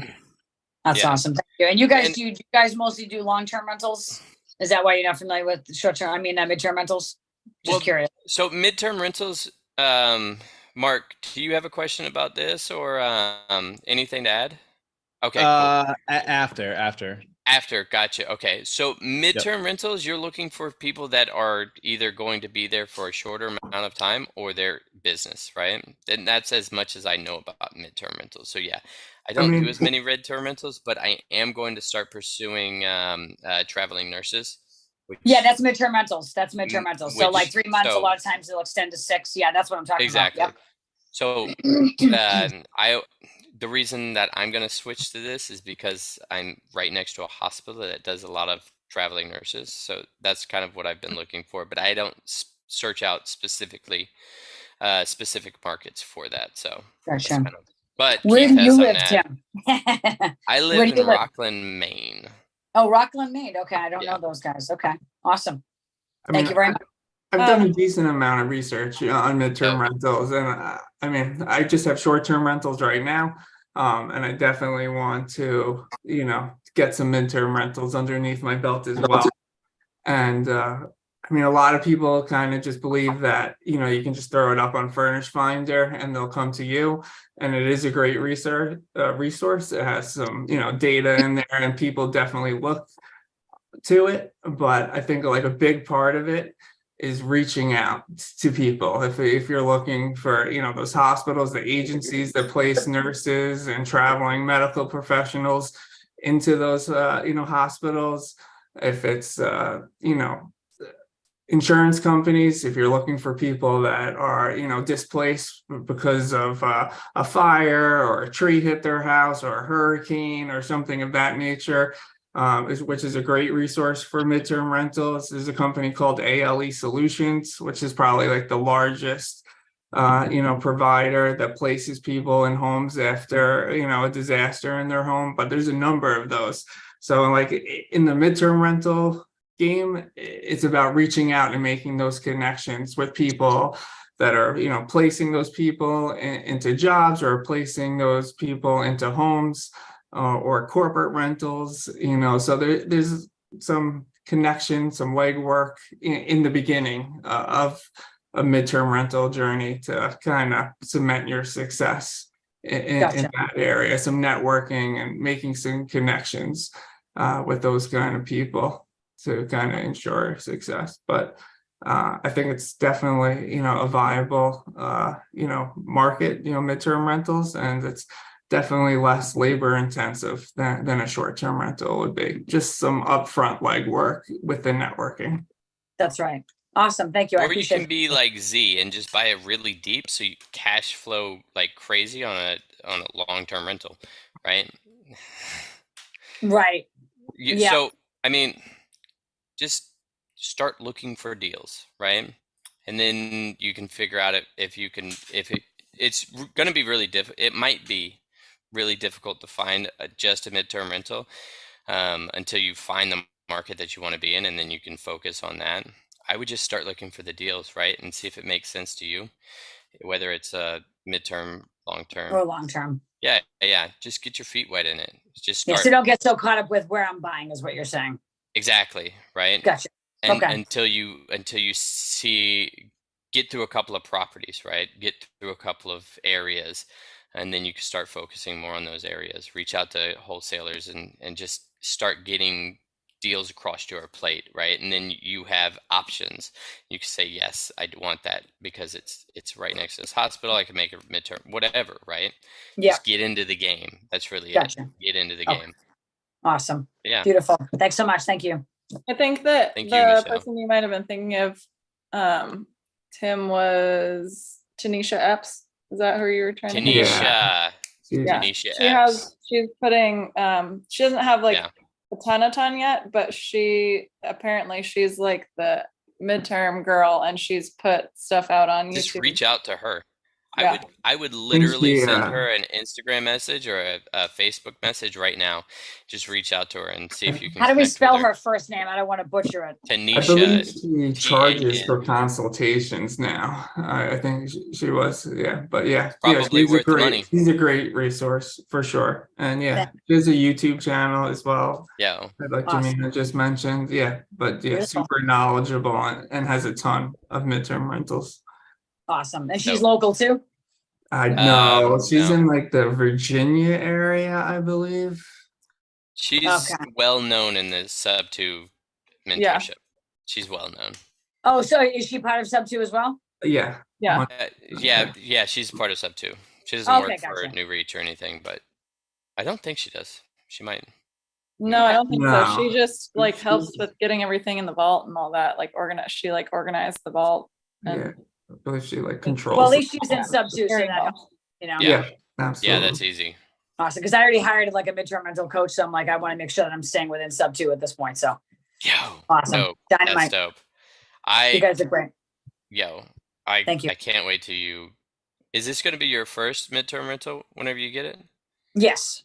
S20: That's
S2: Yeah.
S20: awesome. Thank you. And you guys
S2: And-
S20: do you guys mostly do long-term rentals? Is that why you're not familiar with short-term? I mean, midterm rentals? Just
S2: Well,
S20: curious.
S2: So midterm rentals, Mark, do you have a question about this or anything to add? Okay, cool.
S6: After.
S2: Gotcha. Okay, so midterm rentals, you're looking for people that are either going to be there for a shorter amount of time or their business, right? And that's as much as I know about midterm rentals. So yeah, I don't do as many midterm rentals, but I am going to start pursuing traveling nurses.
S20: Yeah, that's midterm rentals. That's midterm rentals. So
S2: which-
S20: like 3 months, a
S2: so-
S20: lot of times it'll extend to 6. Yeah, that's what I'm talking
S2: Exactly.
S20: about.
S2: So the reason that I'm going to switch to this is because I'm right next to a hospital that does a lot of traveling nurses. So that's kind of what I've been looking for, but I don't search out specific markets for that. So that's
S20: Gotcha.
S2: kind of, but
S20: Where
S2: Keith
S20: do
S2: has
S20: you
S2: something
S20: live,
S2: to add.
S20: Tim?
S2: I
S20: Where
S2: live
S20: do
S2: in
S20: you live?
S2: Rockland, Maine.
S20: Oh, Rockland, Maine. Okay, I don't know those guys. Okay, awesome. Thank you very much.
S21: I've done a decent amount of research on midterm rentals, and I mean, I just have short-term rentals right now, and I definitely want to, get some midterm rentals underneath my belt as well. And I mean, a lot of people kind of just believe that you can just throw it up on Furnish Finder and they'll come to you, and it is a great resource. It has some data in there, and people definitely look to it. But I think like a big part of it is reaching out to people. If you're looking for those hospitals, the agencies that place nurses and traveling medical professionals into those hospitals, if it's insurance companies, if you're looking for people that are displaced because of a fire or a tree hit their house or a hurricane or something of that nature, which is a great resource for midterm rentals. There's a company called ALE Solutions, which is probably like the largest provider that places people in homes after a disaster in their home. But there's a number of those. So like in the midterm rental game, it's about reaching out and making those connections with people that are placing those people into jobs or placing those people into homes or corporate rentals. So there's some connection, some legwork in the beginning of a midterm rental journey to kind of cement your success in that area, some networking and making some connections with those kind of people to kind of ensure success. But I think it's definitely a viable market, midterm rentals, and it's definitely less labor intensive than a short-term rental would be. Just some upfront legwork with the networking.
S20: That's right. Awesome. Thank you. I
S2: Or you
S20: appreciate
S2: can be like Z and just buy it really deep so you cash flow like crazy on a long-term rental, right?
S20: Right. Yeah.
S2: So I mean, just start looking for deals, right? And then you can figure out if it's going to be really it might be really difficult to find just a midterm rental until you find the market that you want to be in, and then you can focus on that. I would just start looking for the deals, right? And see if it makes sense to you, whether it's a midterm, long-term.
S20: Or long-term.
S2: Yeah. Just get your feet wet in it. Just
S20: Yeah,
S2: start.
S20: so don't get so caught up with where I'm buying is what you're saying.
S2: Exactly, right?
S20: Gotcha.
S2: And
S20: Okay.
S2: until you get through a couple of properties, right? Get through a couple of areas, and then you can start focusing more on those areas. Reach out to wholesalers and just start getting deals across your plate, right? And then you have options. You can say, yes, I want that because it's right next to this hospital. I can make a midterm, whatever, right?
S20: Yeah.
S2: Just get into the game. That's really
S20: Gotcha.
S2: it. Get into the
S20: Okay.
S2: game.
S20: Awesome.
S2: Yeah.
S20: Beautiful. Thanks so much. Thank you.
S3: I think that
S2: Thank you,
S3: the
S2: Michelle.
S3: person you might have been thinking of, Tim, was Tanisha Epps. Is that who you were trying to think of?
S2: Tanisha.
S3: Yeah.
S2: Tanisha
S3: She
S2: Epps.
S3: she's putting, she doesn't have like
S2: Yeah.
S3: a ton yet, but she's like the midterm girl, and she's put stuff out on
S2: Just
S3: YouTube.
S2: reach out to her.
S3: Yeah.
S2: I would literally
S21: she,
S2: send her an Instagram message or a Facebook message right now. Just reach out to her and see if you can
S20: How do we
S2: connect with
S20: spell
S2: her.
S20: her first name? I don't want to butcher it.
S21: I
S2: Tanisha.
S21: believe she charges
S2: T-A-N.
S21: for consultations now. I think she was, yeah, but yeah,
S2: Probably worth the money.
S21: she's a great resource for sure. And yeah, she has a YouTube channel as well.
S2: Yeah.
S21: Like
S20: Awesome.
S21: Jamina just mentioned, yeah, but yeah,
S20: Beautiful.
S21: super knowledgeable and has a ton of midterm rentals.
S20: Awesome. And she's
S2: So-
S20: local too?
S21: I know she's
S2: no.
S21: in like the Virginia area, I believe.
S2: She's
S20: Okay.
S2: well known in the Subto mentorship. She's well known.
S20: Oh, so is she part of Subto as well?
S21: Yeah.
S3: Yeah.
S2: Yeah, she's part of Subto. She doesn't
S20: Okay,
S2: work for
S20: gotcha.
S2: New Reach or anything, but I don't think she does. She might.
S3: No, I don't think so.
S21: No.
S3: She just like helps with getting everything in the vault and all that. Like organized the vault.
S21: Yeah,
S3: And
S21: I believe she like controls.
S20: Well, at
S21: the
S20: least she's in
S21: ball.
S20: Subto, so
S3: Very
S20: that
S3: well.
S20: helps, you know.
S21: Yeah,
S2: Yeah,
S21: absolutely.
S2: that's easy.
S20: Awesome. Because I already hired like a midterm rental coach, so I'm like, I want to make sure that I'm staying within Subto at this point. So
S2: Yo,
S20: awesome.
S2: dope. That's
S20: Dynamite.
S2: dope.
S20: You guys are great. Thank you.
S2: I can't wait till you. Is this going to be your first midterm rental whenever you get it?
S20: Yes.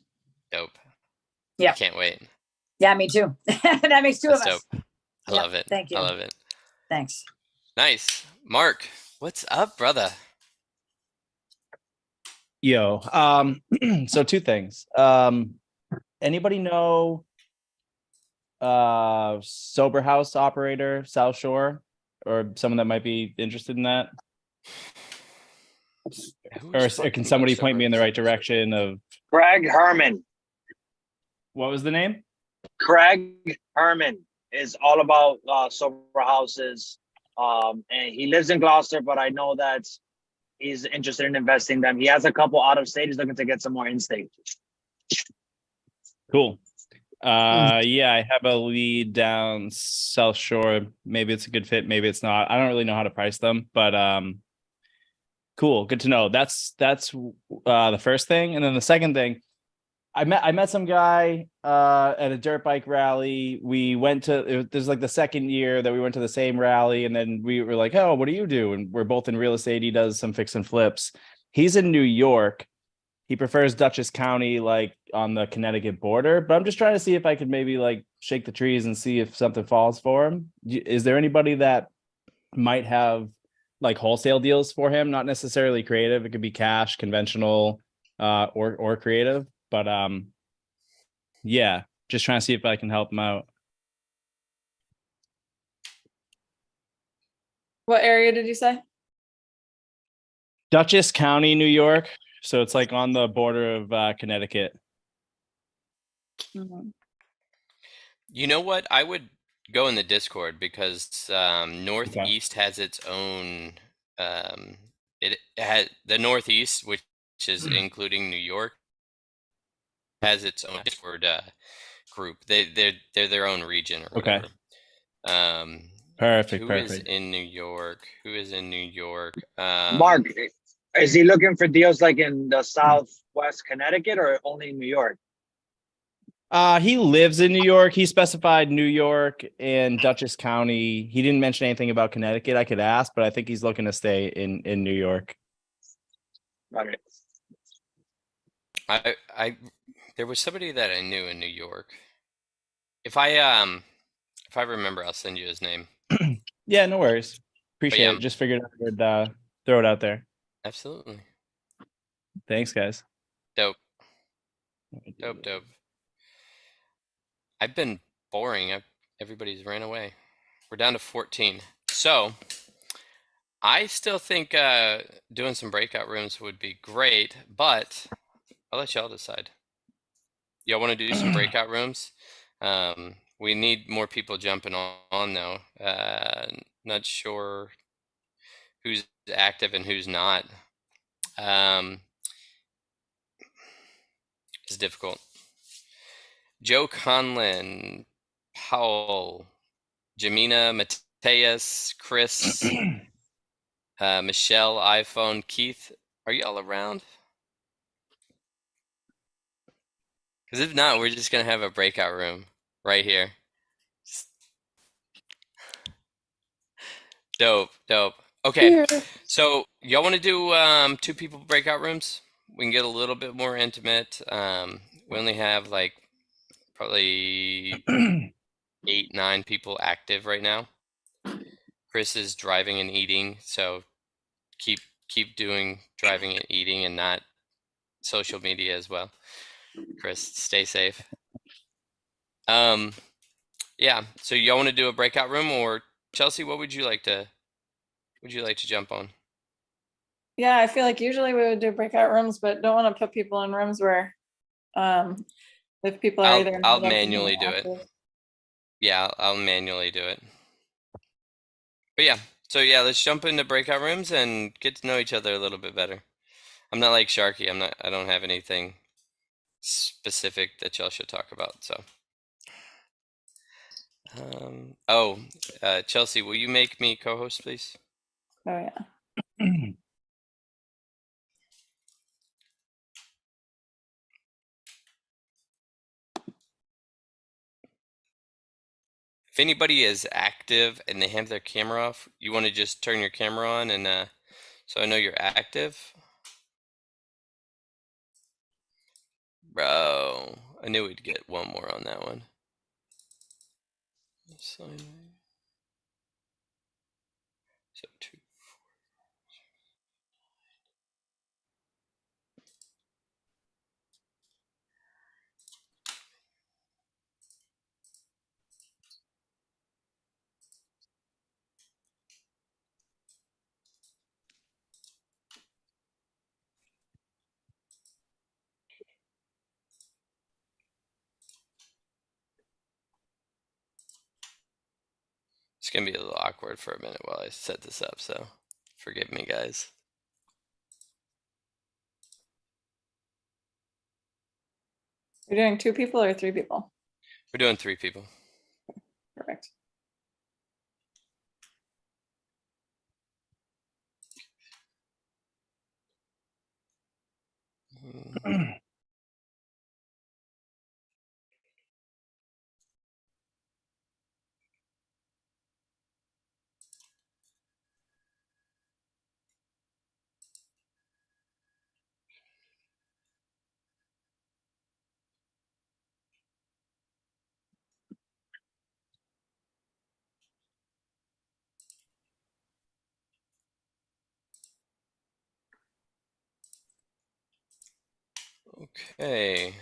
S2: Dope.
S20: Yeah.
S2: I can't wait.
S20: Yeah, me too. That makes two
S2: That's
S20: of us.
S2: dope. I
S20: Yep,
S2: love it.
S20: thank you.
S2: I love it.
S20: Thanks.
S2: Nice. Mark, what's up, brother?
S6: Yo, so two things. Anybody know sober house operator South Shore, or someone that might be interested in that? Or can somebody point me in the right direction of
S4: Craig Herman.
S6: what was the name?
S4: Craig Herman is all about sober houses. And he lives in Gloucester, but I know that he's interested in investing them. He has a couple out of state. He's looking to get some more in state.
S6: Cool. Yeah, I have a lead down South Shore. Maybe it's a good fit, maybe it's not. I don't really know how to price them, but cool. Good to know. That's the first thing. And then the second thing, I met some guy at a dirt bike rally. We went to there's like the second year that we went to the same rally, and then we were like, oh, what do you do? And we're both in real estate. He does some fix and flips. He's in New York. He prefers Dutchess County, like on the Connecticut border. But I'm just trying to see if I could maybe like shake the trees and see if something falls for him. Is there anybody that might have like wholesale deals for him? Not necessarily creative. It could be cash, conventional, or creative. But yeah, just trying to see if I can help him out.
S3: what area did you say?
S6: Dutchess County, New York. So it's like on the border of Connecticut.
S3: Mhm.
S2: You know what? I would go in the Discord because Northeast has its own. It has the Northeast, which is including New York, has its own Discord group. They're their own region or
S6: Okay.
S2: whatever.
S6: Perfect.
S2: Who is
S6: Perfect.
S2: in New York? Who is in New York?
S4: Mark, is he looking for deals like in the Southwest Connecticut or only New York?
S6: He lives in New York. He specified New York and Dutchess County. He didn't mention anything about Connecticut. I could ask, but I think he's looking to stay in New York.
S4: Got it.
S2: I there was somebody that I knew in New York. If I remember, I'll send you his name.
S6: Yeah, no worries. Appreciate
S2: yeah.
S6: it. Just figured I would throw it out there.
S2: Absolutely.
S6: Thanks, guys.
S2: Dope. Dope. I've been boring. Everybody's ran away. We're down to 14. So I still think doing some breakout rooms would be great, but I'll let y'all decide. Y'all want to do some breakout rooms? We need more people jumping on though. Not sure who's active and who's not. It's difficult. Joe Conlin, Powell, Jamina, Mateus, Chris, Michelle, iPhone, Keith. Are y'all around? Because if not, we're just gonna have a breakout room right here. Dope, dope. Okay,
S3: Here.
S2: so y'all want to do 2 people breakout rooms? We can get a little bit more intimate. We only have like probably 8, 9 people active right now. Chris is driving and eating, so keep doing driving and eating and not social media as well. Chris, stay safe. Yeah, so y'all want to do a breakout room, or Chelsea, what would you like to jump on?
S3: Yeah, I feel like usually we would do breakout rooms, but don't want to put people in rooms where if people are either
S2: I'll
S3: not active or
S2: manually do it.
S3: active.
S2: Yeah, I'll manually do it. But yeah, so yeah, let's jump into breakout rooms and get to know each other a little bit better. I'm not like Sharky. I don't have anything specific that y'all should talk about. So, Chelsea, will you make me co-host, please?
S3: Oh yeah.
S2: If anybody is active and they have their camera off, you want to just turn your camera on and so I know you're active. Bro, I knew we'd get one more on that one. So 2. It's gonna be a little awkward for a minute while I set this up, so forgive me, guys.
S3: You're doing 2 people or 3 people?
S2: We're doing 3 people.
S3: Perfect.
S2: Okay.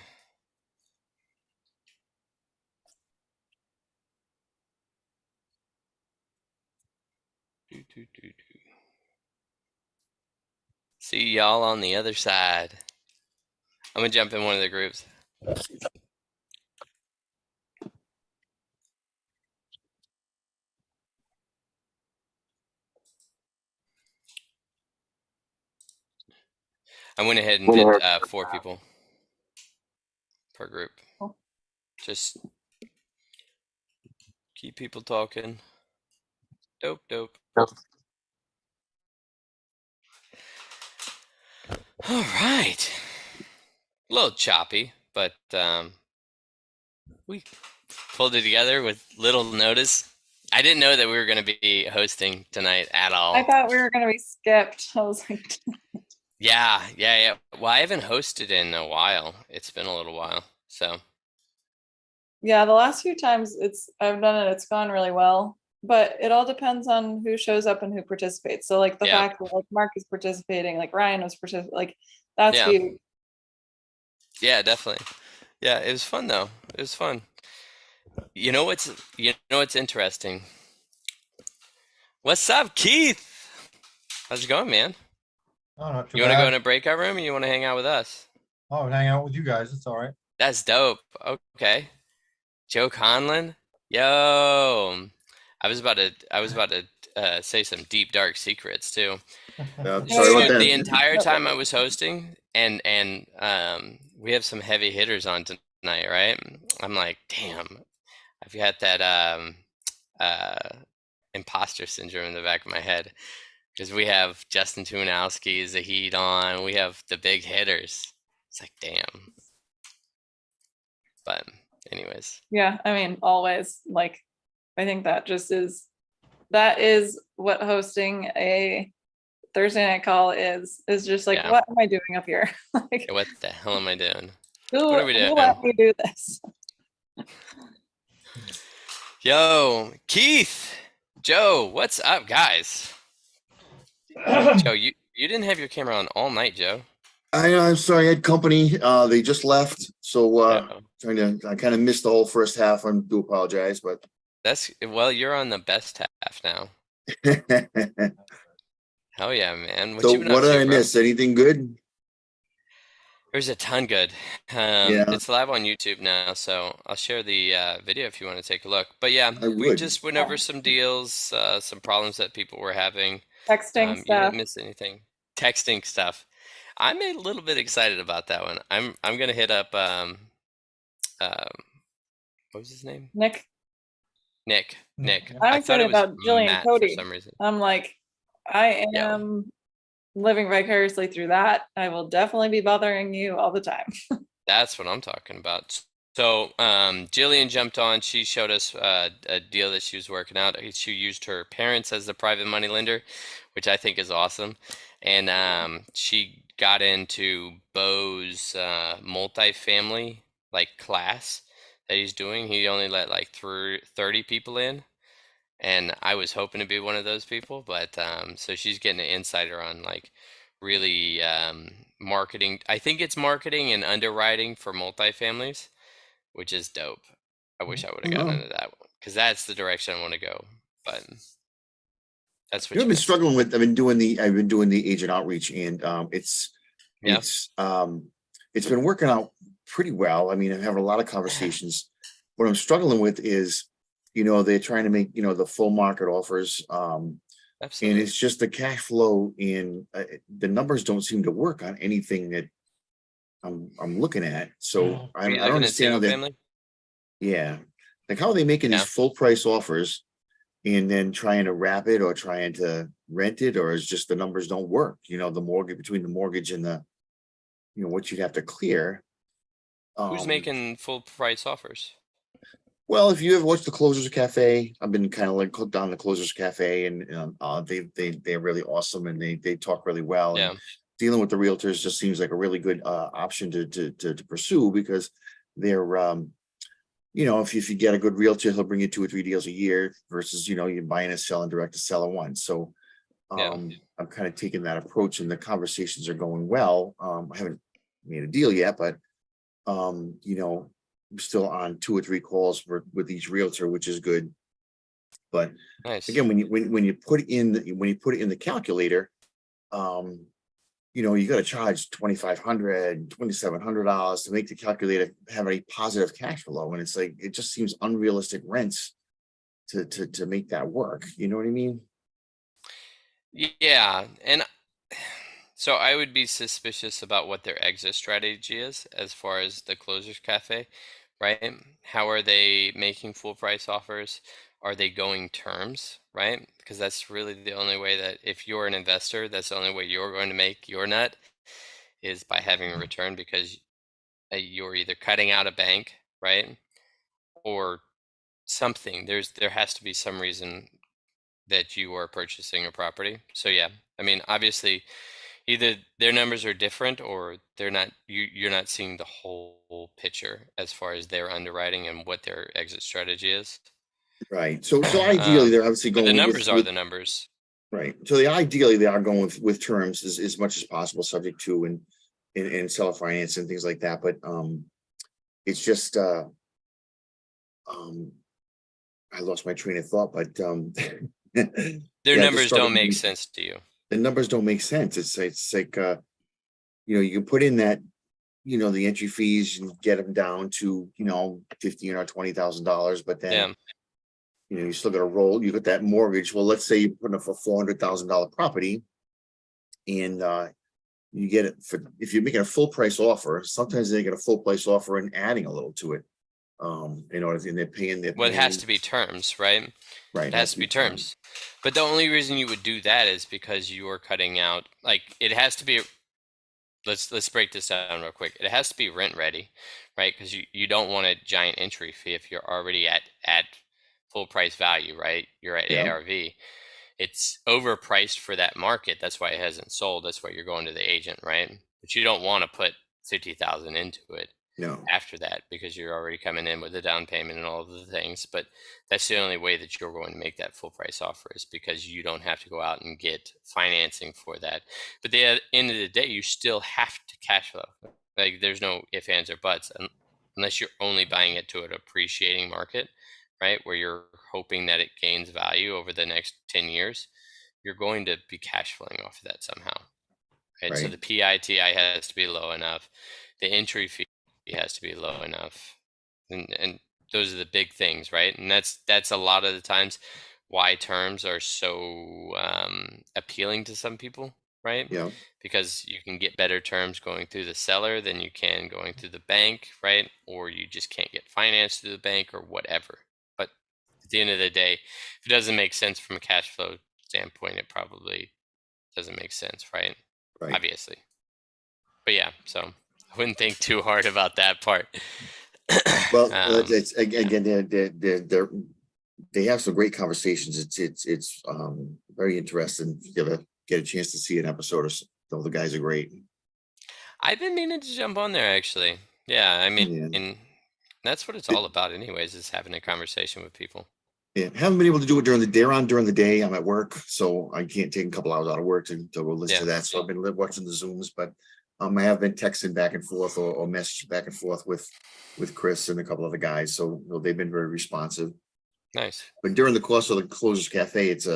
S2: See y'all on the other side. I'm gonna jump in one of the groups. I went ahead and did 4 people per group. Just keep people talking. Dope, dope. All right. A little choppy, but we pulled it together with little notice. I didn't know that we were going to be hosting tonight at all.
S3: I thought we were gonna be skipped. I was like,
S2: Yeah. Well, I haven't hosted in a while. It's been a little while, so.
S3: yeah, the last few times I've done it, it's gone really well. But it all depends on who shows up and who participates. So like the
S2: Yeah.
S3: fact that like Mark is participating, like Ryan was participating, like that's
S2: Yeah.
S3: huge.
S2: Yeah, definitely. Yeah, it was fun though. It was fun. You know what's interesting? What's up, Keith? How's it going, man?
S19: Oh, not too
S2: You want to go
S19: bad.
S2: in a breakout room, or you want to hang out with us?
S19: Oh, hang out with you guys. It's all right.
S2: That's dope. Okay. Joe Conlin. Yo. I was about to say some deep dark secrets too.
S14: Yeah,
S3: sorry about
S2: The
S3: that.
S2: entire time I was hosting, and we have some heavy hitters on night, right? I'm like, damn, I've got that imposter syndrome in the back of my head because we have Justin Tumanowski, Zahid on, we have the big hitters. It's like, damn. But anyways,
S3: Yeah, I mean, always, like, I think that is what hosting a Thursday night call is just like,
S2: Yeah.
S3: what am I doing up here? Like,
S2: what the hell am I doing?
S3: who
S2: What are we doing?
S3: let me do this?
S2: Yo, Keith, Joe, what's up, guys? Joe, you didn't have your camera on all night, Joe.
S5: I'm sorry, I had company. They just left, so
S2: Uh-oh.
S5: I kind of missed the whole first half. I do apologize, but
S2: Well, you're on the best half now. Hell yeah, man.
S5: so
S2: you been
S5: what
S2: up
S5: did
S2: to,
S5: I
S2: bro?
S5: miss? Anything good?
S2: There's a ton good.
S5: Yeah.
S2: It's live on YouTube now, so I'll share the video if you want to take a look. But yeah,
S5: I
S2: we
S5: would.
S2: just went over some deals, some problems that people were having.
S3: Texting
S2: You
S3: stuff.
S2: didn't miss anything. Texting stuff. I'm a little bit excited about that one. I'm gonna hit up what was his name?
S3: Nick.
S2: Nick.
S3: I'm
S2: I thought it
S3: excited
S2: was
S3: about Jillian
S2: Matt
S3: Cody.
S2: for some reason.
S3: I'm like, I am living vicariously through that. I will definitely be bothering you all the time.
S2: That's what I'm talking about. So Jillian jumped on. She showed us a deal that she was working out. She used her parents as the private money lender, which I think is awesome. And she got into Bo's multifamily class that he's doing. He only let 30 people in. And I was hoping to be one of those people, but so she's getting an insider on really marketing. I think it's marketing and underwriting for multifamilies, which is dope. I wish I would have gotten into that one because that's the direction I want to go. But that's what
S5: I've been struggling with. I've been doing the agent outreach, and it's been working out pretty well. I mean, I'm having a lot of conversations. What I'm struggling with is, they're trying to make, the full market offers.
S2: Absolutely.
S5: And it's just the cash flow and the numbers don't seem to work on anything that I'm looking at. So I don't understand how
S2: family?
S5: Yeah. Like, how are they making these full price offers and then trying to wrap it or trying to rent it, or is just the numbers don't work? The mortgage, between the mortgage and the, what you'd have to clear.
S2: Who's making full price offers?
S5: Well, if you ever watched the Closers Cafe, I've been kind of hooked on the Closers Cafe, and they're really awesome, and they talk really well.
S2: Yeah.
S5: And dealing with the realtors just seems like a really good option to pursue, because they're if you get a good realtor, he'll bring you 2 or 3 deals a year versus you're buying and selling direct to seller one. So I'm kind of taking that approach, and the conversations are going well. I haven't made a deal yet, but I'm still on 2 or 3 calls with each realtor, which is good. But
S2: nice.
S5: Again, when you put it in the calculator, you got to charge $2,500, $2,700 to make the calculator have a positive cash flow, and it's like, it just seems unrealistic rents to make that work. You know what I mean?
S2: Yeah, and so I would be suspicious about what their exit strategy is as far as the Closers Cafe, right? How are they making full price offers? Are they going terms, right? Because that's really the only way that, if you're an investor, that's the only way you're going to make your nut, is by having a return, because you're either cutting out a bank, right? Or something. There has to be some reason that you are purchasing a property. So yeah, I mean, obviously, either their numbers are different, or they're not. You're not seeing the whole picture as far as their underwriting and what their exit strategy is.
S5: Right. So ideally, they're obviously
S2: But
S5: going
S2: the numbers
S5: with
S2: are the numbers.
S5: right. So ideally they are going with terms as much as possible, subject to and seller finance and things like that. But it's just I lost my train of thought, but
S2: Their numbers don't make sense to you.
S5: The numbers don't make sense. It's like you can put in that, the entry fees and get them down to $15,000 or $20,000, but then you still got to roll. You got that mortgage. Well, let's say you put up a $400,000 property, and you get it for, if you're making a full price offer, sometimes they get a full price offer and adding a little to it. In order, and they're paying.
S2: Well, it has to be terms, right?
S5: Right.
S2: It has to be terms. But the only reason you would do that is because you are cutting out, like, it has to be, let's break this down real quick. It has to be rent ready, right? Because you don't want a giant entry fee if you're already at full price value, right? You're at
S5: Yeah.
S2: ARV. It's overpriced for that market. That's why it hasn't sold. That's why you're going to the agent, right? But you don't want to put 50,000 into it.
S5: No.
S2: After that, because you're already coming in with the down payment and all of the things. But that's the only way that you're going to make that full price offer, is because you don't have to go out and get financing for that. But at the end of the day, you still have to cash flow. Like, there's no ifs, ands, or buts, unless you're only buying it to an appreciating market, right? Where you're hoping that it gains value over the next 10 years. You're going to be cash flowing off of that somehow. Right? So the PITI has to be low enough. The entry fee has to be low enough, and those are the big things, right? And that's a lot of the times why terms are so appealing to some people, right?
S5: Yeah.
S2: Because you can get better terms going through the seller than you can going through the bank, right? Or you just can't get financed through the bank or whatever. But at the end of the day, if it doesn't make sense from a cash flow standpoint, it probably doesn't make sense, right? Obviously. But yeah, so I wouldn't think too hard about that part.
S5: Well, it's again, they have some great conversations. It's very interesting. If you ever get a chance to see an episode, or so, the guys are great.
S2: I've been meaning to jump on there, actually. Yeah, I mean, and that's what it's all about, anyways, is having a conversation with people.
S5: Yeah, haven't been able to do it during the day. I'm at work, so I can't take a couple hours out of work to go listen to that. So I've been watching the Zooms, but I have been texting back and forth or messaging back and forth with Chris and a couple other guys. So they've been very responsive.
S2: Nice.
S5: But during the course of the Closers Cafe, it's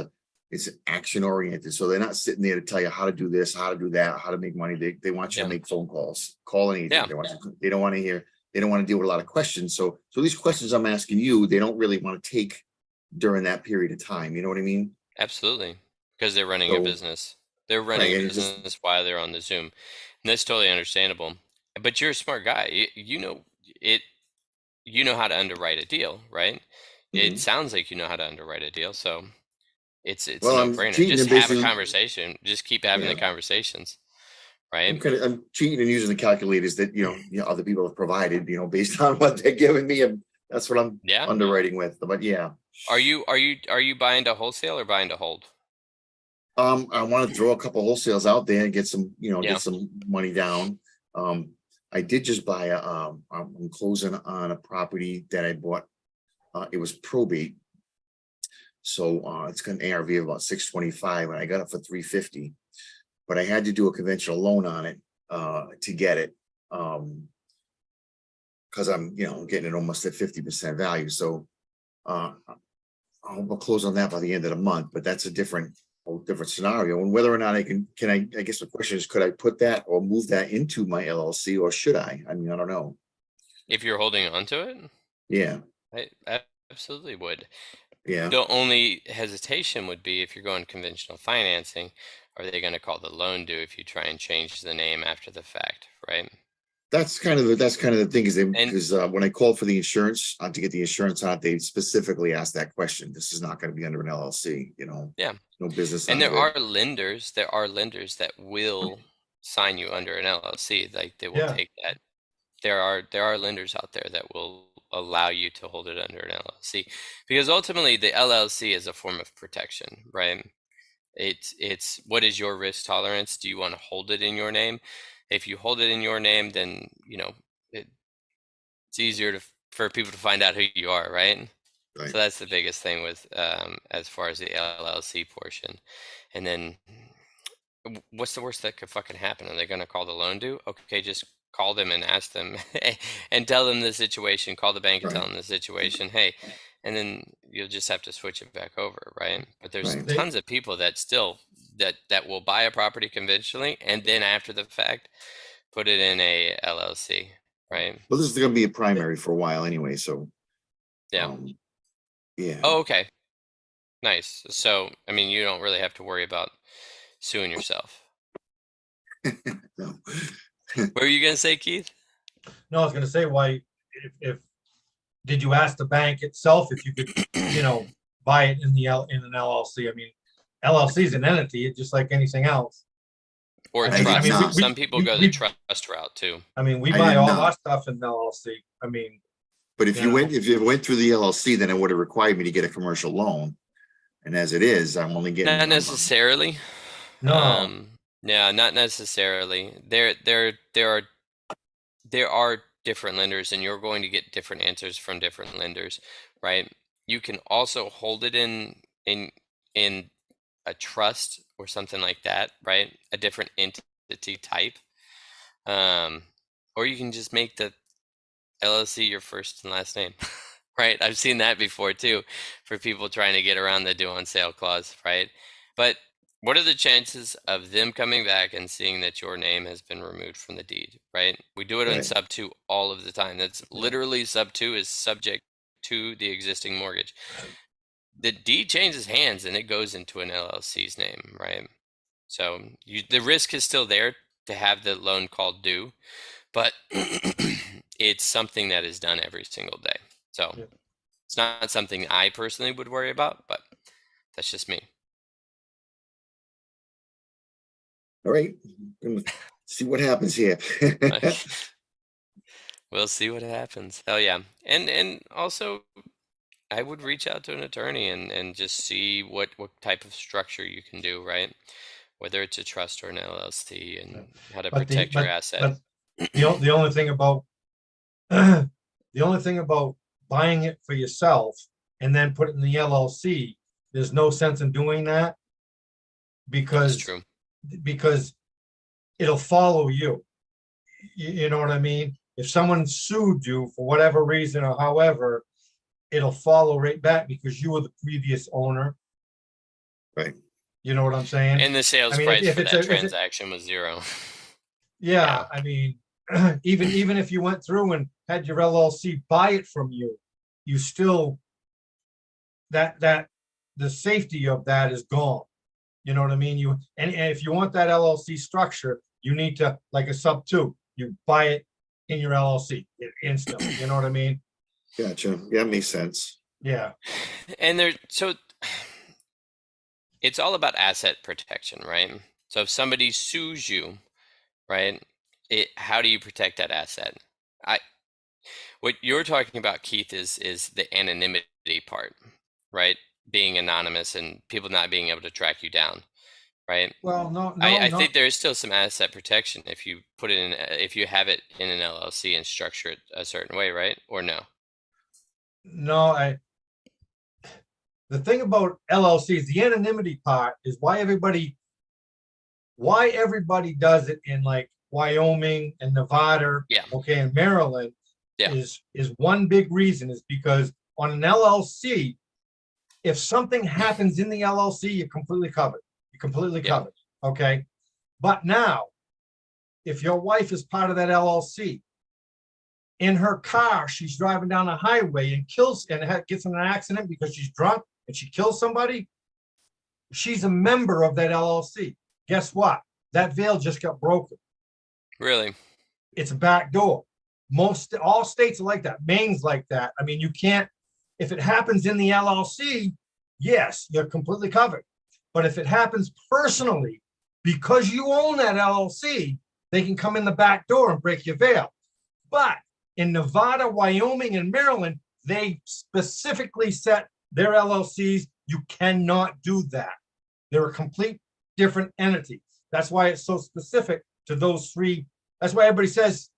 S5: action oriented. So they're not sitting there to tell you how to do this, how to do that, how to make money. They want you to make phone calls, call an agent. They don't want to hear. They don't want to deal with a lot of questions. So these questions I'm asking you, they don't really want to take during that period of time. You know what I mean?
S2: Absolutely. Because they're running a business. They're running a business while they're on the Zoom. And that's totally understandable. But you're a smart guy. You know it. You know how to underwrite a deal, right? It sounds like you know how to underwrite a deal. So it's a no-brainer. Just have a conversation. Just keep having the conversations. Right.
S5: I'm cheating and using the calculators that other people have provided, based on what they're giving me, and that's what I'm underwriting with. But yeah.
S2: Are you buying to wholesale or buying to hold?
S5: I want to throw a couple wholesales out there and get some, get some money down. I did just buy I'm closing on a property that I bought. It was probate. So it's got an ARV of about 625, and I got it for 350. But I had to do a conventional loan on it to get it. Because I'm, getting it almost at 50% value. So I'll close on that by the end of the month, but that's a different scenario. And whether or not I guess the question is, could I put that or move that into my LLC, or should I? I mean, I don't know.
S2: If you're holding on to it?
S5: Yeah.
S2: I absolutely would.
S5: Yeah.
S2: The only hesitation would be if you're going conventional financing, are they going to call the loan due if you try and change the name after the fact, right?
S5: That's kind of the thing, is because when I called for the insurance to get the insurance on it, they specifically asked that question. This is not going to be under an LLC,
S2: Yeah.
S5: No business.
S2: And there are lenders that will sign you under an LLC. Like, they will take that. There are lenders out there that will allow you to hold it under an LLC, because ultimately the LLC is a form of protection, right? It's what is your risk tolerance? Do you want to hold it in your name? If you hold it in your name, then it's easier for people to find out who you are, right? So that's the biggest thing with as far as the LLC portion. And then what's the worst that could fucking happen? Are they going to call the loan due? Okay, just call them and ask them and tell them the situation. Call the bank and tell them the situation. Hey, and then you'll just have to switch it back over, right? But there's tons of people that still that will buy a property conventionally and then after the fact put it in a LLC, right?
S5: Well, this is going to be a primary for a while anyway, so
S2: yeah.
S5: Yeah.
S2: Oh, okay. Nice. So, I mean, you don't really have to worry about suing yourself.
S5: No.
S2: What were you gonna say, Keith?
S19: No, I was gonna say, why, if, did you ask the bank itself if you could, buy it in in an LLC? I mean, LLC is an entity, it's just like anything else.
S2: Or
S19: I
S2: trust.
S19: mean,
S2: Some people go the trust route too.
S19: I mean, we
S5: I
S19: buy
S5: did
S19: all
S5: not.
S19: our stuff in LLC. I mean,
S5: But if you went through the LLC, then it would have required me to get a commercial loan. And as it is, I'm only getting.
S2: Not necessarily.
S19: No.
S2: Yeah, not necessarily. There are different lenders, and you're going to get different answers from different lenders, right? You can also hold it in a trust or something like that, right? A different entity type. Or you can just make the LLC your first and last name, right? I've seen that before too, for people trying to get around the due on sale clause, right? But what are the chances of them coming back and seeing that your name has been removed from the deed, right? We do it in
S5: Right.
S2: Subto all of the time. That's literally Subto is subject to the existing mortgage. The deed changes hands and it goes into an LLC's name, right? So the risk is still there to have the loan called due, but it's something that is done every single day. So it's not something I personally would worry about, but that's just me.
S5: All right, gonna see what happens here.
S2: We'll see what happens. Oh yeah, and also I would reach out to an attorney and just see what type of structure you can do, right? Whether it's a trust or an LLC, and how to protect your asset.
S19: But the only thing about the only thing about buying it for yourself and then put it in the LLC, there's no sense in doing that, because it'll follow you. You know what I mean? If someone sued you for whatever reason or however, it'll follow right back because you were the previous owner.
S5: Right.
S19: You know what I'm saying?
S2: And the sales price for that transaction was zero.
S19: Yeah, I mean, even if you went through and had your LLC buy it from you, you still, that the safety of that is gone. You know what I mean? And if you want that LLC structure, you need to, like a Subto, you buy it in your LLC instantly. You know what I mean?
S5: Gotcha. Yeah, makes sense.
S19: Yeah.
S2: And so it's all about asset protection, right? So if somebody sues you, right, how do you protect that asset? What you're talking about, Keith, is the anonymity part, right? Being anonymous and people not being able to track you down, right?
S19: Well, no,
S2: I think there is still some asset protection if you put it in, if you have it in an LLC and structure it a certain way, right? Or no?
S19: No, the thing about LLCs, the anonymity part is why everybody does it in like Wyoming and Nevada, okay, and Maryland, is one big reason is because on an LLC, if something happens in the LLC, you're completely covered. You're completely covered, okay? But now, if your wife is part of that LLC, in her car, she's driving down the highway and gets in an accident because she's drunk and she kills somebody, she's a member of that LLC. Guess what? That veil just got broken.
S2: Really?
S19: It's a back door. All states are like that. Maine's like that. I mean, you can't, if it happens in the LLC, yes, you're completely covered. But if it happens personally, because you own that LLC, they can come in the back door and break your veil. But in Nevada, Wyoming, and Maryland, they specifically set their LLCs, you cannot do that. They're a complete different entity. That's why it's so specific to those three. That's why everybody says,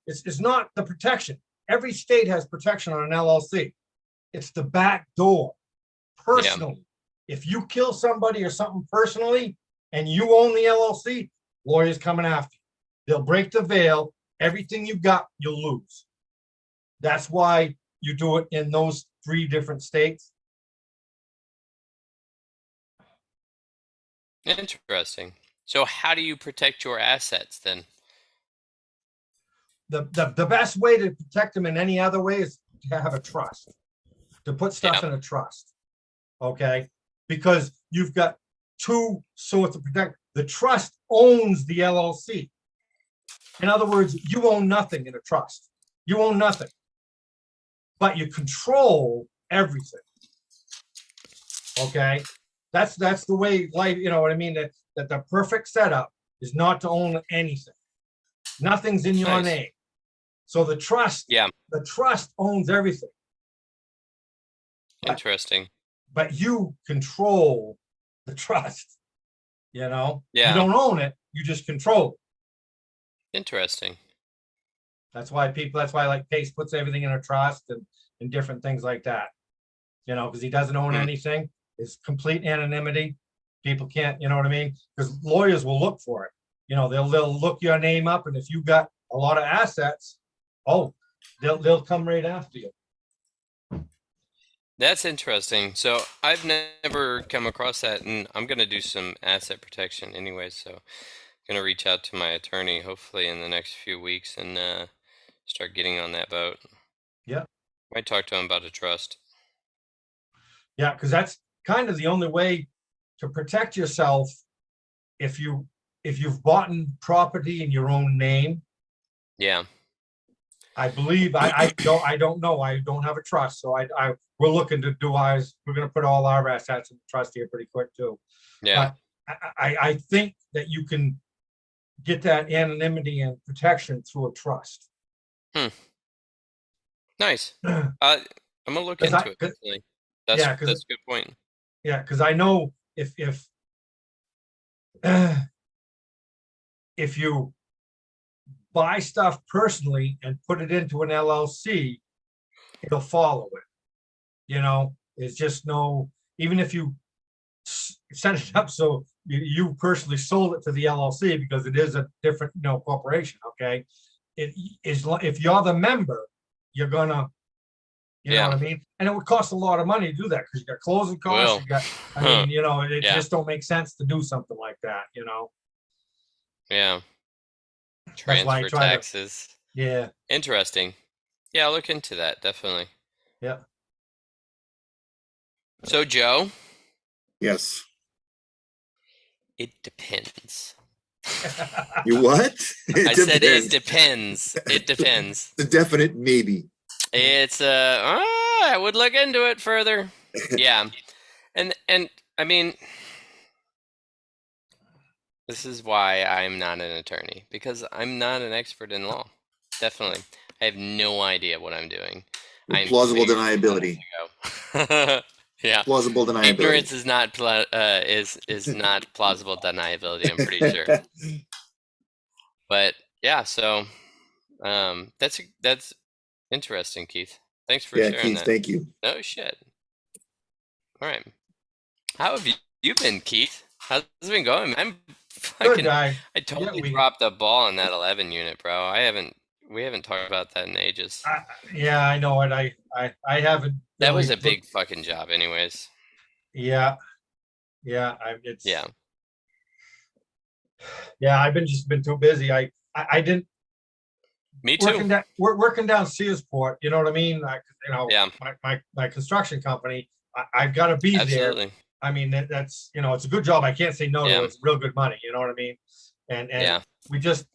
S19: it's not the protection. Every state has protection on an LLC. It's the back door. Personally, if you kill somebody or something personally and you own the LLC, lawyers coming after you. They'll break the veil. Everything you got, you'll lose. That's why you do it in those 3 different states.
S2: Interesting. So how do you protect your assets then?
S19: The best way to protect them in any other way is to have a trust, to put stuff in a trust. Okay, because you've got 2 sorts of protection. The trust owns the LLC. In other words, you own nothing in a trust. You own nothing. But you control everything. Okay? That's the way life, you know what I mean? That the perfect setup is not to own anything. Nothing's in your
S2: Nice.
S19: name. So the trust owns everything.
S2: Interesting.
S19: But you control the trust. You know?
S2: Yeah.
S19: You don't own it, you just control it.
S2: Interesting.
S19: That's why like Pace puts everything in a trust and different things like that. You know, because he doesn't own anything. It's complete anonymity. People can't, you know what I mean? Because lawyers will look for it. You know, they'll look your name up, and if you got a lot of assets, oh, they'll come right after you.
S2: That's interesting. So I've never come across that, and I'm gonna do some asset protection anyway. So I'm gonna reach out to my attorney hopefully in the next few weeks and start getting on that boat.
S19: Yeah.
S2: Might talk to him about a trust.
S19: Yeah, because that's kind of the only way to protect yourself if you've bought property in your own name.
S2: Yeah.
S19: I believe I don't know. I don't have a trust, so we're looking to do ours. We're going to put all our assets in the trust here pretty quick too.
S2: Yeah.
S19: But I think that you can get that anonymity and protection through a trust.
S2: Nice. I'm gonna look into it definitely. That's a good point.
S19: Yeah, because I know if you buy stuff personally and put it into an LLC, it'll follow it. You know, it's just no, even if you set it up so you personally sold it to the LLC because it is a different, you know, corporation. Okay, it is, if you're the member, you're gonna, you know what I mean? And it would cost a lot of money to do that because you got closing costs. You got, I mean, you know, it just don't make sense to do something like that, you know?
S2: Yeah.
S19: That's why I
S2: Transfer
S19: try to-
S2: taxes.
S19: Yeah.
S2: Interesting. Yeah, I'll look into that definitely.
S19: Yeah.
S2: So Joe,
S5: Yes.
S2: it depends.
S5: You what?
S2: I said it depends. It depends.
S5: The definite maybe.
S2: It's I would look into it further. Yeah. And I mean, this is why I'm not an attorney, because I'm not an expert in law. Definitely. I have no idea what I'm doing. I'm
S5: Plausible
S2: figuring it out
S5: deniability.
S2: as I go. Yeah.
S5: Plausible deniability.
S2: Ignorance is not is not plausible deniability, I'm pretty sure. But yeah, so that's interesting, Keith. Thanks for sharing
S5: Keith,
S2: that.
S5: thank you.
S2: No shit. All right. How have you been, Keith? How's it been going? I'm fucking. I totally dropped the ball on that 11 unit, bro. We haven't talked about that in ages.
S19: Yeah, I know it. I haven't.
S2: That was
S19: really
S2: a big fucking job, anyways.
S19: Yeah. Yeah. Yeah, I've been too busy. I didn't.
S2: Me too.
S19: Working down Searsport, you know what I mean? My construction company, I've got to be there. I mean, that's, you know, it's a good job. I can't say no to it. It's real good money, you know what I mean? And we just,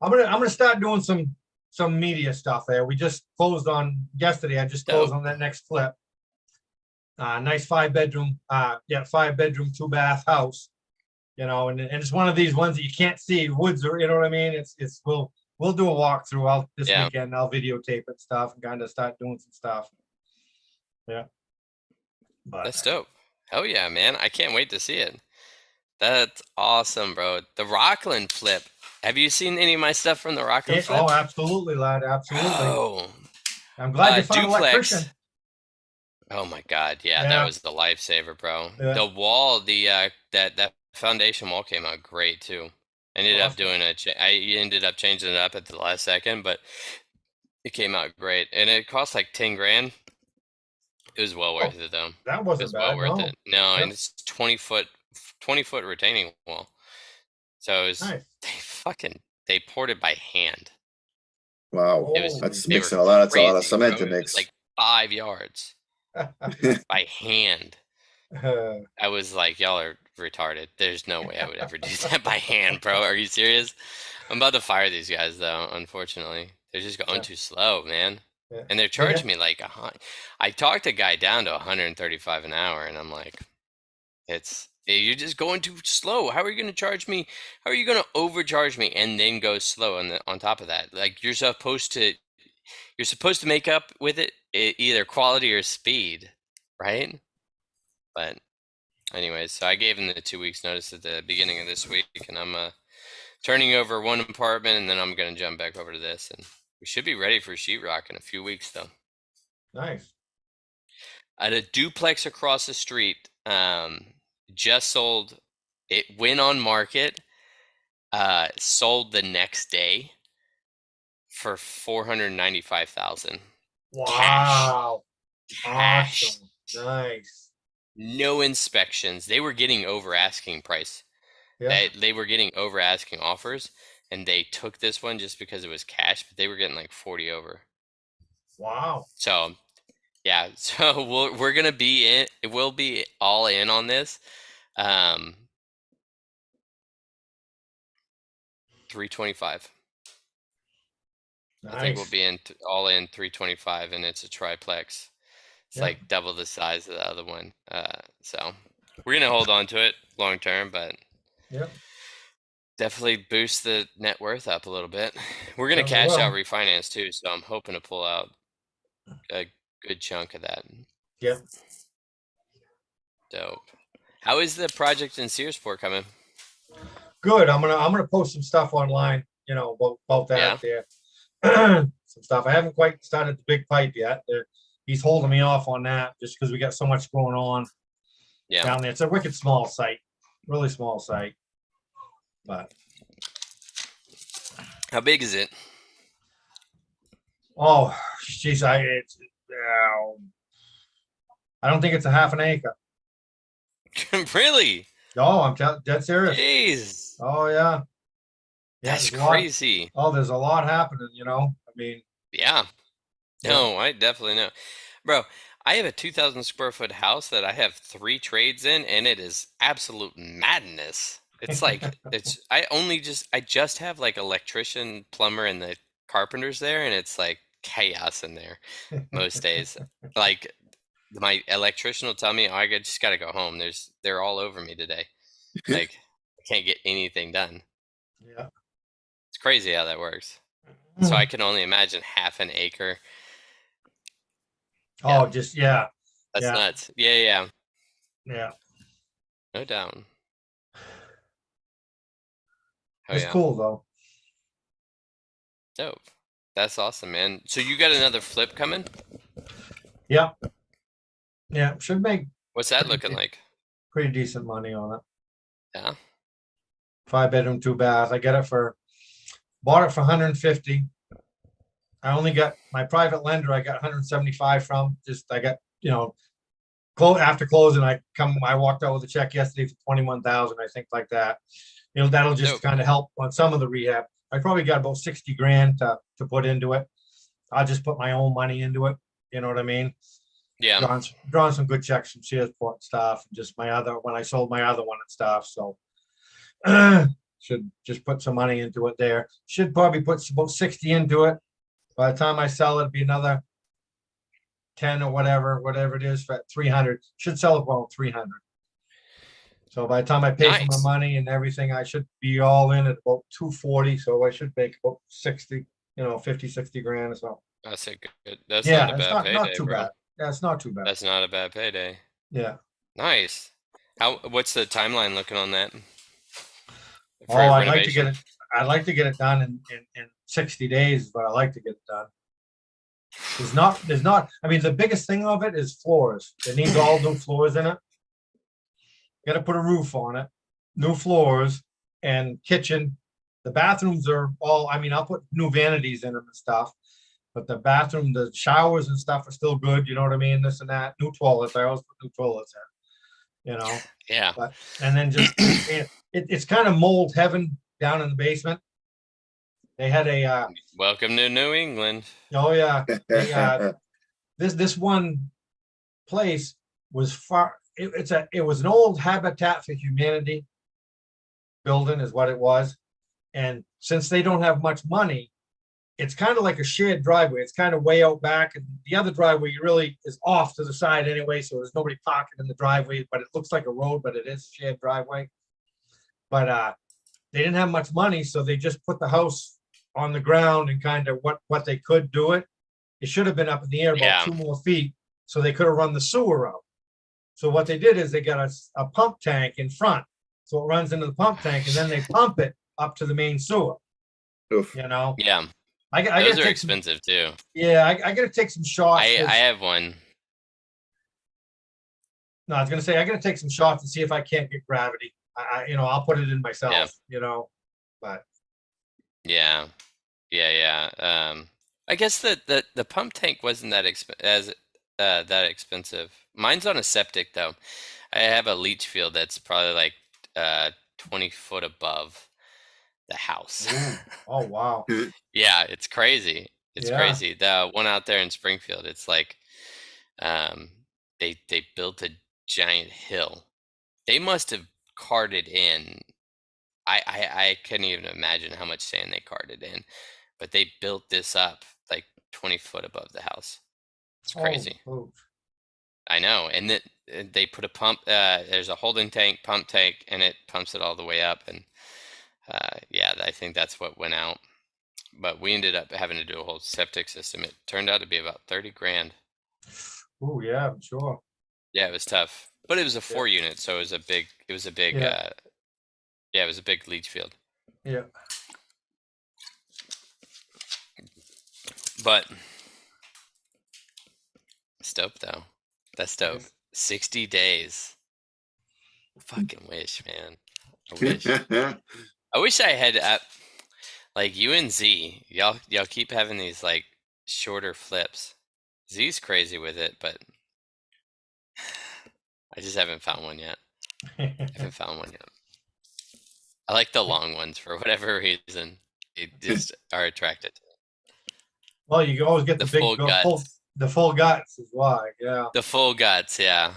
S19: I'm gonna start doing some media stuff there. We just closed on yesterday. I just closed on that next flip. Nice 5-bedroom, 5-bedroom, 2-bath house, you know, and it's one of these ones that you can't see woods, or, you know what I mean? We'll do a walkthrough this weekend. I'll videotape it stuff and kind of start doing some stuff. Yeah. But
S2: that's dope. Hell yeah, man. I can't wait to see it. That's awesome, bro. The Rockland flip. Have you seen any of my stuff from the Rockland flip?
S19: Oh, absolutely, lad. Absolutely.
S2: Oh.
S19: I'm glad you found an electrician.
S2: Oh my God. Yeah, that was the lifesaver, bro.
S19: Yeah.
S2: The wall, that foundation wall came out great too. I ended up changing it up at the last second, but it came out great. And it cost like 10 grand. It was well worth it though.
S19: That wasn't bad.
S2: Well worth it. No, and it's 20 foot retaining wall. So it was they poured it by hand.
S5: Wow.
S2: It was,
S5: that's mixing a lot of cement to mix.
S2: Like 5 yards by hand. I was like, y'all are retarded. There's no way I would ever do that by hand, bro. Are you serious? I'm about to fire these guys though. Unfortunately, they're just going
S19: Yeah.
S2: too slow, man.
S19: Yeah.
S2: And they're charging me like I talked a guy down to 135 an hour, and I'm like, you're just going too slow. How are you going to charge me? How are you going to overcharge me and then go slow on top of that? Like you're supposed to make up with it either quality or speed, right? But anyways, so I gave him the 2 weeks notice at the beginning of this week, and I'm turning over one apartment, and then I'm gonna jump back over to this, and we should be ready for sheetrock in a few weeks though.
S19: Nice.
S2: At a duplex across the street, just sold. It went on market, sold the next day for 495,000.
S19: Wow.
S2: Cash.
S19: Awesome. Nice.
S2: No inspections. They were getting over asking price.
S19: Yeah.
S2: They were getting over asking offers, and they took this one just because it was cash, but they were getting like 40 over.
S19: Wow.
S2: So yeah, so we're gonna be in. It will be all in on this. 325. I think we'll
S19: Nice.
S2: be in all in 325, and it's a triplex. It's
S19: Yeah.
S2: like double the size of the other one. So we're gonna hold on to it long term, but
S19: Yeah.
S2: definitely boost the net worth up a little bit. We're gonna
S19: Yeah, we
S2: cash out
S19: will.
S2: refinance too, so I'm hoping to pull out a good chunk of that.
S19: Yeah.
S2: Dope. How is the project in Searsport coming?
S19: Good. I'm gonna post some stuff online, you know, about that there. Some stuff. I haven't quite started the big pipe yet. He's holding me off on that just because we got so much going on down there. It's a wicked small site, really small site. But
S2: how big is it?
S19: Oh, geez, I don't think it's a half an acre.
S2: Really?
S19: No, I'm dead serious.
S2: Jeez.
S19: Oh yeah.
S2: That's
S19: there's a lot-
S2: crazy.
S19: there's a lot happening, you know. I mean,
S2: Yeah. No, I definitely know. Bro, I have a 2,000 square foot house that I have 3 trades in, and it is absolute madness. It's like I just have like electrician, plumber, and the carpenters there, and it's like chaos in there most days. Like my electrician will tell me, "Oh, I just got to go home. They're all over me today. Like I can't get anything done."
S19: Yeah.
S2: It's crazy how that works. So I can only imagine half an acre.
S19: Oh, just yeah.
S2: That's
S19: yeah.
S2: nuts. Yeah.
S19: Yeah.
S2: No doubt. Oh,
S19: It's
S2: yeah.
S19: cool though.
S2: Dope. That's awesome, man. So you got another flip coming?
S19: Yeah. Yeah. Should make
S2: What's that looking like?
S19: pretty decent money on it.
S2: Yeah.
S19: 5-bedroom, 2-bath. I bought it for 150. I only got my private lender. I got 175 from. I got, you know, after closing, I walked out with a check yesterday for 21,000. I think like that. You know, that'll just kind of help on some of the rehab. I probably got about 60 grand to put into it. I'll just put my own money into it. You know what I mean?
S2: Yeah.
S19: Drawing some good checks from Searsport and stuff. And just when I sold my other one and stuff. So should just put some money into it there. Should probably put about 60 into it. By the time I sell it, it'd be another 10 or whatever it is for 300. Should sell it for 300. So by the time I pay for my money and everything, I should be all in at about 240. So I should make about 60, 50, 60 grand or so.
S2: That's a good. That's
S19: Yeah,
S2: not a
S19: it's
S2: bad payday,
S19: not too
S2: bro.
S19: bad. Yeah, it's not too bad.
S2: That's not a bad payday.
S19: Yeah.
S2: Nice. What's the timeline looking on that?
S19: Oh, I'd like to get it done in 60 days, but I like to get it done. I mean, the biggest thing of it is floors. It needs all new floors in it. Got to put a roof on it, new floors and kitchen. The bathrooms are all, I mean, I'll put new vanities in them and stuff, but the bathroom, the showers and stuff are still good. You know what I mean? This and that. New toilets. I always put new toilets in,
S2: Yeah.
S19: And then just, it's kind of mold heaven down in the basement. They had a,
S2: welcome to New England.
S19: Oh yeah. This one place was far. It was an old Habitat for Humanity building, is what it was. And since they don't have much money, it's kind of like a shared driveway. It's kind of way out back, and the other driveway really is off to the side anyway, so there's nobody parking in the driveway, but it looks like a road, but it is a shared driveway. But they didn't have much money, so they just put the house on the ground and kind of what they could do it. It should have been up in the air about 2 more feet, so they could have run the sewer out. So what they did is they got a pump tank in front, so it runs into the pump tank, and then they pump it up to the main sewer.
S5: Oof.
S19: You know,
S2: Yeah.
S19: I
S2: Those
S19: gotta
S2: are
S19: take
S2: expensive too.
S19: Yeah, I gotta take some shots.
S2: I have one.
S19: No, I was gonna say I gotta take some shots and see if I can't get gravity. I'll put it in myself.
S2: Yeah.
S19: But
S2: Yeah. I guess the pump tank wasn't that that expensive. Mine's on a septic though. I have a leach field that's probably like 20 foot above the house.
S19: Oh wow.
S2: Yeah, it's crazy. It's
S19: Yeah.
S2: crazy. The one out there in Springfield, it's like they built a giant hill. They must have carted in. I couldn't even imagine how much sand they carted in, but they built this up like 20 foot above the house. It's crazy.
S19: Oh,
S2: I know. And that they put a pump, there's a holding tank, pump tank, and it pumps it all the way up. And yeah, I think that's what went out. But we ended up having to do a whole septic system. It turned out to be about 30 grand.
S19: oh yeah, I'm sure.
S2: Yeah, it was tough. But it was a 4 unit, so it was a big
S19: Yeah.
S2: yeah, it was a big leach field.
S19: Yeah.
S2: But it's dope though. That's dope. 60 days. Fucking wish, man. I wish. I wish I had like you and Z. Y'all keep having these like shorter flips. Z's crazy with it, but I just haven't found one yet. I like the long ones for whatever reason. They just are attracted to it.
S19: Well, you can always get
S2: The
S19: the big
S2: full guts.
S19: the full guts is why. Yeah.
S2: The full guts, yeah.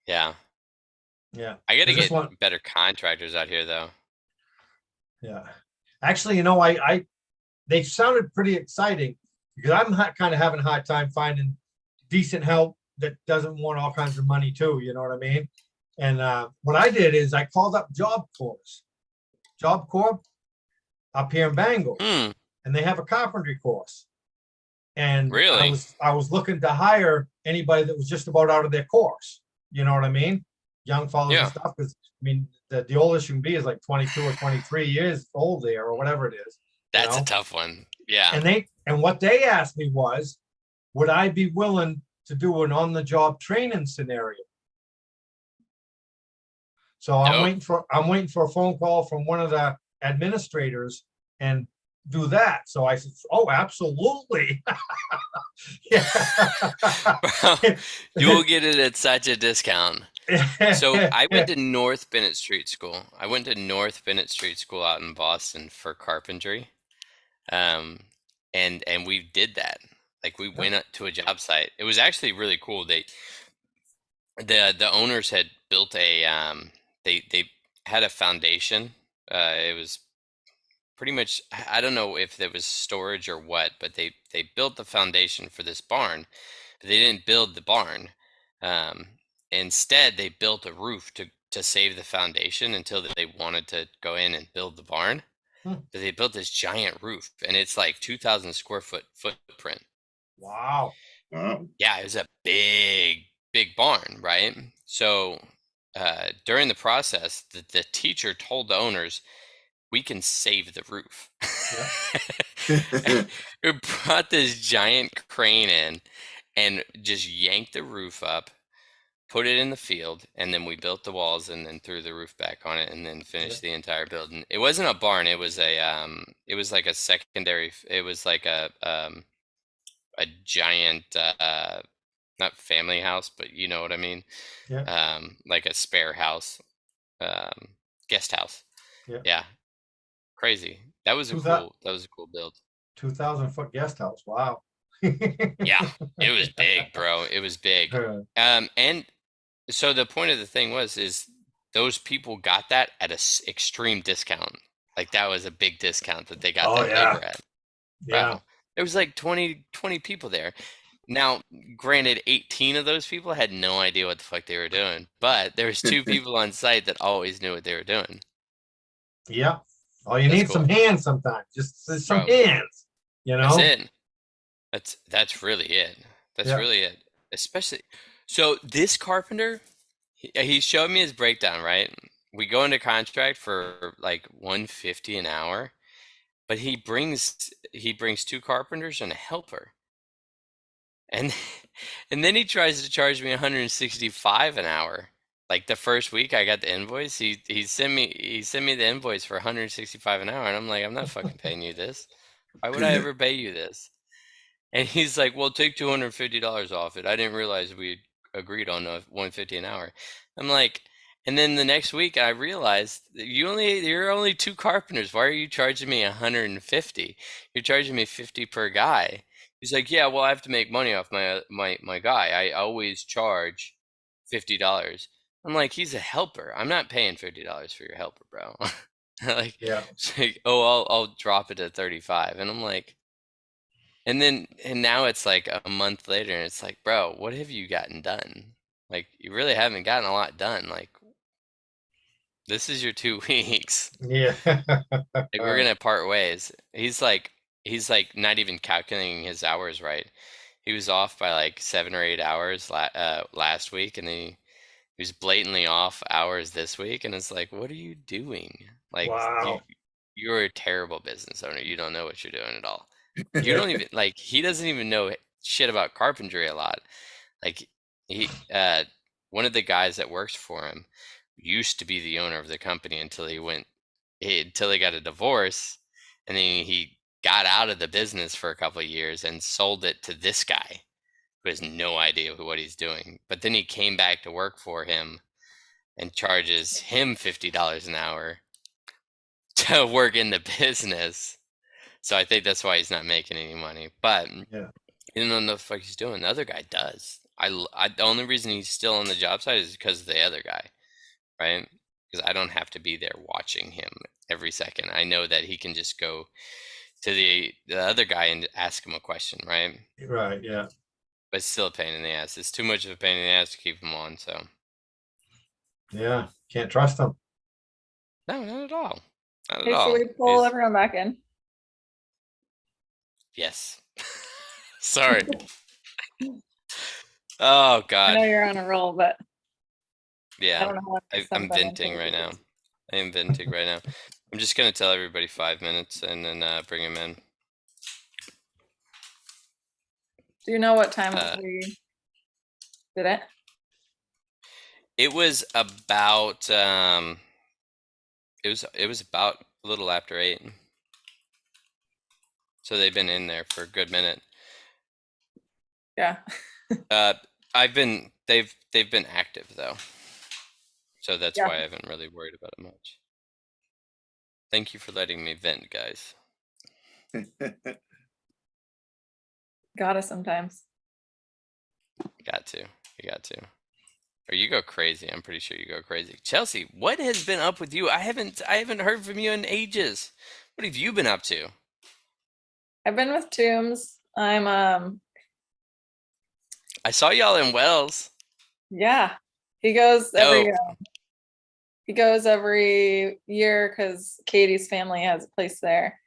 S2: Yeah.
S19: Yeah.
S2: I gotta
S19: Is this
S2: get
S19: one-
S2: better contractors out here though.
S19: Yeah. Actually, they sounded pretty exciting because I'm kind of having a hard time finding decent help that doesn't want all kinds of money too. You know what I mean? And what I did is I called up Job Corp up here in Bangor, and they have a carpentry course. And
S2: Really?
S19: I was looking to hire anybody that was just about out of their course. You know what I mean? Young fellows
S2: Yeah.
S19: and stuff. Because I mean, the oldest you can be is like 22 or 23 years old there, or whatever it is.
S2: That's a tough one. Yeah.
S19: And what they asked me was, would I be willing to do an on-the-job training scenario? So I'm waiting for a phone call from one of the administrators and do that. So I said, oh, absolutely.
S2: You will get it at such a discount. So I went to North Bennett Street School. I went to North Bennett Street School out in Boston for carpentry. And we did that. Like we went up to a job site. It was actually really cool. The owners had built a they had a foundation. It was pretty much, I don't know if there was storage or what, but they built the foundation for this barn. They didn't build the barn. Instead, they built a roof to save the foundation until they wanted to go in and build the barn. But they built this giant roof, and it's like 2,000 square foot footprint.
S19: Wow.
S2: Yeah, it was a big barn, right? So during the process, the teacher told the owners, we can save the roof. We brought this giant crane in and just yanked the roof up, put it in the field, and then we built the walls and then threw the roof back on it and then finished the entire building. It wasn't a barn. It was it was like a secondary. It was like a giant, not family house, but you know what I mean?
S19: Yeah.
S2: Like a spare house, guest house. Yeah. Crazy. That was a cool build.
S19: 2,000-foot guest house. Wow.
S2: Yeah, it was big, bro. It was big. And so the point of the thing is those people got that at an extreme discount. Like that was a big discount that they got
S19: Oh,
S2: that
S19: yeah.
S2: labor at.
S19: Yeah.
S2: Bro, there was like 20 people there. Now, granted, 18 of those people had no idea what the fuck they were doing, but there was 2 people on site that always knew what they were doing.
S19: Yeah. All you
S2: That's
S19: need some
S2: cool.
S19: hands sometimes. Just some
S2: Bro,
S19: hands. You
S2: That's
S19: know?
S2: it. That's really it. That's
S19: Yeah.
S2: really it. Especially, so this carpenter, he showed me his breakdown, right? We go into contract for like 150 an hour, but he brings 2 carpenters and a helper. And and then he tries to charge me 165 an hour. Like the first week I got the invoice, he sent me the invoice for 165 an hour, and I'm like, I'm not fucking paying you this. Why would I ever pay you this? And he's like, well, take $250 off it. I didn't realize we agreed on 150 an hour. I'm like, and then the next week I realized that you're only 2 carpenters. Why are you charging me 150? You're charging me 50 per guy. He's like, yeah, well, I have to make money off my guy. I always charge $50. I'm like, he's a helper. I'm not paying $50 for your helper, bro. Like,
S19: Yeah.
S2: it's like, oh, I'll drop it to 35. And I'm like, and now it's like a month later, and it's like, bro, what have you gotten done? Like, you really haven't gotten a lot done. Like, this is your 2 weeks.
S19: Yeah.
S2: Like, we're gonna part ways. He's like not even calculating his hours right. He was off by like 7 or 8 hours last week, and then he was blatantly off hours this week, and it's like, what are you doing? Like,
S19: Wow.
S2: you're a terrible business owner. You don't know what you're doing at all. You don't even like, he doesn't even know shit about carpentry a lot. Like, one of the guys that works for him used to be the owner of the company until he got a divorce, and then he got out of the business for a couple of years and sold it to this guy who has no idea what he's doing. But then he came back to work for him and charges him $50 an hour to work in the business. So I think that's why he's not making any money. But
S19: Yeah.
S2: he doesn't know what the fuck he's doing. The other guy does. The only reason he's still on the job site is because of the other guy, right? Because I don't have to be there watching him every second. I know that he can just go to the other guy and ask him a question, right?
S19: Right. Yeah.
S2: But it's still a pain in the ass. It's too much of a pain in the ass to keep him on. So
S19: Yeah. Can't trust them.
S2: no, not at all. Not at
S3: Okay, so
S2: all.
S3: we pull everyone back in.
S2: Yes. Sorry. Oh
S3: I
S2: God.
S3: know you're on a roll, but I
S2: Yeah.
S3: don't know what
S2: I'm
S3: something
S2: venting right now. I am venting right now. I'm just gonna tell everybody 5 minutes and then bring him in.
S3: Do you know what time we did it?
S2: It was about it was about a little after 8. So they've been in there for a good minute.
S3: Yeah.
S2: They've been active though. So that's
S3: Yeah.
S2: why I haven't really worried about it much. Thank you for letting me vent, guys.
S3: Got us sometimes.
S2: Got to. You got to. Or you go crazy. I'm pretty sure you go crazy. Chelsea, what has been up with you? I haven't heard from you in ages. What have you been up to?
S3: I've been with Toombs. I'm
S2: I saw y'all in Wells.
S3: yeah. He goes every
S2: Dope.
S3: he goes every year because Katie's family has a place there.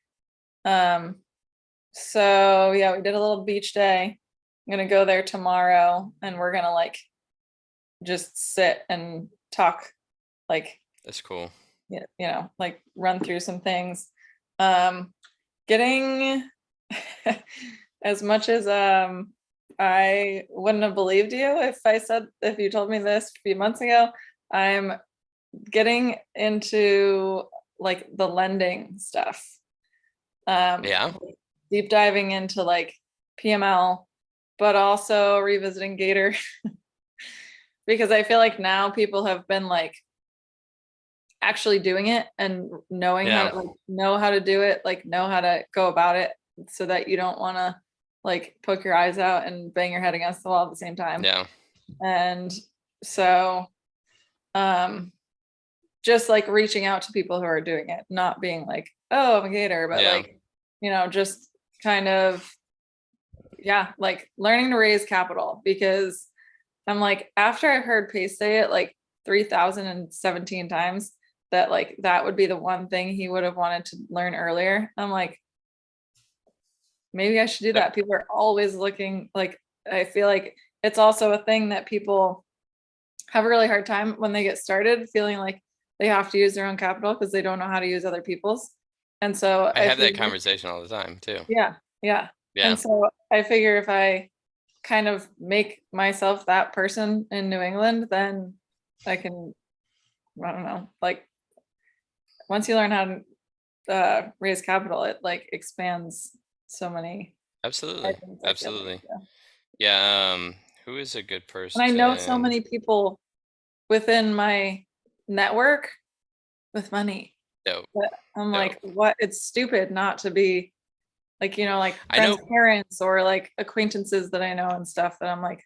S3: So yeah, we did a little beach day. I'm gonna go there tomorrow, and we're gonna like just sit and talk, like,
S2: That's cool.
S3: you know, like run through some things. Getting as much as I wouldn't have believed you if you told me this a few months ago. I'm getting into like the lending stuff.
S2: Yeah.
S3: Deep diving into like PML, but also revisiting Gator because I feel like now people have been like actually doing it and knowing how to know how to do it, like know how to go about it, so that you don't want to like poke your eyes out and bang your head against the wall at the same time.
S2: Yeah.
S3: And so just like reaching out to people who are doing it, not being like, oh, I'm a gator, but
S2: Yeah.
S3: like, you know, just kind of, yeah, like learning to raise capital, because I'm like, after I've heard Pace say it like 3,017 times, that like that would be the one thing he would have wanted to learn earlier. I'm like, maybe I should do that. People are always looking, like, I feel like it's also a thing that people have a really hard time when they get started, feeling like they have to use their own capital because they don't know how to use other people's. And so
S2: I have that
S3: figure-
S2: conversation all the time too.
S3: Yeah, yeah.
S2: Yeah.
S3: And so I figure if I kind of make myself that person in New England, then I can, I don't know, like once you learn how to raise capital, it like expands so many.
S2: Absolutely.
S3: items, I feel like,
S2: Absolutely.
S3: yeah.
S2: Yeah. Who is a good person?
S3: And I know so many people within my network with money.
S2: Dope.
S3: But I'm
S2: Dope.
S3: like, what? It's stupid not to be like, you know, like
S2: I
S3: friends'
S2: know-
S3: parents or like acquaintances that I know and stuff that I'm like,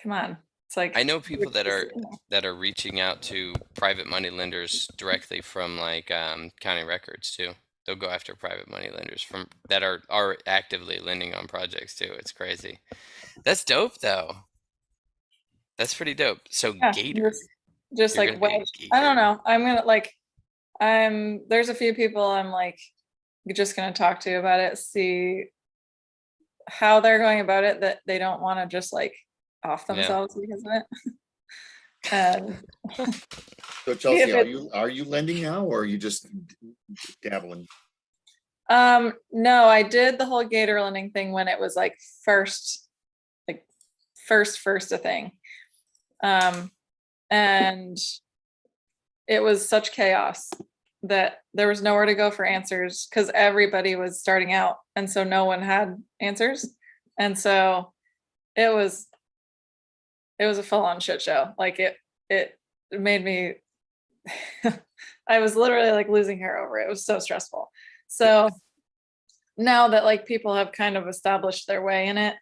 S3: come on. It's like
S2: I know people that
S3: you're
S2: are
S3: just, you know.
S2: that are reaching out to private money lenders directly from like county records too. They'll go after private money lenders from that are actively lending on projects too. It's crazy. That's dope though. That's pretty dope. So
S3: Yeah,
S2: Gator.
S3: just
S2: You're
S3: like
S2: gonna be a
S3: wedge. I don't know. I'm gonna like, there's a few people I'm like just gonna talk to about it, see how they're going about it, that they don't want to just like off
S2: Yeah.
S3: themselves because of it. And
S5: So Chelsea,
S3: if
S5: are you lending now, or are you just dabbling?
S3: no, I did the whole gator lending thing when it was like first a thing. And it was such chaos that there was nowhere to go for answers because everybody was starting out, and so no one had answers. And so it was a full-on shit show. Like it made me I was literally like losing hair over it. It was so stressful. So now that like people have kind of established their way in it,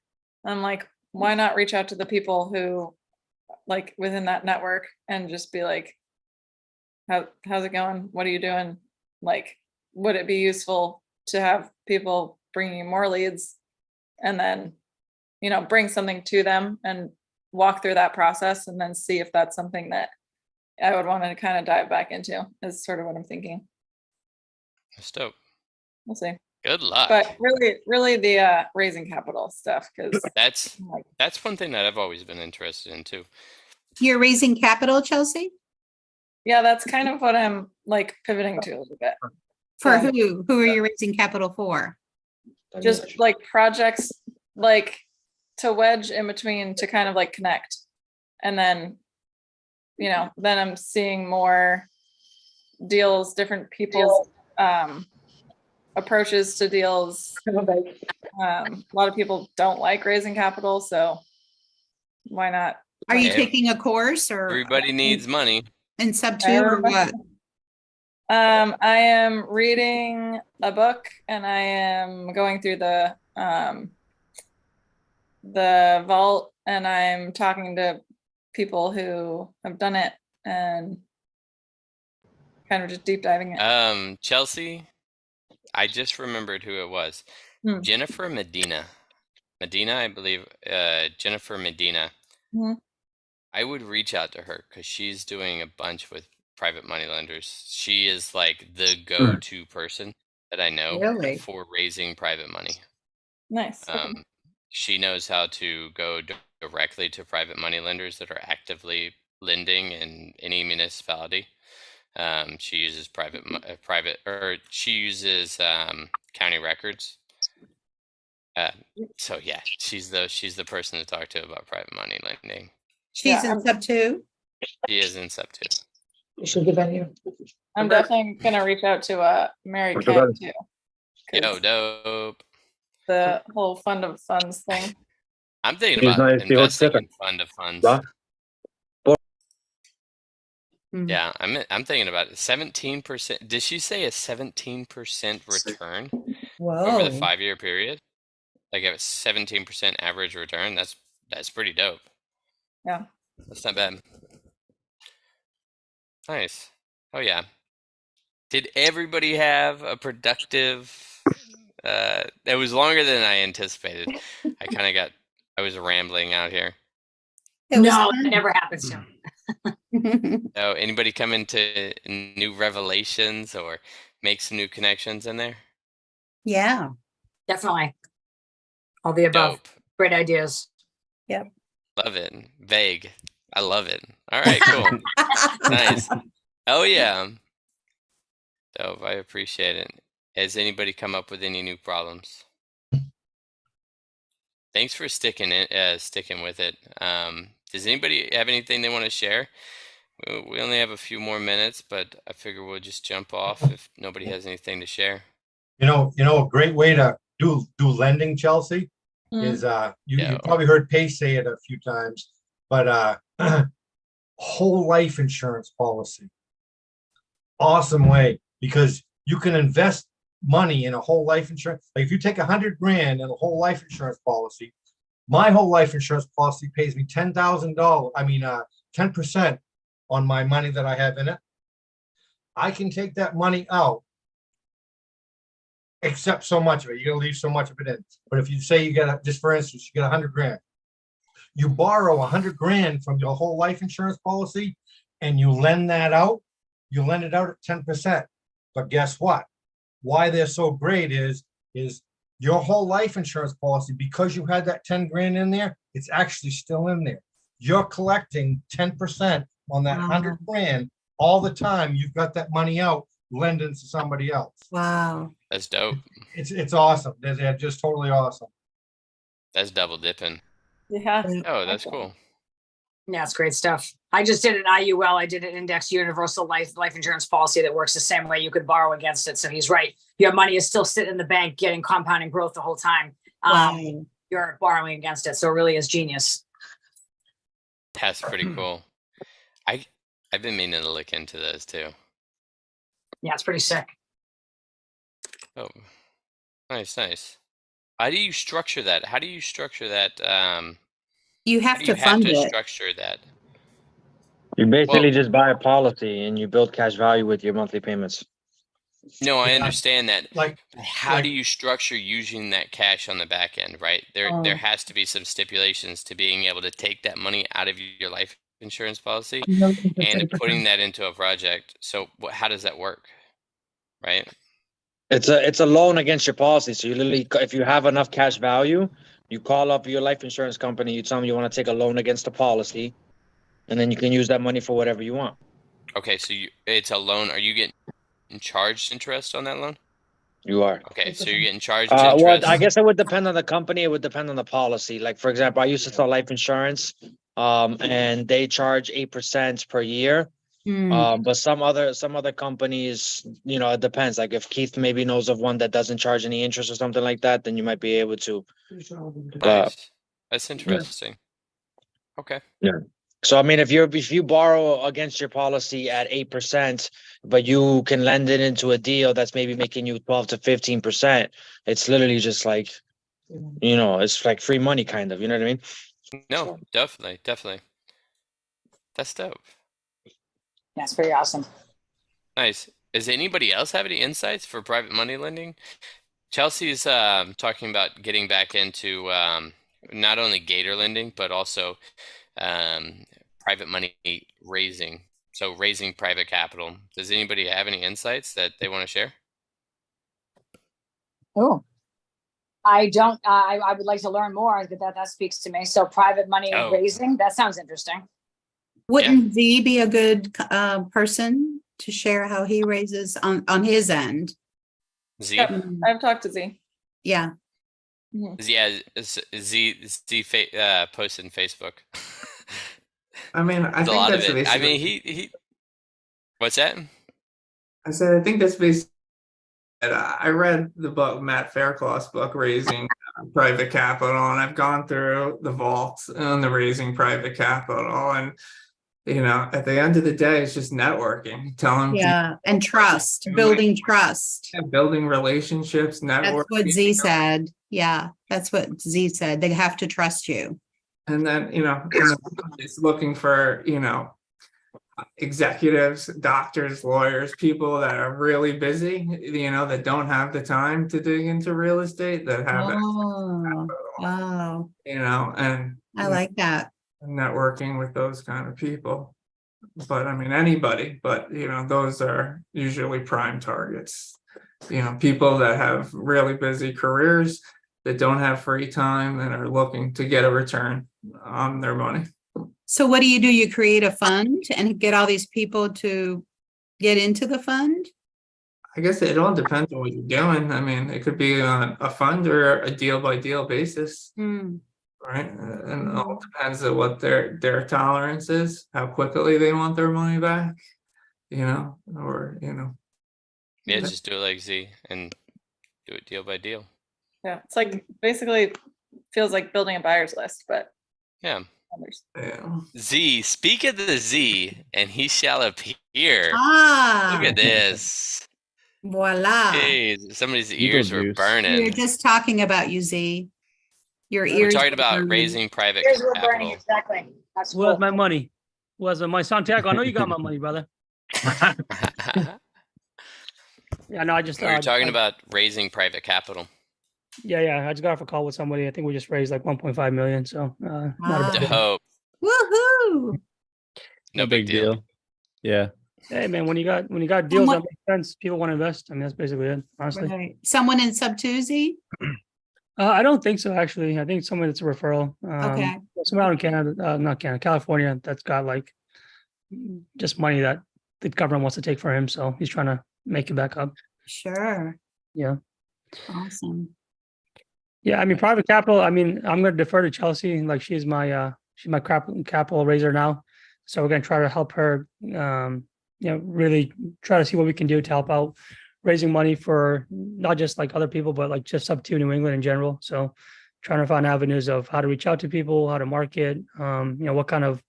S3: I'm like, why not reach out to the people who like within that network and just be like, how's it going? What are you doing? Like, would it be useful to have people bringing you more leads, and then, you know, bring something to them and walk through that process, and then see if that's something that I would want to kind of dive back into, is sort of what I'm thinking.
S2: That's dope.
S3: We'll see.
S2: Good luck.
S3: But really the raising capital stuff, because
S2: that's one thing that I've always been interested in too.
S8: You're raising capital, Chelsea?
S3: yeah, that's kind of what I'm like pivoting to a little bit.
S8: For
S3: So,
S8: who? Who are you raising capital for?
S3: just like projects, like to wedge in between to kind of like connect. And then, you know, then I'm seeing more deals, different people's approaches to deals. A lot of people don't like raising capital, so why not?
S8: Are you
S2: Yeah.
S8: taking a course or
S2: Everybody needs money.
S8: in Subto or what?
S3: I am reading a book, and I am going through the vault, and I'm talking to people who have done it and kind of just deep diving it.
S2: Chelsea, I just remembered who it was. Jennifer Medina. I believe, Jennifer Medina.
S3: Mhm.
S2: I would reach out to her because she's doing a bunch with private money lenders. She is like the go-to person that I know
S8: Really?
S2: for raising private money.
S3: Nice. Okay.
S2: She knows how to go directly to private money lenders that are actively lending in any municipality. She uses she uses county records. So yeah, she's the person to talk to about private money lending.
S8: She's in Subto?
S2: She is in Subto.
S3: I'm definitely gonna reach out to Mary Kim too.
S2: Yo, dope.
S3: The whole fund of funds thing.
S2: I'm thinking about investing in fund of funds. Yeah, I'm thinking about it. 17%. Did she say a 17% return over the
S8: Whoa.
S2: 5-year period? Like a 17% average return. That's pretty dope.
S3: Yeah.
S2: That's not bad. Nice. Oh yeah. Did everybody have a productive? It was longer than I anticipated. I was rambling out here.
S8: It was
S20: No,
S8: fun.
S20: that never happens to me.
S2: So anybody come into new revelations or make some new connections in there?
S8: Yeah.
S20: Definitely. All the above.
S2: Dope.
S20: Great ideas.
S8: Yep.
S2: Love it. Vague. I love it. All right, cool. Nice. Oh yeah. Dope. I appreciate it. Has anybody come up with any new problems? Thanks for sticking with it. Does anybody have anything they want to share? We only have a few more minutes, but I figure we'll just jump off if nobody has anything to share.
S19: A great way to do lending, Chelsea, is you probably heard Pace say it a few times, but whole life insurance policy. Awesome way, because you can invest money in a whole life insurance. Like if you take 100 grand in a whole life insurance policy, my whole life insurance policy pays me $10,000. I mean, 10% on my money that I have in it. I can take that money out, except so much of it. You're gonna leave so much of it in. But if you say you get, just for instance, you get 100 grand, you borrow 100 grand from your whole life insurance policy and you lend that out, you lend it out at 10%. But guess what? Why they're so great is your whole life insurance policy, because you had that 10 grand in there, it's actually still in there. You're collecting 10% on that 100 grand all the time. You've got that money out, lending to somebody else.
S8: Wow.
S2: That's dope.
S19: It's awesome. They're just totally awesome.
S2: That's double dipping.
S3: Yeah.
S2: Oh, that's cool.
S20: Yeah, it's great stuff. I just did an IUL. I did an indexed universal life insurance policy that works the same way. You could borrow against it. So he's right. Your money is still sitting in the bank, getting compounding growth the whole time. You're borrowing against it. So it really is genius.
S2: That's pretty cool. I've been meaning to look into those too.
S20: Yeah, it's pretty sick.
S2: Oh, nice. How do you structure that?
S8: You have to fund it.
S2: Structure that.
S7: You basically just buy a policy and you build cash value with your monthly payments.
S2: No, I understand that. How do you structure using that cash on the back end, right? There has to be some stipulations to being able to take that money out of your life insurance policy and putting that into a project. So how does that work? Right?
S7: It's a loan against your policy. So you literally, if you have enough cash value, you call up your life insurance company, you tell them you want to take a loan against the policy, and then you can use that money for whatever you want.
S2: Okay, so it's a loan. Are you getting charged interest on that loan?
S7: You are.
S2: Okay, so you're getting charged interest.
S7: Well, I guess it would depend on the company. It would depend on the policy. Like, for example, I used to sell life insurance, and they charge 8% per year. But some other companies, it depends. Like if Keith maybe knows of one that doesn't charge any interest or something like that, then you might be able to.
S2: Nice. That's interesting. Yeah. Okay.
S7: Yeah. So I mean, if you borrow against your policy at 8%, but you can lend it into a deal that's maybe making you 12 to 15%, it's literally just like, it's like free money kind of. You know what I mean?
S2: No, definitely. That's dope.
S20: That's pretty awesome.
S2: Nice. Does anybody else have any insights for private money lending? Chelsea's talking about getting back into not only gator lending, but also private money raising. So raising private capital. Does anybody have any insights that they want to share?
S20: Oh, I don't. I would like to learn more. That speaks to me. So private money raising. That sounds interesting.
S8: Wouldn't Z be a good person to share how he raises on his end?
S2: Z?
S3: Yep, I've talked to Z.
S8: Yeah.
S2: Yeah, Z posted in Facebook.
S21: I mean, I
S2: There's a
S21: think
S2: lot
S21: that's
S2: of it. I
S21: basically.
S2: mean, he. What's that?
S21: I said I think that's basically. I read the book, Matt Fairclough's book, Raising Private Capital, and I've gone through the vaults and the Raising Private Capital, and at the end of the day, it's just networking, telling
S8: Yeah, and trust, building trust.
S21: building relationships, networking.
S8: That's what Z said. Yeah, that's what Z said. They have to trust you.
S21: And then, it's looking for, executives, doctors, lawyers, people that are really busy, that don't have the time to dig into real estate, that have that,
S8: Oh, wow.
S21: and
S8: I like that.
S21: networking with those kind of people. But I mean, anybody, but those are usually prime targets. People that have really busy careers, that don't have free time, and are looking to get a return on their money.
S8: So what do? You create a fund and get all these people to get into the fund?
S21: I guess it all depends on what you're doing. I mean, it could be a fund or a deal by deal basis, right? And it all depends on what their tolerance is, how quickly they want their money back, or
S2: Yeah, just do it like Z and do it deal by deal.
S3: Yeah, it's like basically feels like building a buyer's list, but
S2: Yeah.
S3: others.
S21: Yeah.
S2: Z, speak of the Z, and he shall appear.
S8: Ah,
S2: Look at this.
S8: voila.
S2: Hey, somebody's ears were burning.
S8: We were just talking about you, Z. Your
S2: We're
S8: ears.
S2: talking
S8: were
S2: about
S8: burning.
S2: raising private
S20: Ears were burning,
S2: capital.
S20: exactly. That's
S11: Where's
S20: cool.
S11: my money? Where's my Santiago? I know you got my money, brother. Yeah, no, I just
S2: We were talking about raising private capital.
S11: Yeah, I just got off a call with somebody. I think we just raised like 1.5 million. So not a big
S2: Dope.
S8: Woohoo!
S2: No big deal.
S6: Yeah.
S11: Hey man, when you got deals that make sense, people want to invest. I mean, that's basically it, honestly.
S8: Right. Someone in Subto, Z?
S11: I don't think so, actually. I think someone that's a referral.
S8: Okay.
S11: Someone out in Canada, not Canada, California, that's got like just money that the government wants to take for him. So he's trying to make it back up.
S8: Sure.
S11: Yeah.
S8: Awesome.
S11: Yeah, I mean, private capital. I mean, I'm going to defer to Chelsea. Like, she's my capital raiser now. So we're going to try to help her. Really try to see what we can do to help out raising money for not just like other people, but like just up to New England in general. So trying to find avenues of how to reach out to people, how to market, what kind of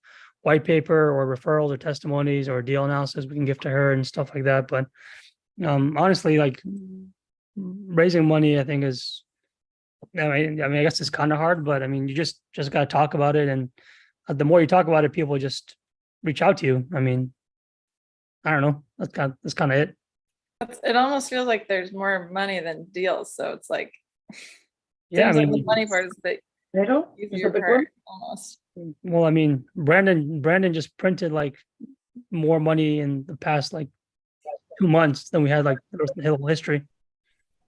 S11: white paper or referrals or testimonies or deal analysis we can give to her and stuff like that. But honestly, like raising money, I think is, I guess it's kind of hard, but I mean, you just got to talk about it. And the more you talk about it, people just reach out to you. I mean, I don't know. That's kind of it.
S3: It almost feels like there's more money than deals. So it's like,
S11: Yeah, I
S3: seems like
S11: mean,
S3: the money part is the easier
S11: big
S3: part almost.
S11: well, I mean, Brandon just printed like more money in the past like 2 months than we had like the rest of the whole history.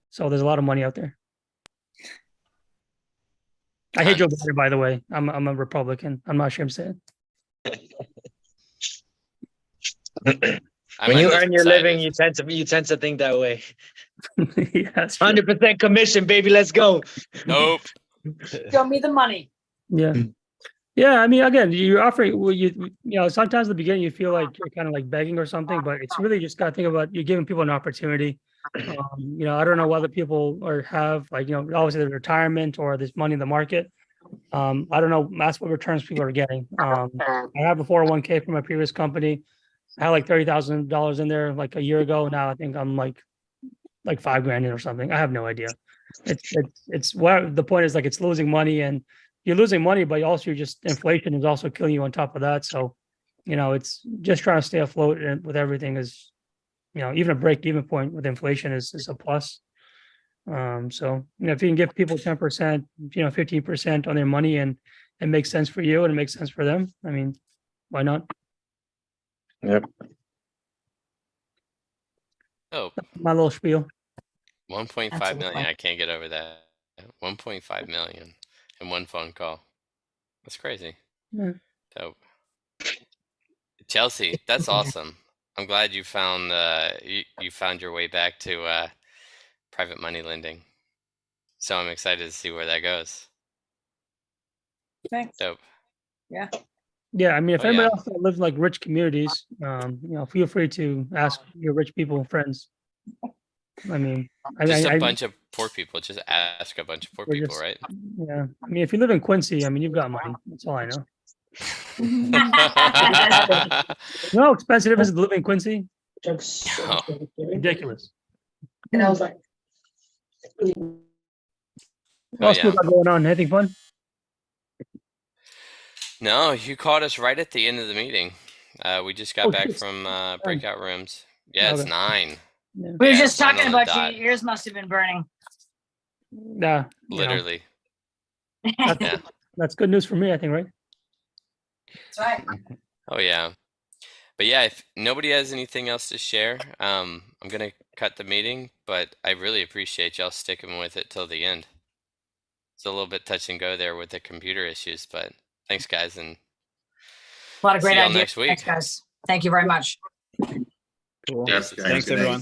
S11: So there's a lot of money out there. I hate Joe Biden, by the way. I'm a Republican. I'm not ashamed to say it.
S7: When you earn your living, you tend to think that way.
S11: Yeah, that's
S7: 100% commission, baby. Let's go.
S2: Nope.
S20: Show me the money.
S11: Yeah. Yeah, I mean, again, you're offering, well, sometimes at the beginning you feel like you're kind of like begging or something, but it's really just got to think about you're giving people an opportunity. I don't know whether people have like, obviously the retirement or this money in the market. I don't know. That's what returns people are getting. I have a 401k from my previous company. I had like $30,000 in there like a year ago. Now I think I'm like $5,000 in or something. I have no idea. It's what the point is, like it's losing money and you're losing money, but also inflation is also killing you on top of that. So, it's just trying to stay afloat and with everything is, even a break-even point with inflation is a plus. So, if you can give people 10%, 15% on their money and it makes sense for you and it makes sense for them, I mean, why not?
S5: Yep.
S2: Oh,
S11: My little spiel.
S2: 1.5 million. I can't get over that. 1.5 million in one phone call. That's crazy.
S11: Yeah.
S2: Dope. Chelsea, that's awesome. I'm glad you found you found your way back to private money lending. So I'm excited to see where that goes.
S3: Thanks.
S2: Dope.
S3: Yeah.
S11: Yeah, I mean, if
S2: Oh,
S11: anybody
S2: yeah.
S11: else that lives in like rich communities, feel free to ask your rich people friends. I mean,
S2: Just a bunch of poor people. Just ask a bunch of poor
S11: We're
S2: people,
S11: just-
S2: right?
S11: yeah. I mean, if you live in Quincy, I mean, you've got money. That's all I know. You know how expensive it is to live in Quincy? Ridiculous.
S20: And I was like,
S11: What else we got going on? Anything fun?
S2: No, you caught us right at the end of the meeting. We just got
S11: Oh,
S2: back
S11: it's
S2: from
S11: 9.
S2: breakout rooms. Yeah, it's
S11: Okay.
S2: 9.
S11: Yeah.
S20: We were
S2: Yeah,
S20: just
S2: it's 9
S20: talking
S2: on the
S20: about you.
S2: dot.
S20: Your ears must have been burning.
S11: Yeah. you know,
S2: Literally.
S11: That's,
S2: Yeah.
S11: that's good news for me, I think, right?
S20: That's right.
S2: Oh yeah. But yeah, if nobody has anything else to share, I'm gonna cut the meeting, but I really appreciate y'all sticking with it till the end. It's a little bit touch and go there with the computer issues, but thanks guys, and
S20: A lot of great
S2: see y'all
S20: ideas.
S2: next week.
S20: Thanks, guys. Thank you very much.
S6: Cool.
S5: Yes, guys.
S6: Thanks,
S5: Good night.
S6: everyone.